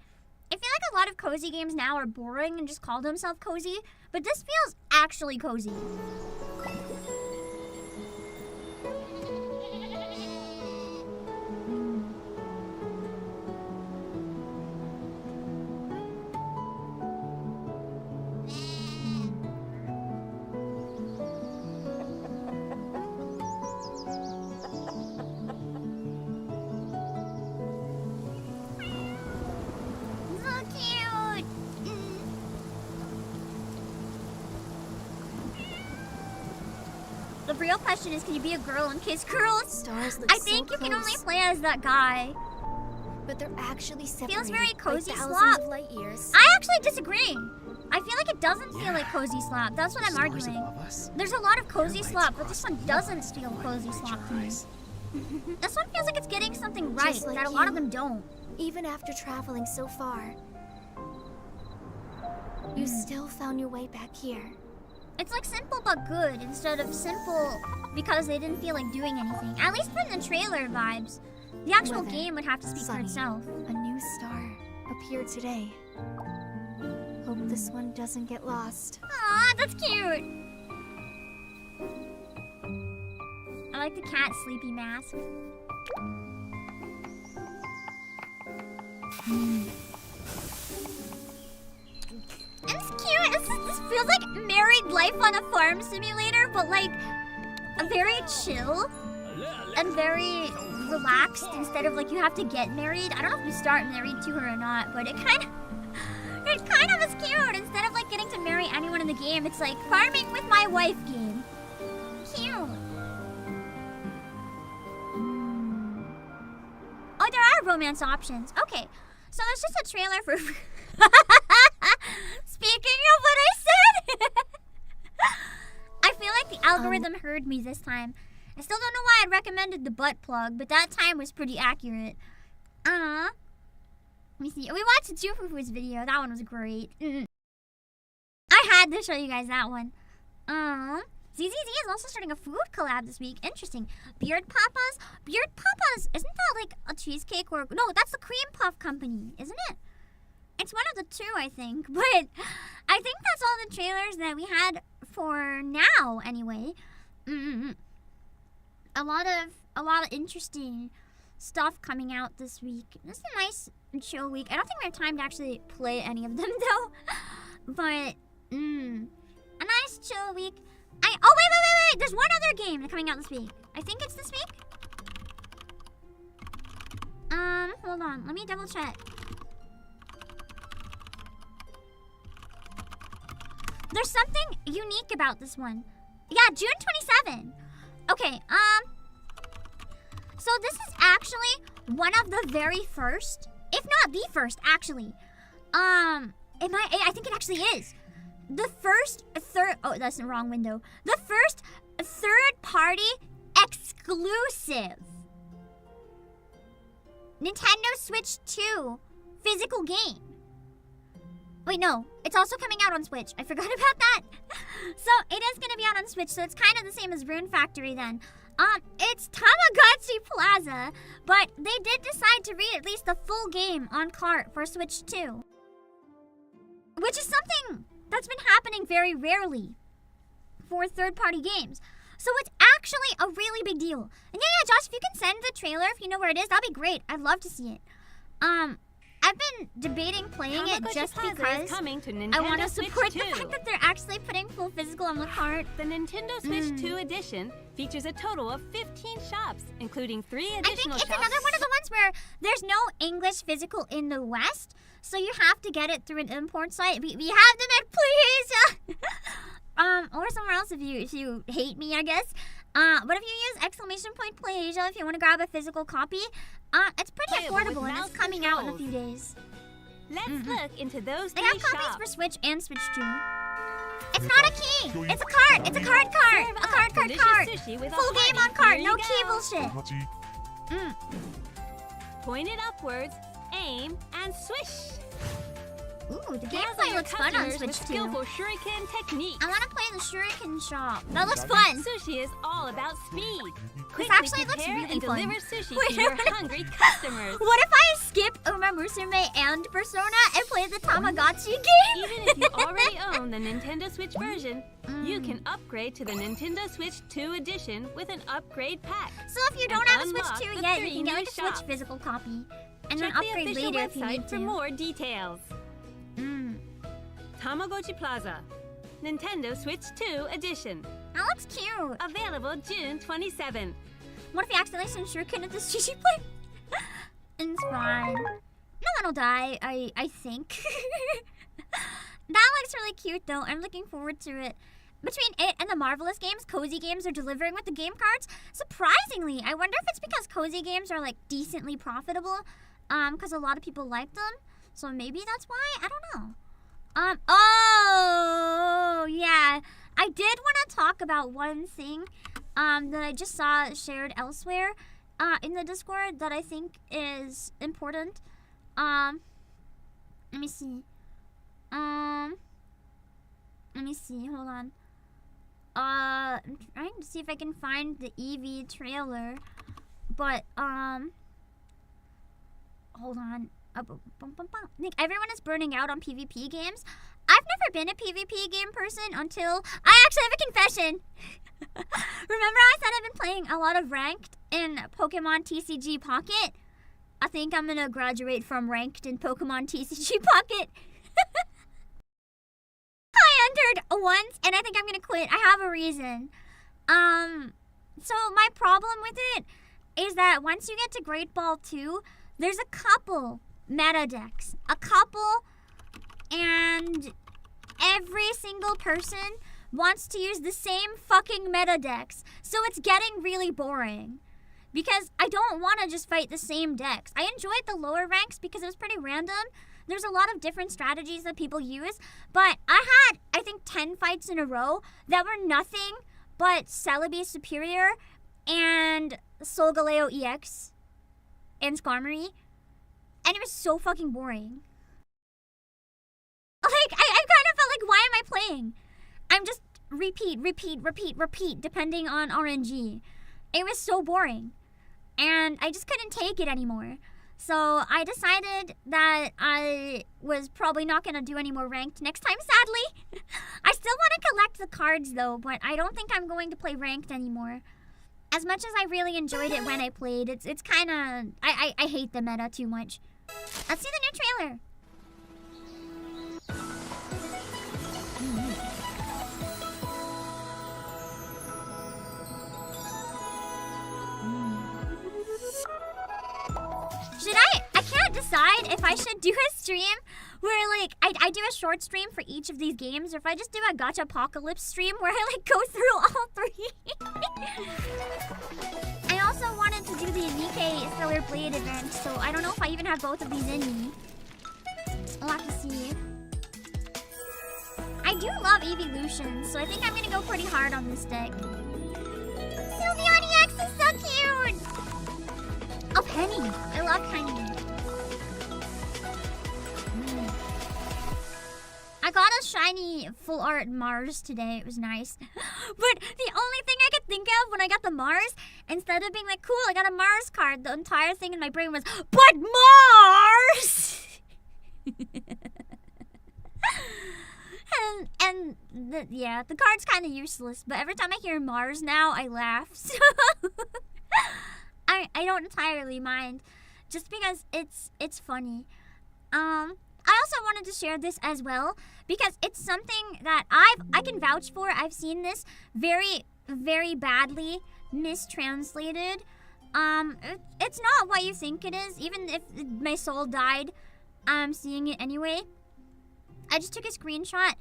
I feel like a lot of cozy games now are boring and just call themselves cozy, but this feels actually cozy. The real question is, can you be a girl and kiss girls? Stars look I think so you can only close. play as that guy. but they're actually separated. Feels very cozy by thousands slop. of light years. I actually disagree. I feel like it doesn't feel like cozy slop. That's what I'm arguing. There's a lot of cozy slop, but this one doesn't feel cozy slop to me. This one feels like it's getting something right Just like that a lot of you. them don't. Even after traveling so far, you still found your way back here. It's like simple but good instead of simple because they didn't feel like doing anything. At least from the trailer vibes. The actual Weather, game would have to speak for sunny, itself. A new star appeared today. Hope this one doesn't get lost. Aw, that's cute. I like the cat sleepy mask. It's cute. This feels like married life on a farm simulator, but like a very chill and very relaxed instead of like you have to get married. I don't know if you start married to her or not, but it kind of is cute. Instead of like getting to marry anyone in the game, it's like farming with my wife game. Cute. Oh, there are romance options. Okay, so it's just a trailer for... Speaking of what I said, I feel like the algorithm heard me this time. I still don't know why I recommended the butt plug, but that time was pretty accurate. Let me see. We watched Jufufu's video. That one was great. I had to show you guys that one. ZZZ is also starting a food collab this week. Interesting. Beard Papa's? Beard Papa's, isn't that like a cheesecake or... No, that's the Cream Puff Company, isn't it? It's one of the two, I think. But I think that's all the trailers that we had for now, anyway. A lot of interesting stuff coming out this week. This is a nice chill week. I don't think we have time to actually play any of them though. But a nice chill week. Oh wait! There's one other game coming out this week. I think it's this week. Hold on. Let me double check. There's something unique about this one. Yeah, June 27. Okay, so this is actually one of the very first, if not the first, actually. I think it actually is. The first oh, that's the wrong window. The first third-party exclusive Nintendo Switch 2 physical game. Wait, no. It's also coming out on Switch. I forgot about that. So, it is going to be out on Switch, so it's kind of the same as Rune Factory then. It's Tamagotchi Plaza, but they did decide to re-release the full game on cart for Switch 2. Which is something that's been happening very rarely for third-party games. So it's actually a really big deal. And yeah, Josh, if you can send the trailer, if you know where it is, that'd be great. I'd love to see it. I've been debating playing it just because I want to support the fact that they're actually putting full physical on the cart. The Nintendo Switch 2 edition features a total of 15 shops, including 3 additional shops. I think it's another one of the ones where there's no English physical in the West, so you have to get it through an import site. We have them at PlayAsia! Or somewhere else if you hate me, I guess. But if you use !PlayAsia if you want to grab a physical copy, it's pretty affordable and it's coming out in a few days. Let's look into those They 3 have copies shops. for Switch and Switch 2. It's not a key! It's a cart! It's a cart! A cart! Full game on cart! No key bullshit! Point it upwards, aim, and swish. Ooh, the gameplay looks fun on Switch 2. Skillful shuriken technique. I want to play the shuriken shop. That looks fun. Sushi is all about speed. This actually looks prepare really and fun. deliver sushi to your hungry customers. What if I skip Uma Musume and Persona and play the Tamagotchi game? Even if you already own the Nintendo Switch version, you can upgrade to the Nintendo Switch 2 edition with an upgrade pack. So if you don't have a Switch 2 yet, you can get like a Switch physical copy. And then upgrade the later if you need for to. more details. Tamagotchi Plaza, Nintendo Switch 2 edition. That looks cute. Available June 27. What if you accidentally send shuriken at the sushi plate? It's fine. No one will die, I think. That looks really cute though. I'm looking forward to it. Between it and the Marvelous games, Cozy Games are delivering with the game cards. Surprisingly, I wonder if it's because Cozy Games are like decently profitable because a lot of people like them. So maybe that's why. I don't know. Oh yeah, I did want to talk about one thing that I just saw shared elsewhere in the Discord that I think is important. Let me see. Let me see. Hold on. I'm trying to see if I can find the EV trailer, but hold on. I think everyone is burning out on PvP games. I've never been a PvP game person until I actually have a confession. Remember I said I've been playing a lot of ranked in Pokemon TCG Pocket? I think I'm gonna graduate from ranked in Pokemon TCG Pocket. I entered once and I think I'm gonna quit. I have a reason. So my problem with it is that once you get to Great Ball 2, there's a couple meta decks. A couple, and every single person wants to use the same fucking meta decks. So it's getting really boring. Because I don't want to just fight the same decks. I enjoyed the lower ranks because it was pretty random. There's a lot of different strategies that people use. But I had, I think, 10 fights in a row that were nothing but Celebi Superior and Solgaleo EX and Skarmory. And it was so fucking boring. Like, I kind of felt like, why am I playing? I'm just repeat, depending on RNG. It was so boring. And I just couldn't take it anymore. So I decided that I was probably not going to do any more ranked next time, sadly. I still want to collect the cards, though, but I don't think I'm going to play ranked anymore. As much as I really enjoyed it when I played, it's kind of... I hate the meta too much. Let's see the new trailer. Should I can't decide if I should do a stream where, like, I do a short stream for each of these games, or if I just do a Gacha Apocalypse stream where I, like, go through all three. I also wanted to do the Nike Stellar Blade event, so I don't know if I even have both of these in me. I'll have to see. I do love evolutions, so I think I'm gonna go pretty hard on this deck. Sylveon EX is so cute! Oh, Penny. I love Penny. I got a shiny full art Mars today. It was nice. But the only thing I could think of when I got the Mars, instead of being like, cool, I got a Mars card, the entire thing in my brain was, but Mars! Yeah, the card's kind of useless, but every time I hear Mars now, I laugh. So I don't entirely mind, just because it's funny. I also wanted to share this as well because it's something that I can vouch for. I've seen this very, very badly mistranslated. It's not what you think it is. Even if my soul died, I'm seeing it anyway. I just took a screenshot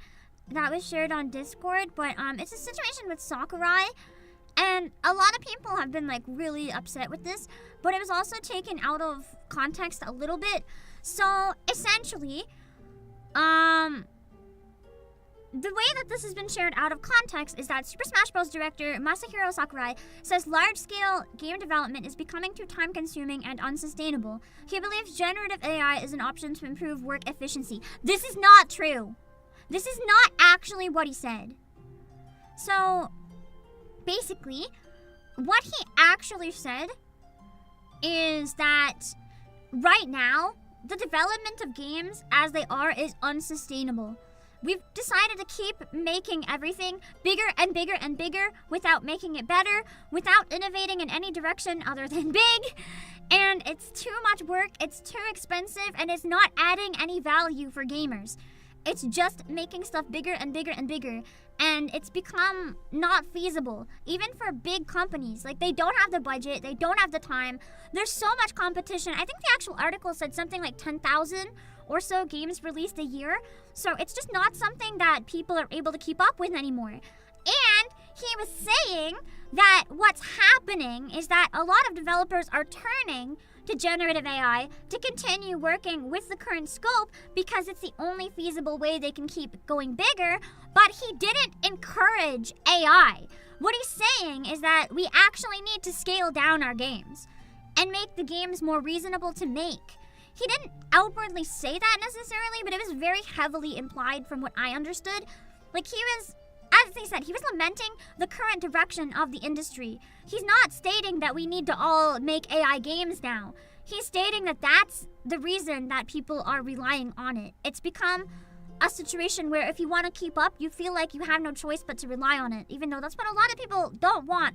that was shared on Discord, but it's a situation with Sakurai. And a lot of people have been, like, really upset with this, but it was also taken out of context a little bit. So, essentially, the way that this has been shared out of context is that Super Smash Bros. Director Masahiro Sakurai says large-scale game development is becoming too time-consuming and unsustainable. He believes generative AI is an option to improve work efficiency. This is not true. This is not actually what he said. So... basically, what he actually said is that right now, the development of games as they are is unsustainable. We've decided to keep making everything bigger and bigger and bigger without making it better, without innovating in any direction other than big. And it's too much work, it's too expensive, and it's not adding any value for gamers. It's just making stuff bigger and bigger and bigger. And it's become not feasible, even for big companies. Like, they don't have the budget, they don't have the time. There's so much competition. I think the actual article said something like 10,000 or so games released a year. So it's just not something that people are able to keep up with anymore. And he was saying that what's happening is that a lot of developers are turning to generative AI to continue working with the current scope because it's the only feasible way they can keep going bigger, but he didn't encourage AI. What he's saying is that we actually need to scale down our games and make the games more reasonable to make. He didn't outwardly say that necessarily, but it was very heavily implied from what I understood. Like, he was, as he said, he was lamenting the current direction of the industry. He's not stating that we need to all make AI games now. He's stating that that's the reason that people are relying on it. It's become a situation where if you want to keep up, you feel like you have no choice but to rely on it, even though that's what a lot of people don't want,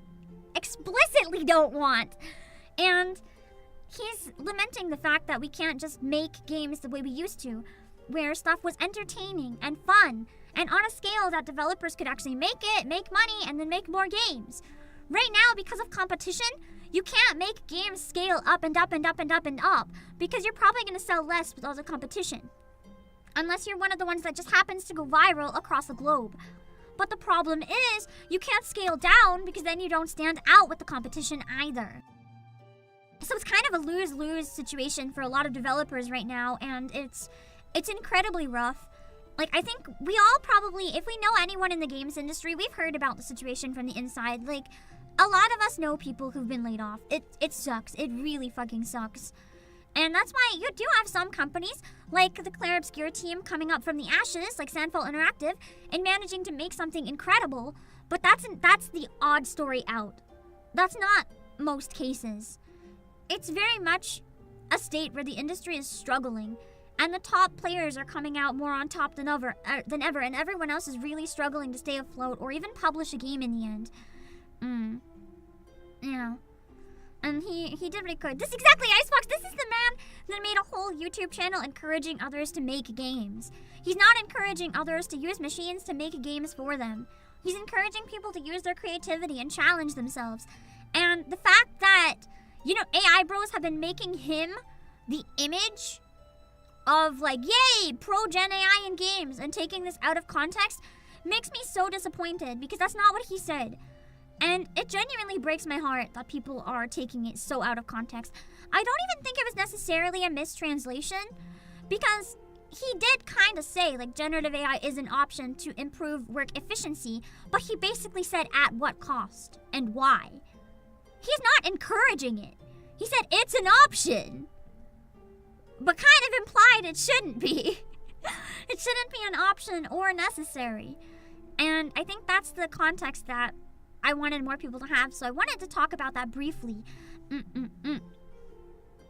explicitly don't want. And he's lamenting the fact that we can't just make games the way we used to, where stuff was entertaining and fun, and on a scale that developers could actually make it, make money, and then make more games. Right now, because of competition, you can't make games scale up and up and up and up and up, because you're probably going to sell less with all the competition. Unless you're one of the ones that just happens to go viral across the globe. But the problem is, you can't scale down because then you don't stand out with the competition either. So it's kind of a lose-lose situation for a lot of developers right now, and it's incredibly rough. Like, I think we all probably, if we know anyone in the games industry, we've heard about the situation from the inside. Like, a lot of us know people who've been laid off. It sucks. It really fucking sucks. And that's why you do have some companies, like the Claire Obscure team coming up from the ashes, like Sandfall Interactive, and managing to make something incredible, but that's the odd story out. That's not most cases. It's very much a state where the industry is struggling, and the top players are coming out more on top than ever, and everyone else is really struggling to stay afloat or even publish a game in the end. Yeah. And he did what he could. This exactly, Icebox, this is the man that made a whole YouTube channel encouraging others to make games. He's not encouraging others to use machines to make games for them. He's encouraging people to use their creativity and challenge themselves. And the fact that, you know, AI bros have been making him the image of, like, yay, pro-gen AI in games, and taking this out of context makes me so disappointed, because that's not what he said. And it genuinely breaks my heart that people are taking it so out of context. I don't even think it was necessarily a mistranslation, because he did kind of say, like, generative AI is an option to improve work efficiency, but he basically said at what cost and why. He's not encouraging it. He said it's an option, but kind of implied it shouldn't be. It shouldn't be an option or necessary. And I think that's the context that I wanted more people to have, so I wanted to talk about that briefly.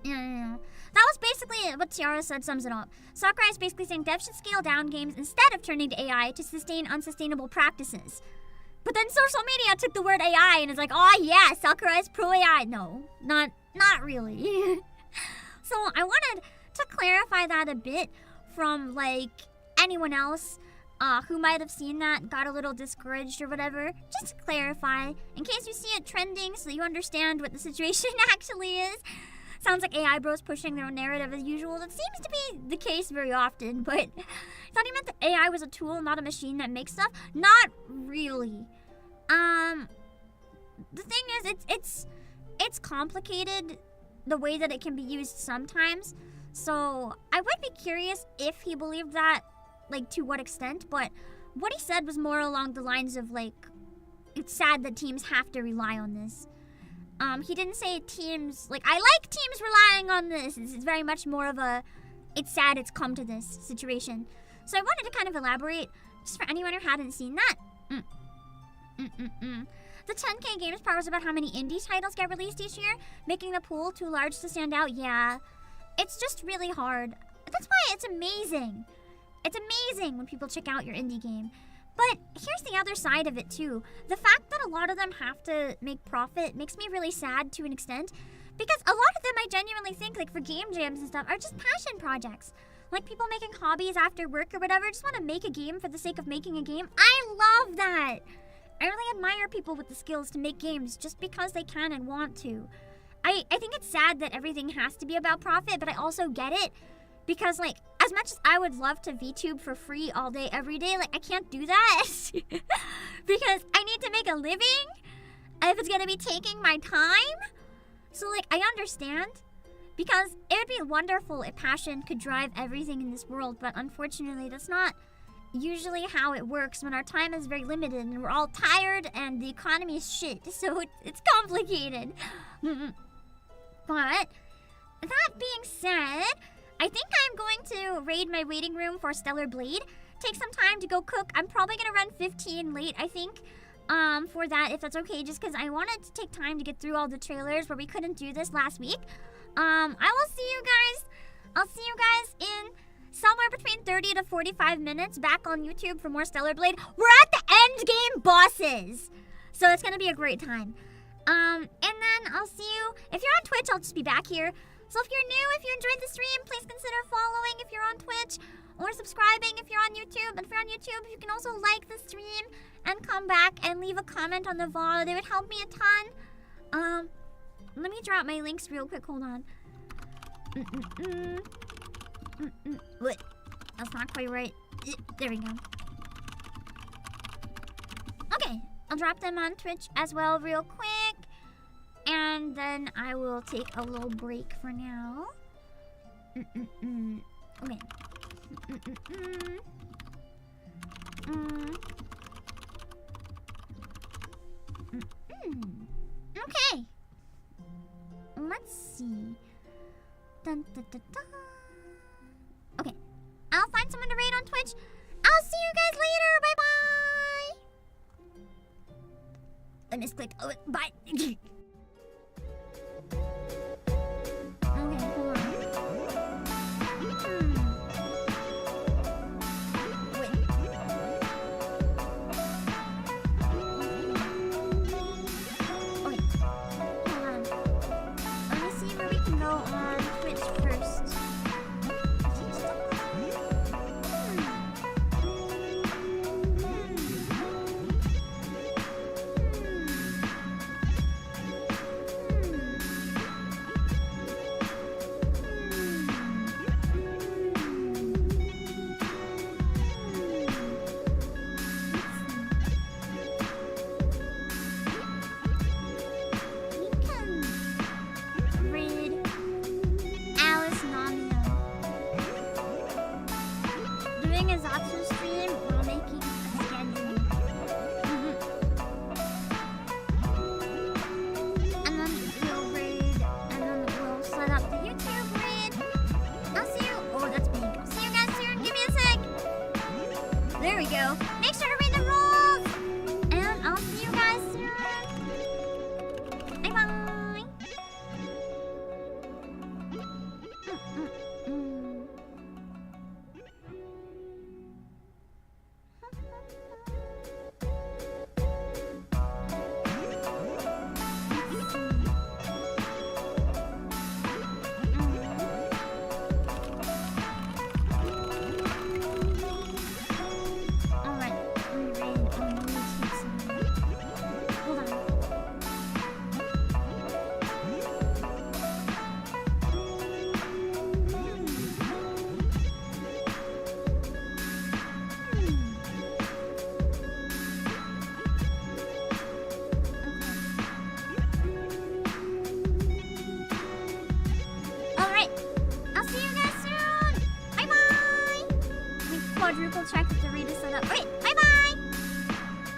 Yeah. That was basically what Tiara said sums it up. Sakurai is basically saying devs should scale down games instead of turning to AI to sustain unsustainable practices. But then social media took the word AI and is like, oh yeah, Sakurai is pro-AI. No, not really. So I wanted to clarify that a bit from, like, anyone else who might have seen that, got a little discouraged or whatever. Just to clarify, in case you see it trending so you understand what the situation actually is. Sounds like AI bros pushing their own narrative as usual. That seems to be the case very often, but I thought he meant that AI was a tool, not a machine that makes stuff. Not really. The thing is, it's complicated the way that it can be used sometimes. So I would be curious if he believed that, like, to what extent, but what he said was more along the lines of, like, it's sad that teams have to rely on this. He didn't say teams, like, I like teams relying on this. It's very much more of a, it's sad it's come to this situation. So I wanted to kind of elaborate, just for anyone who hadn't seen that. The 10K Games Part was about how many indie titles get released each year, making the pool too large to stand out. Yeah, it's just really hard. That's why it's amazing. It's amazing when people check out your indie game. But here's the other side of it too. The fact that a lot of them have to make profit makes me really sad to an extent, because a lot of them I genuinely think, like, for game jams and stuff, are just passion projects. Like people making hobbies after work or whatever, just want to make a game for the sake of making a game. I love that. I really admire people with the skills to make games just because they can and want to. I think it's sad that everything has to be about profit, but I also get it. Because, like, as much as I would love to VTube for free all day, every day, like, I can't do that. Because I need to make a living. if it's gonna be taking my time. So like, I understand. Because it would be wonderful if passion could drive everything in this world, but unfortunately that's not usually how it works when our time is very limited and we're all tired and the economy is shit, so it's complicated. But that being said, I think I'm going to raid my waiting room for Stellar Blade, take some time to go cook. I'm probably gonna run 15 late, I think, for that, if that's okay, just because I wanted to take time to get through all the trailers where we couldn't do this last week. I will see you guys. I'll see you guys in somewhere between 30 to 45 minutes back on YouTube for more Stellar Blade. We're at the end game bosses, so it's gonna be a great time. And then I'll see you. If you're on Twitch, I'll just be back here. So if you're new, if you enjoyed the stream, please consider following if you're on Twitch, or subscribing if you're on YouTube. And if you're on YouTube, you can also like the stream and come back and leave a comment on the VOD. It would help me a ton. Let me drop my links real quick. Hold on. Wait, that's not quite right. There we go. Okay, I'll drop them on Twitch as well real quick. And then I will take a little break for now. Okay. Okay. Let's see. Dun, dun, dun, dun. Okay. I'll find someone to raid on Twitch. I'll see you guys later. Bye-bye. I misclicked. Oh, bye. Okay, hold on. Wait. Okay. Hold on. Let me see where we can go on Twitch first. There we go. Make sure to